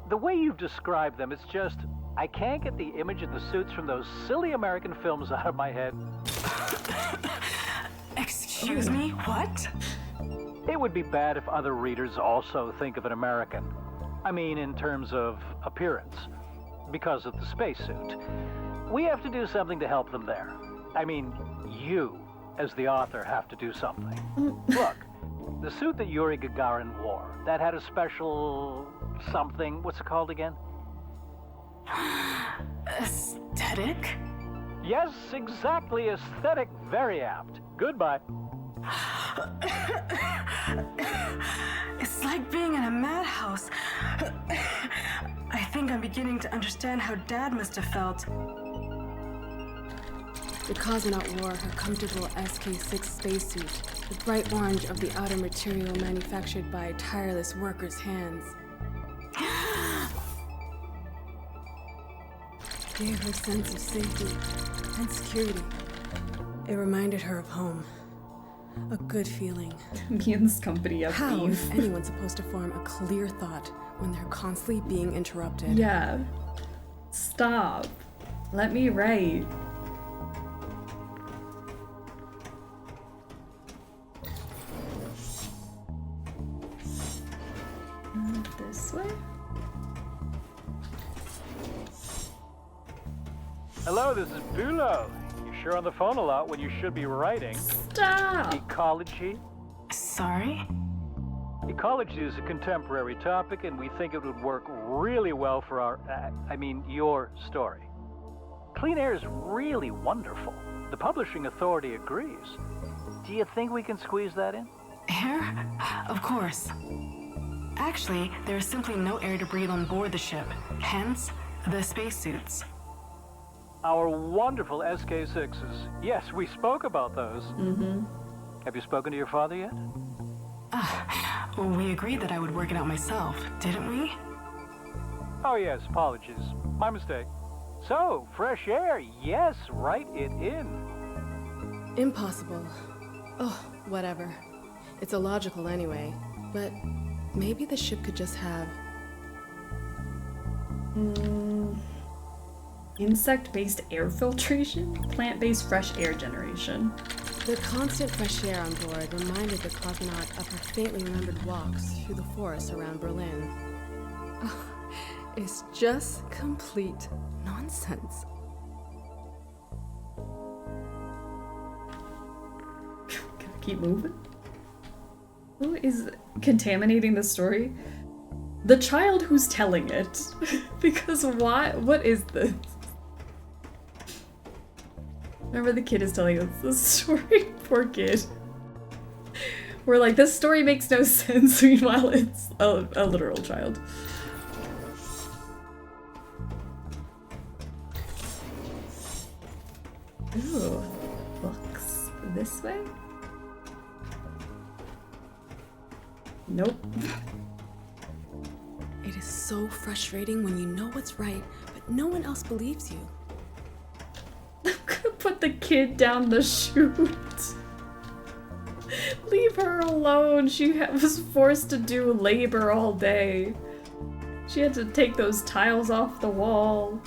The way you've described them, it's just... I can't get the image of the suits from those silly American films out of my head. Excuse me, what? It would be bad if other readers also think of an American. I mean, in terms of appearance. Because of the spacesuit. We have to do something to help them there. I mean, you, as the author, have to do something. Look, the suit that Yuri Gagarin wore, that had a special... something. What's it called again? Aesthetic? Yes, exactly. Aesthetic. Very apt. Goodbye. It's like being in a madhouse. I think I'm beginning to understand how Dad must have felt. The cosmonaut wore her comfortable SK-6 spacesuit, the bright orange of the outer material manufactured by tireless workers' hands. Gave her a sense of safety and security. It reminded her of home. A good feeling. Me and this company of How beef. is anyone supposed to form a clear thought when they're constantly being interrupted? Yeah. Stop. Let me write. This way? Hello, this is Bulo. You're sure on the phone a lot when you should be writing. Stop! Ecology? Sorry? Ecology is a contemporary topic, and we think it would work really well for our, your story. Clean air is really wonderful. The publishing authority agrees. Do you think we can squeeze that in? Air? Of course. Actually, there is simply no air to breathe on board the ship. Hence, the spacesuits. Our wonderful SK-6s. Yes, we spoke about those. Mm-hmm. Have you spoken to your father yet? Well, we agreed that I would work it out myself, didn't we? Oh yes, apologies. My mistake. So, fresh air, yes, write it in. Impossible. Oh, whatever. It's illogical anyway, but maybe the ship could just have... Insect-based air filtration? Plant-based fresh air generation. The constant fresh air on board reminded the cosmonaut of her faintly remembered walks through the forests around Berlin. Oh, it's just complete nonsense. Keep moving. Who is contaminating the story? The child who's telling it. Because why? What is this? Remember the kid is telling us the story? Poor kid. We're like, this story makes no sense, meanwhile it's a literal child. Ooh, books. This way? Nope. It is so frustrating when you know what's right, but no one else believes you. I'm gonna put the kid down the chute. Leave her alone. She was forced to do labor all day. She had to take those tiles off the wall.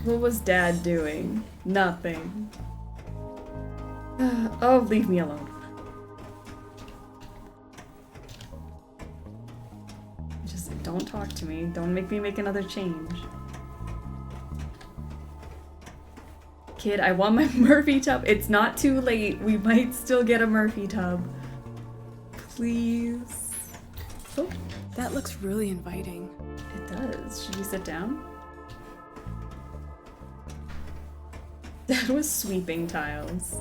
What was Dad doing? Nothing. Oh, leave me alone. Just don't talk to me. Don't make me make another change. Kid, I want my Murphy tub. It's not too late. We might still get a Murphy tub. Please. Oh, that looks really inviting. It does. Should we sit down? Dad was sweeping tiles.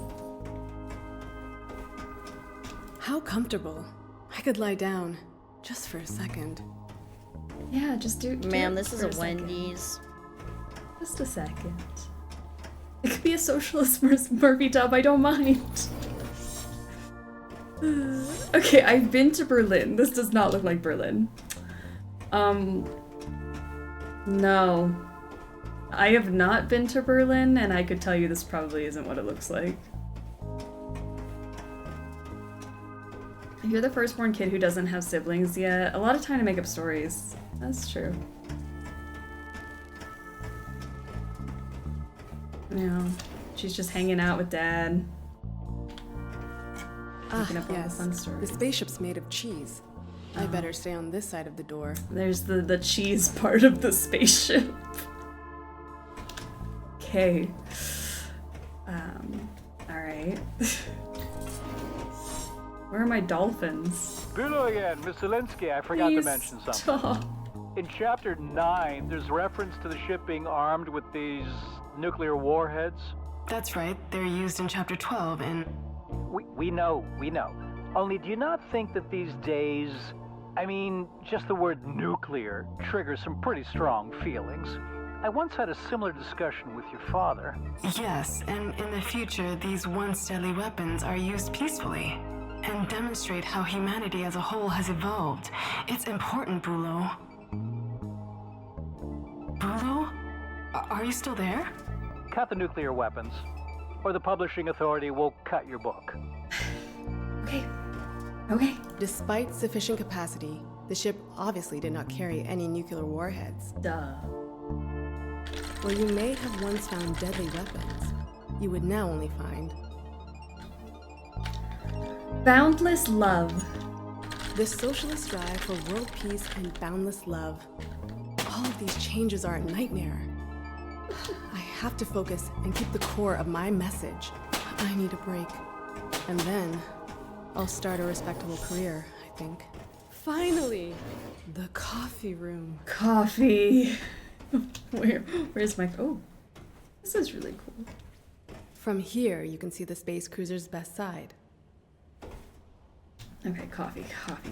How comfortable. I could lie down just for a second. Yeah, just do Ma'am, it this is for a Wendy's. Just a second. It could be a socialist Murphy tub, I don't mind. Okay, I've been to Berlin. This does not look like Berlin. No. I have not been to Berlin, and I could tell you this probably isn't what it looks like. You're the firstborn kid who doesn't have siblings yet. A lot of time to make up stories. That's true. Yeah, she's just hanging out with Dad. Making up all the fun stories. The spaceship's made of cheese. I better stay on this side of the door. There's the cheese part of the spaceship. Okay. Alright. Where are my dolphins? Bülow again, Miss Zelinsky, I forgot to mention something. Stop. In Chapter 9, there's reference to the ship being armed with these nuclear warheads. That's right. They're used in Chapter 12 and... We know. Only do you not think that these days, I mean, just the word nuclear triggers some pretty strong feelings? I once had a similar discussion with your father. Yes, and in the future, these once deadly weapons are used peacefully and demonstrate how humanity as a whole has evolved. It's important, Bülow. Bülow? Are you still there? Cut the nuclear weapons, or the publishing authority will cut your book. Okay. Despite sufficient capacity, the ship obviously did not carry any nuclear warheads. Duh. Where you may have once found deadly weapons, you would now only find boundless love. The socialist drive for world peace and boundless love. All of these changes are a nightmare. I have to focus and keep the core of my message. I need a break. And then I'll start a respectable career, I think. Finally! The coffee room. Coffee. Where's my... Oh, this is really cool. From here, you can see the space cruiser's best side. Okay, coffee,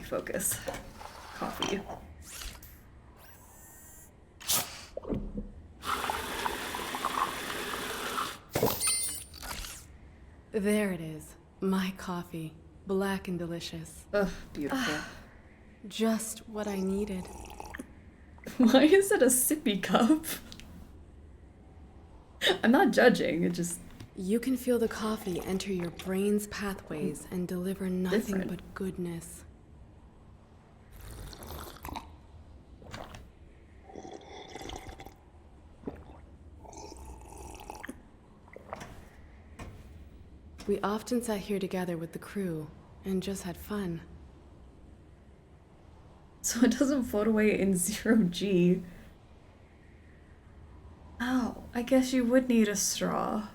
focus. Coffee. There it is. My coffee. Black and delicious. Ugh, beautiful. Just what I needed. Why is it a sippy cup? I'm not judging, it just... You can feel the coffee enter your brain's pathways and deliver nothing but goodness. We often sat here together with the crew and just had fun. So it doesn't float away in 0G. Oh, I guess you would need a straw.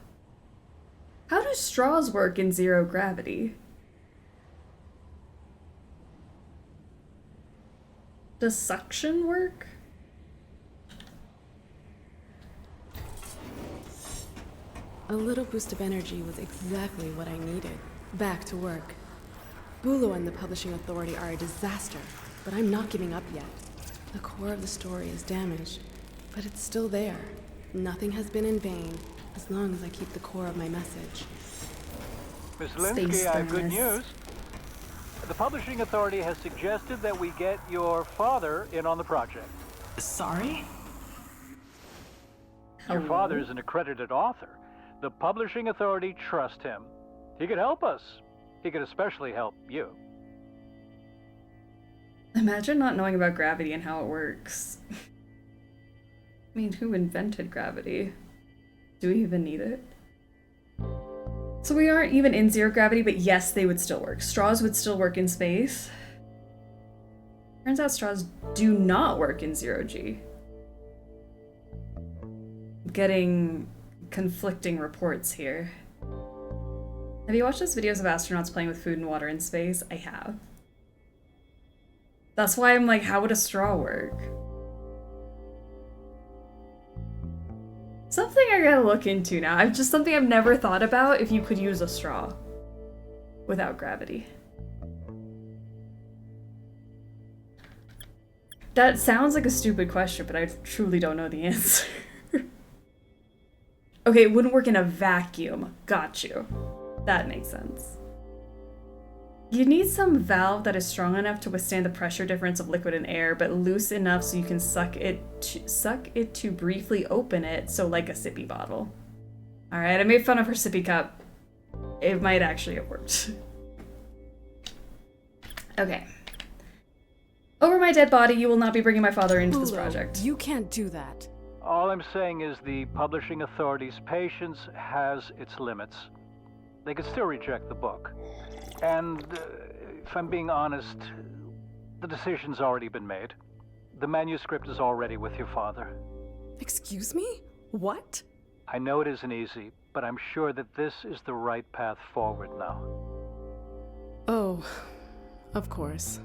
How do straws work in zero gravity? Does suction work? A little boost of energy was exactly what I needed. Back to work. Bülow and the publishing authority are a disaster, but I'm not giving up yet. The core of the story is damaged, but it's still there. Nothing has been in vain, as long as I keep the core of my message. Miss Linsky, I have good news. The publishing authority has suggested that we get your father in on the project. Sorry? Your father is an accredited author. The publishing authority trusts him. He could help us. He could especially help you. Imagine not knowing about gravity and how it works. I mean, who invented gravity? Do we even need it? So we aren't even in zero gravity, but yes, they would still work. Straws would still work in space. Turns out straws do not work in 0G. I'm getting conflicting reports here. Have you watched those videos of astronauts playing with food and water in space? I have. That's why I'm like, how would a straw work? Something I gotta look into now. It's just something I've never thought about, if you could use a straw without gravity. That sounds like a stupid question, but I truly don't know the answer. Okay, it wouldn't work in a vacuum. Got you. That makes sense. You need some valve that is strong enough to withstand the pressure difference of liquid and air, but loose enough so you can suck it to briefly open it, so like a sippy bottle. Alright, I made fun of her sippy cup. It might actually have worked. Okay. Over my dead body, you will not be bringing my father into this project. You can't do that. All I'm saying is the publishing authority's patience has its limits. They could still reject the book. And if I'm being honest, the decision's already been made. The manuscript is already with your father. Excuse me? What? I know it isn't easy, but I'm sure that this is the right path forward now. Oh, of course.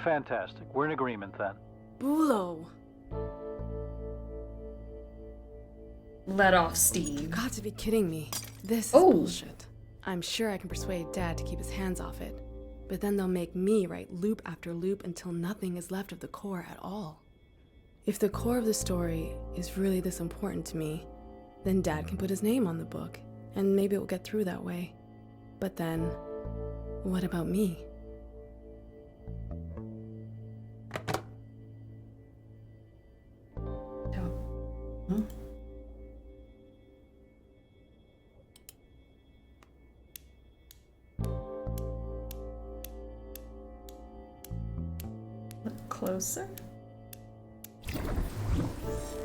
Fantastic. We're in agreement then. Bulo. Let off steam. You've got to be kidding me. This is bullshit. I'm sure I can persuade Dad to keep his hands off it, but then they'll make me write loop after loop until nothing is left of the core at all. If the core of the story is really this important to me, then Dad can put his name on the book, and maybe it will get through that way. But then, what about me? Huh? Look closer.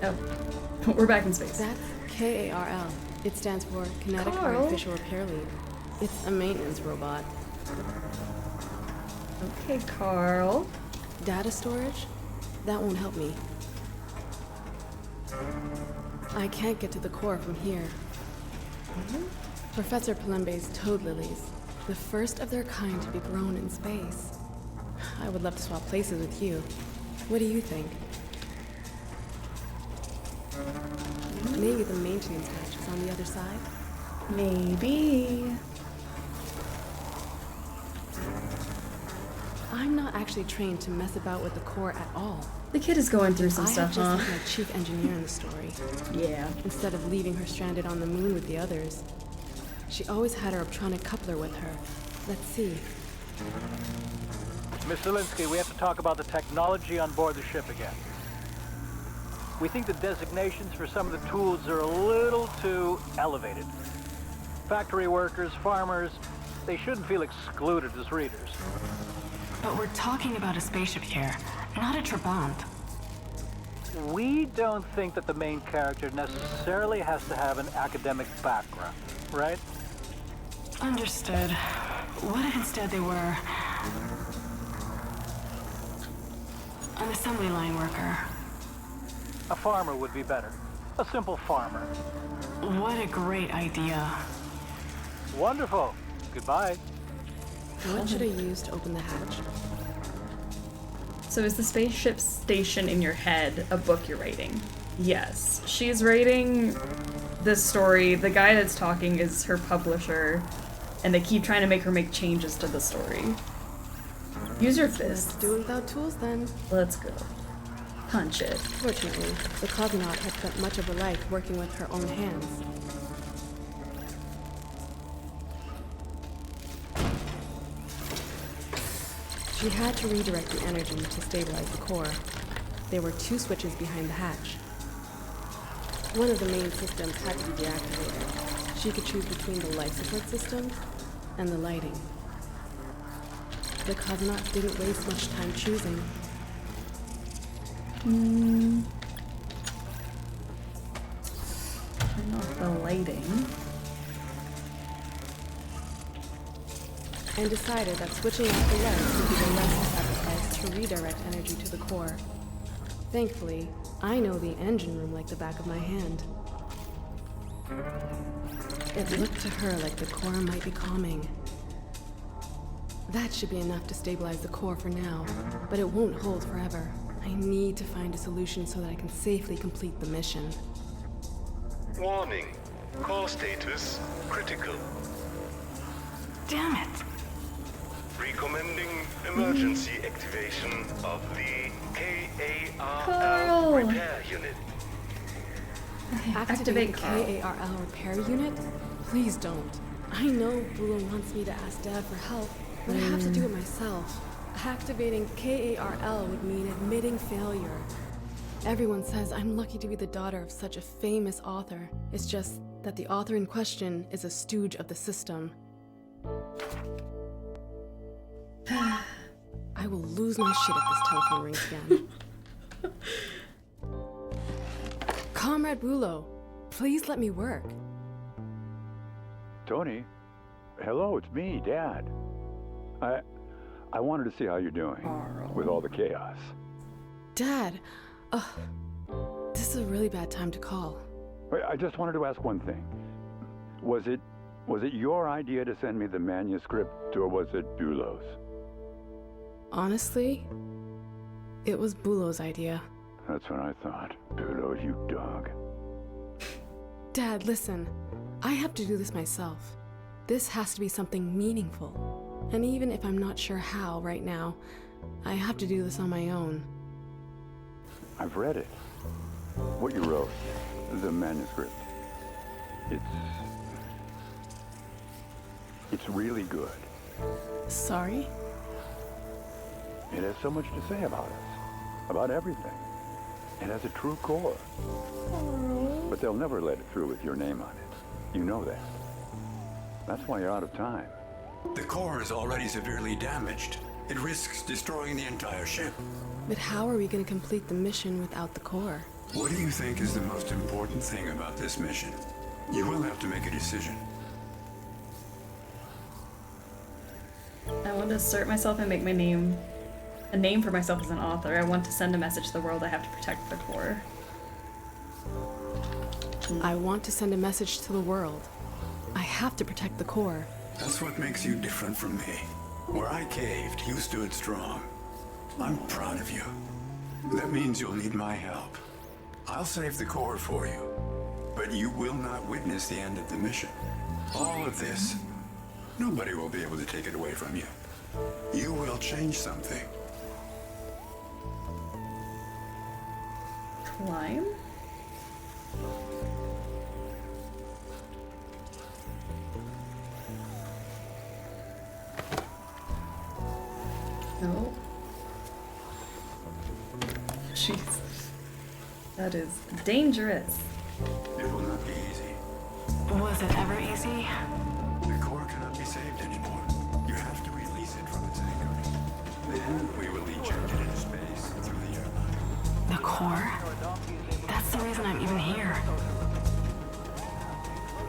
Oh, we're back in space. That's KARL. It stands for Kinetic Carl. Artificial Repair Lead. It's a maintenance robot. Okay, Carl. Data storage? That won't help me. I can't get to the core from here. Professor Palembe's toad lilies, the first of their kind to be grown in space. I would love to swap places with you. What do you think? Maybe the maintenance hatch is on the other side? Maybe. I'm not actually trained to mess about with the core at all. The kid is going through some stuff, I huh? have just like my chief engineer in the story. Yeah. Instead of leaving her stranded on the moon with the others, she always had her optronic coupler with her. Let's see. Miss Zelinsky, we have to talk about the technology on board the ship again. We think the designations for some of the tools are a little too elevated. Factory workers, farmers, they shouldn't feel excluded as readers. But we're talking about a spaceship here, not a Trabant. We don't think that the main character necessarily has to have an academic background, right? Understood. What if instead they were an assembly line worker? A farmer would be better. A simple farmer. What a great idea. Wonderful. Goodbye. What should I use to open the hatch? So is the spaceship station in your head a book you're writing? Yes. She's writing this story. The guy that's talking is her publisher, and they keep trying to make her make changes to the story. Use your fists. Let's do it without tools then. Let's go. Punch it. Fortunately, the cosmonaut had spent much of her life working with her own hands. She had to redirect the energy to stabilize the core. There were 2 switches behind the hatch. One of the main systems had to be deactivated. She could choose between the life support system and the lighting. The cosmonaut didn't waste much time choosing. Turn off the lighting. And decided that switching off the lights would be the lesson sacrifice to redirect energy to the core. Thankfully, I know the engine room like the back of my hand. It looked to her like the core might be calming. That should be enough to stabilize the core for now, but it won't hold forever. I need to find a solution so that I can safely complete the mission. Warning. Core status critical. Damn it. Recommending emergency activation of the KARL Carl. repair unit. Activate the Carl. KARL repair unit? Please don't. I know Bulo wants me to ask Dad for help, But I have to do it myself. Activating KARL would mean admitting failure. Everyone says I'm lucky to be the daughter of such a famous author. It's just that the author in question is a stooge of the system. I will lose my shit if this telephone rings again. Comrade Bulow, please let me work. Tony, hello, it's me, Dad. I wanted to see how you're doing with all the chaos. Dad, this is a really bad time to call. I just wanted to ask one thing. Was it your idea to send me the manuscript, or was it Bulow's? Honestly, it was Bulow's idea. That's what I thought. Bulow, you dog. Dad, listen. I have to do this myself. This has to be something meaningful. And even if I'm not sure how right now, I have to do this on my own. I've read it. What you wrote. The manuscript. It's really good. Sorry? It has so much to say about us. About everything. It has a true core. But they'll never let it through with your name on it. You know that. That's why you're out of time. The core is already severely damaged. It risks destroying the entire ship. But how are we going to complete the mission without the core? What do you think is the most important thing about this mission? You will have to make a decision. I want to assert myself and make my name a name for myself as an author. I want to send a message to the world. I have to protect the core. I want to send a message to the world. I have to protect the core. That's what makes you different from me. Where I caved, you stood strong. I'm proud of you. That means you'll need my help. I'll save the core for you, but you will not witness the end of the mission. All of this, nobody will be able to take it away from you. You will change something. Climb? No. Jeez. That is dangerous. It will not be easy. Was it ever easy? The core cannot be saved anymore. You have to release it from its anchor. Then we will eject it into space through the airlock. The core? That's the reason I'm even here.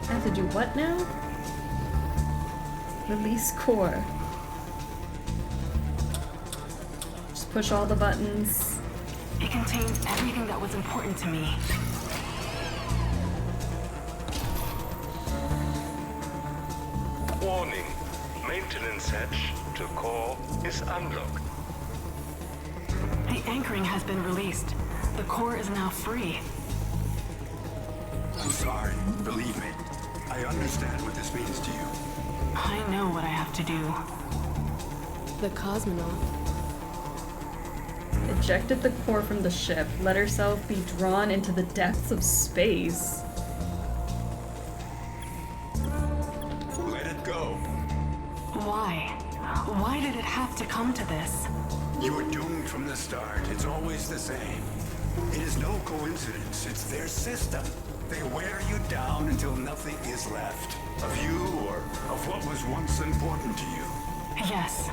I have to do what now? Release core. Just push all the buttons. It contains everything that was important to me. Warning. Maintenance hatch to core is unlocked. The anchoring has been released. The core is now free. I'm sorry. Believe me. I understand what this means to you. I know what I have to do. The cosmonaut ejected the core from the ship, let herself be drawn into the depths of space. Let it go. Why? Why did it have to come to this? You were doomed from the start. It's always the same. It is no coincidence. It's their system. They wear you down until nothing is left of you or of what was once important to you. Yes.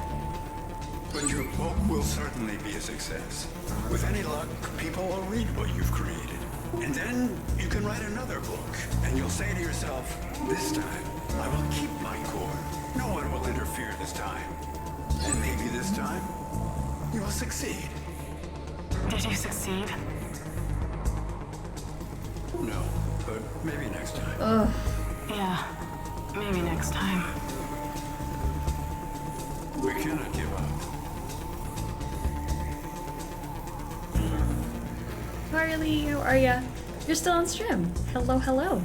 But your book will certainly be a success. With any luck, people will read what you've created. And then you can write another book, and you'll say to yourself, this time, I will keep my core. No one will interfere this time. And maybe this time, you will succeed. Did you succeed? No, but maybe next time. Ugh. Yeah, maybe next time. We cannot give up. Harley, how are ya? You're still on stream. Hello, hello.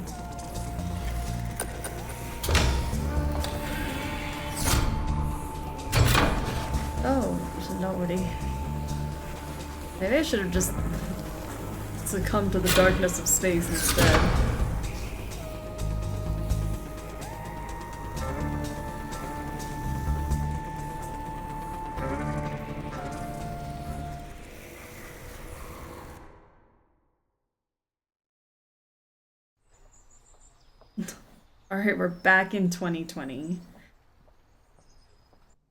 Oh, there's nobody. Maybe I should have just succumbed to the darkness of space instead. Alright, we're back in 2020.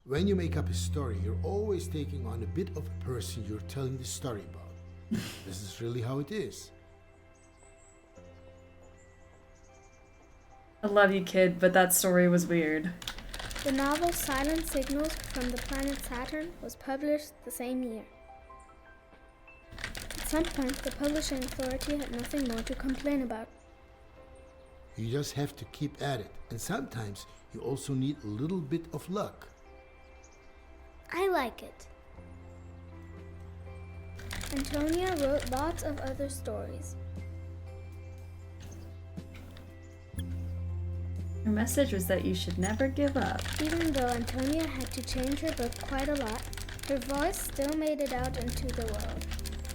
When you make up a story, you're always taking on a bit of a person you're telling the story about. This is really how it is. I love you, kid, but that story was weird. The novel Silent Signals from the Planet Saturn was published the same year. At some point, the publishing authority had nothing more to complain about. You just have to keep at it, and sometimes you also need a little bit of luck. I like it. Antonia wrote lots of other stories. Her message was that you should never give up. Even though Antonia had to change her book quite a lot, her voice still made it out into the world.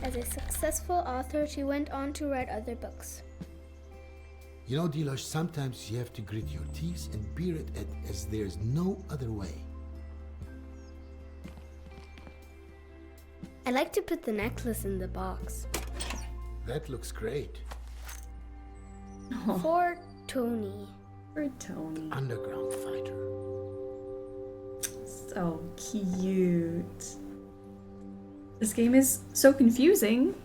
As a successful author, she went on to write other books. You know, Delosh, sometimes you have to grit your teeth and bear it as there's no other way. I like to put the necklace in the box. That looks great. For Tony. For Tony. Underground fighter. So cute. This game is so confusing.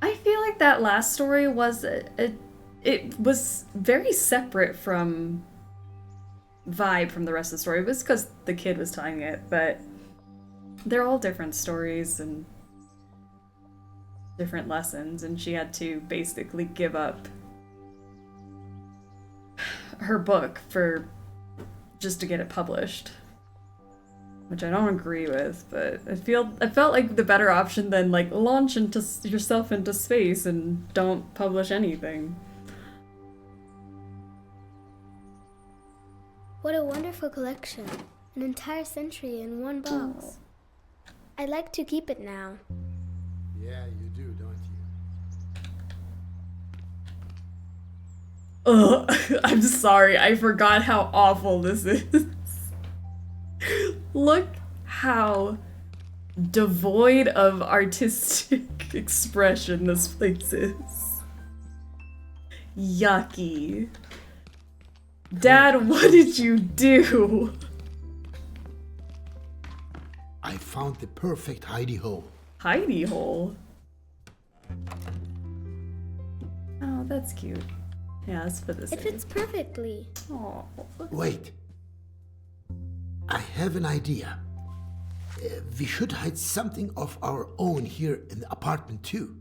I feel like that last story was it was very separate from vibe from the rest of the story. It was because the kid was telling it, but they're all different stories and different lessons, and she had to basically give up her book for just to get it published, which I don't agree with, but I felt like the better option than like launch into yourself into space and don't publish anything. What a wonderful collection. An entire century in one box. I'd like to keep it now. Yeah, you do, don't you? Ugh, I'm sorry, I forgot how awful this is. Look how devoid of artistic expression this place is. Yucky. Dad, what did you do? I found the perfect hidey hole. Hidey hole? Oh, that's cute. Yeah, let's put this It fits perfectly. Oh. Wait. I have an idea. We should hide something of our own here in the apartment too.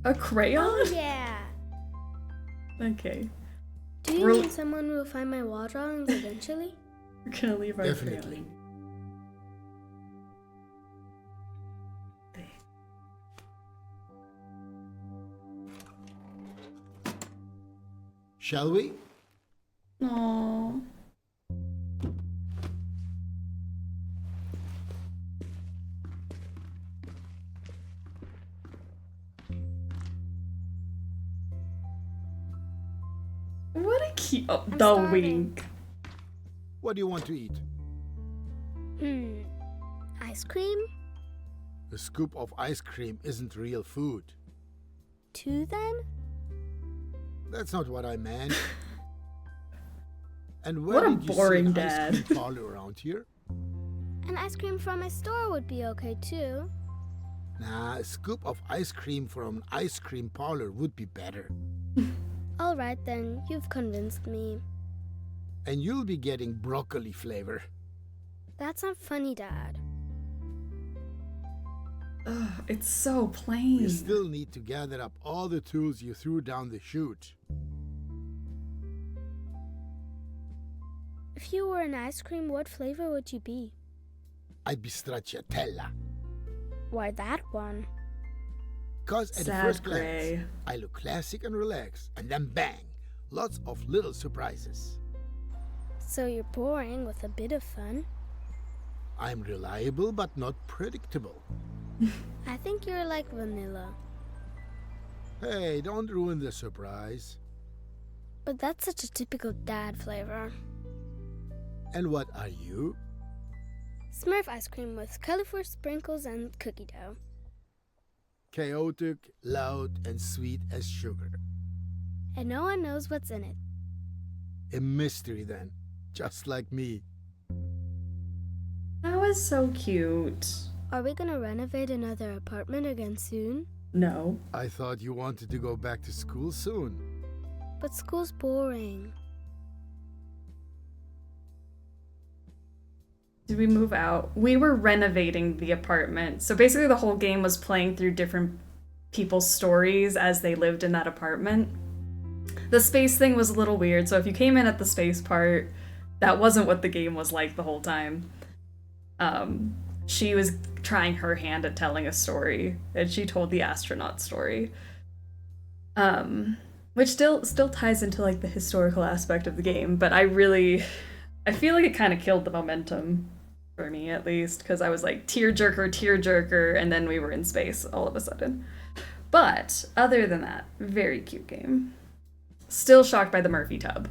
A crayon? Oh, yeah. Okay. Do you mean someone will find my wall drawings eventually? We're gonna leave our Definitely. crayon. Shall we? Aww. What a cute... Oh, the starving. wink. What do you want to eat? Ice cream? A scoop of ice cream isn't real food. 2 then? That's not what I meant. And What where a did you boring see an dad. ice cream parlor around here? An ice cream from my store would be okay too. Nah, a scoop of ice cream from an ice cream parlor would be better. Alright then, you've convinced me. And you'll be getting broccoli flavor. That's not funny, Dad. Ugh, it's so plain. We still need to gather up all the tools you threw down the chute. If you were an ice cream, what flavor would you be? I'd be stracciatella. Why that one? Cause at the Sad first gray. glance, I look classic and relaxed, and then bang, lots of little surprises. So you're boring with a bit of fun? I'm reliable but not predictable. I think you're like vanilla. Hey, don't ruin the surprise. But that's such a typical dad flavor. And what are you? Smurf ice cream with colorful sprinkles and cookie dough. Chaotic, loud, and sweet as sugar. And no one knows what's in it. A mystery then, just like me. That was so cute. Are we gonna renovate another apartment again soon? No. I thought you wanted to go back to school soon. But school's boring. Did we move out? We were renovating the apartment. So basically the whole game was playing through different people's stories as they lived in that apartment. The space thing was a little weird, so if you came in at the space part, that wasn't what the game was like the whole time. She was trying her hand at telling a story, and she told the astronaut story. Which still ties into like the historical aspect of the game, but I feel like it kind of killed the momentum for me, at least, because I was like tearjerker, and then we were in space all of a sudden. But other than that, very cute game. Still shocked by the Murphy tub.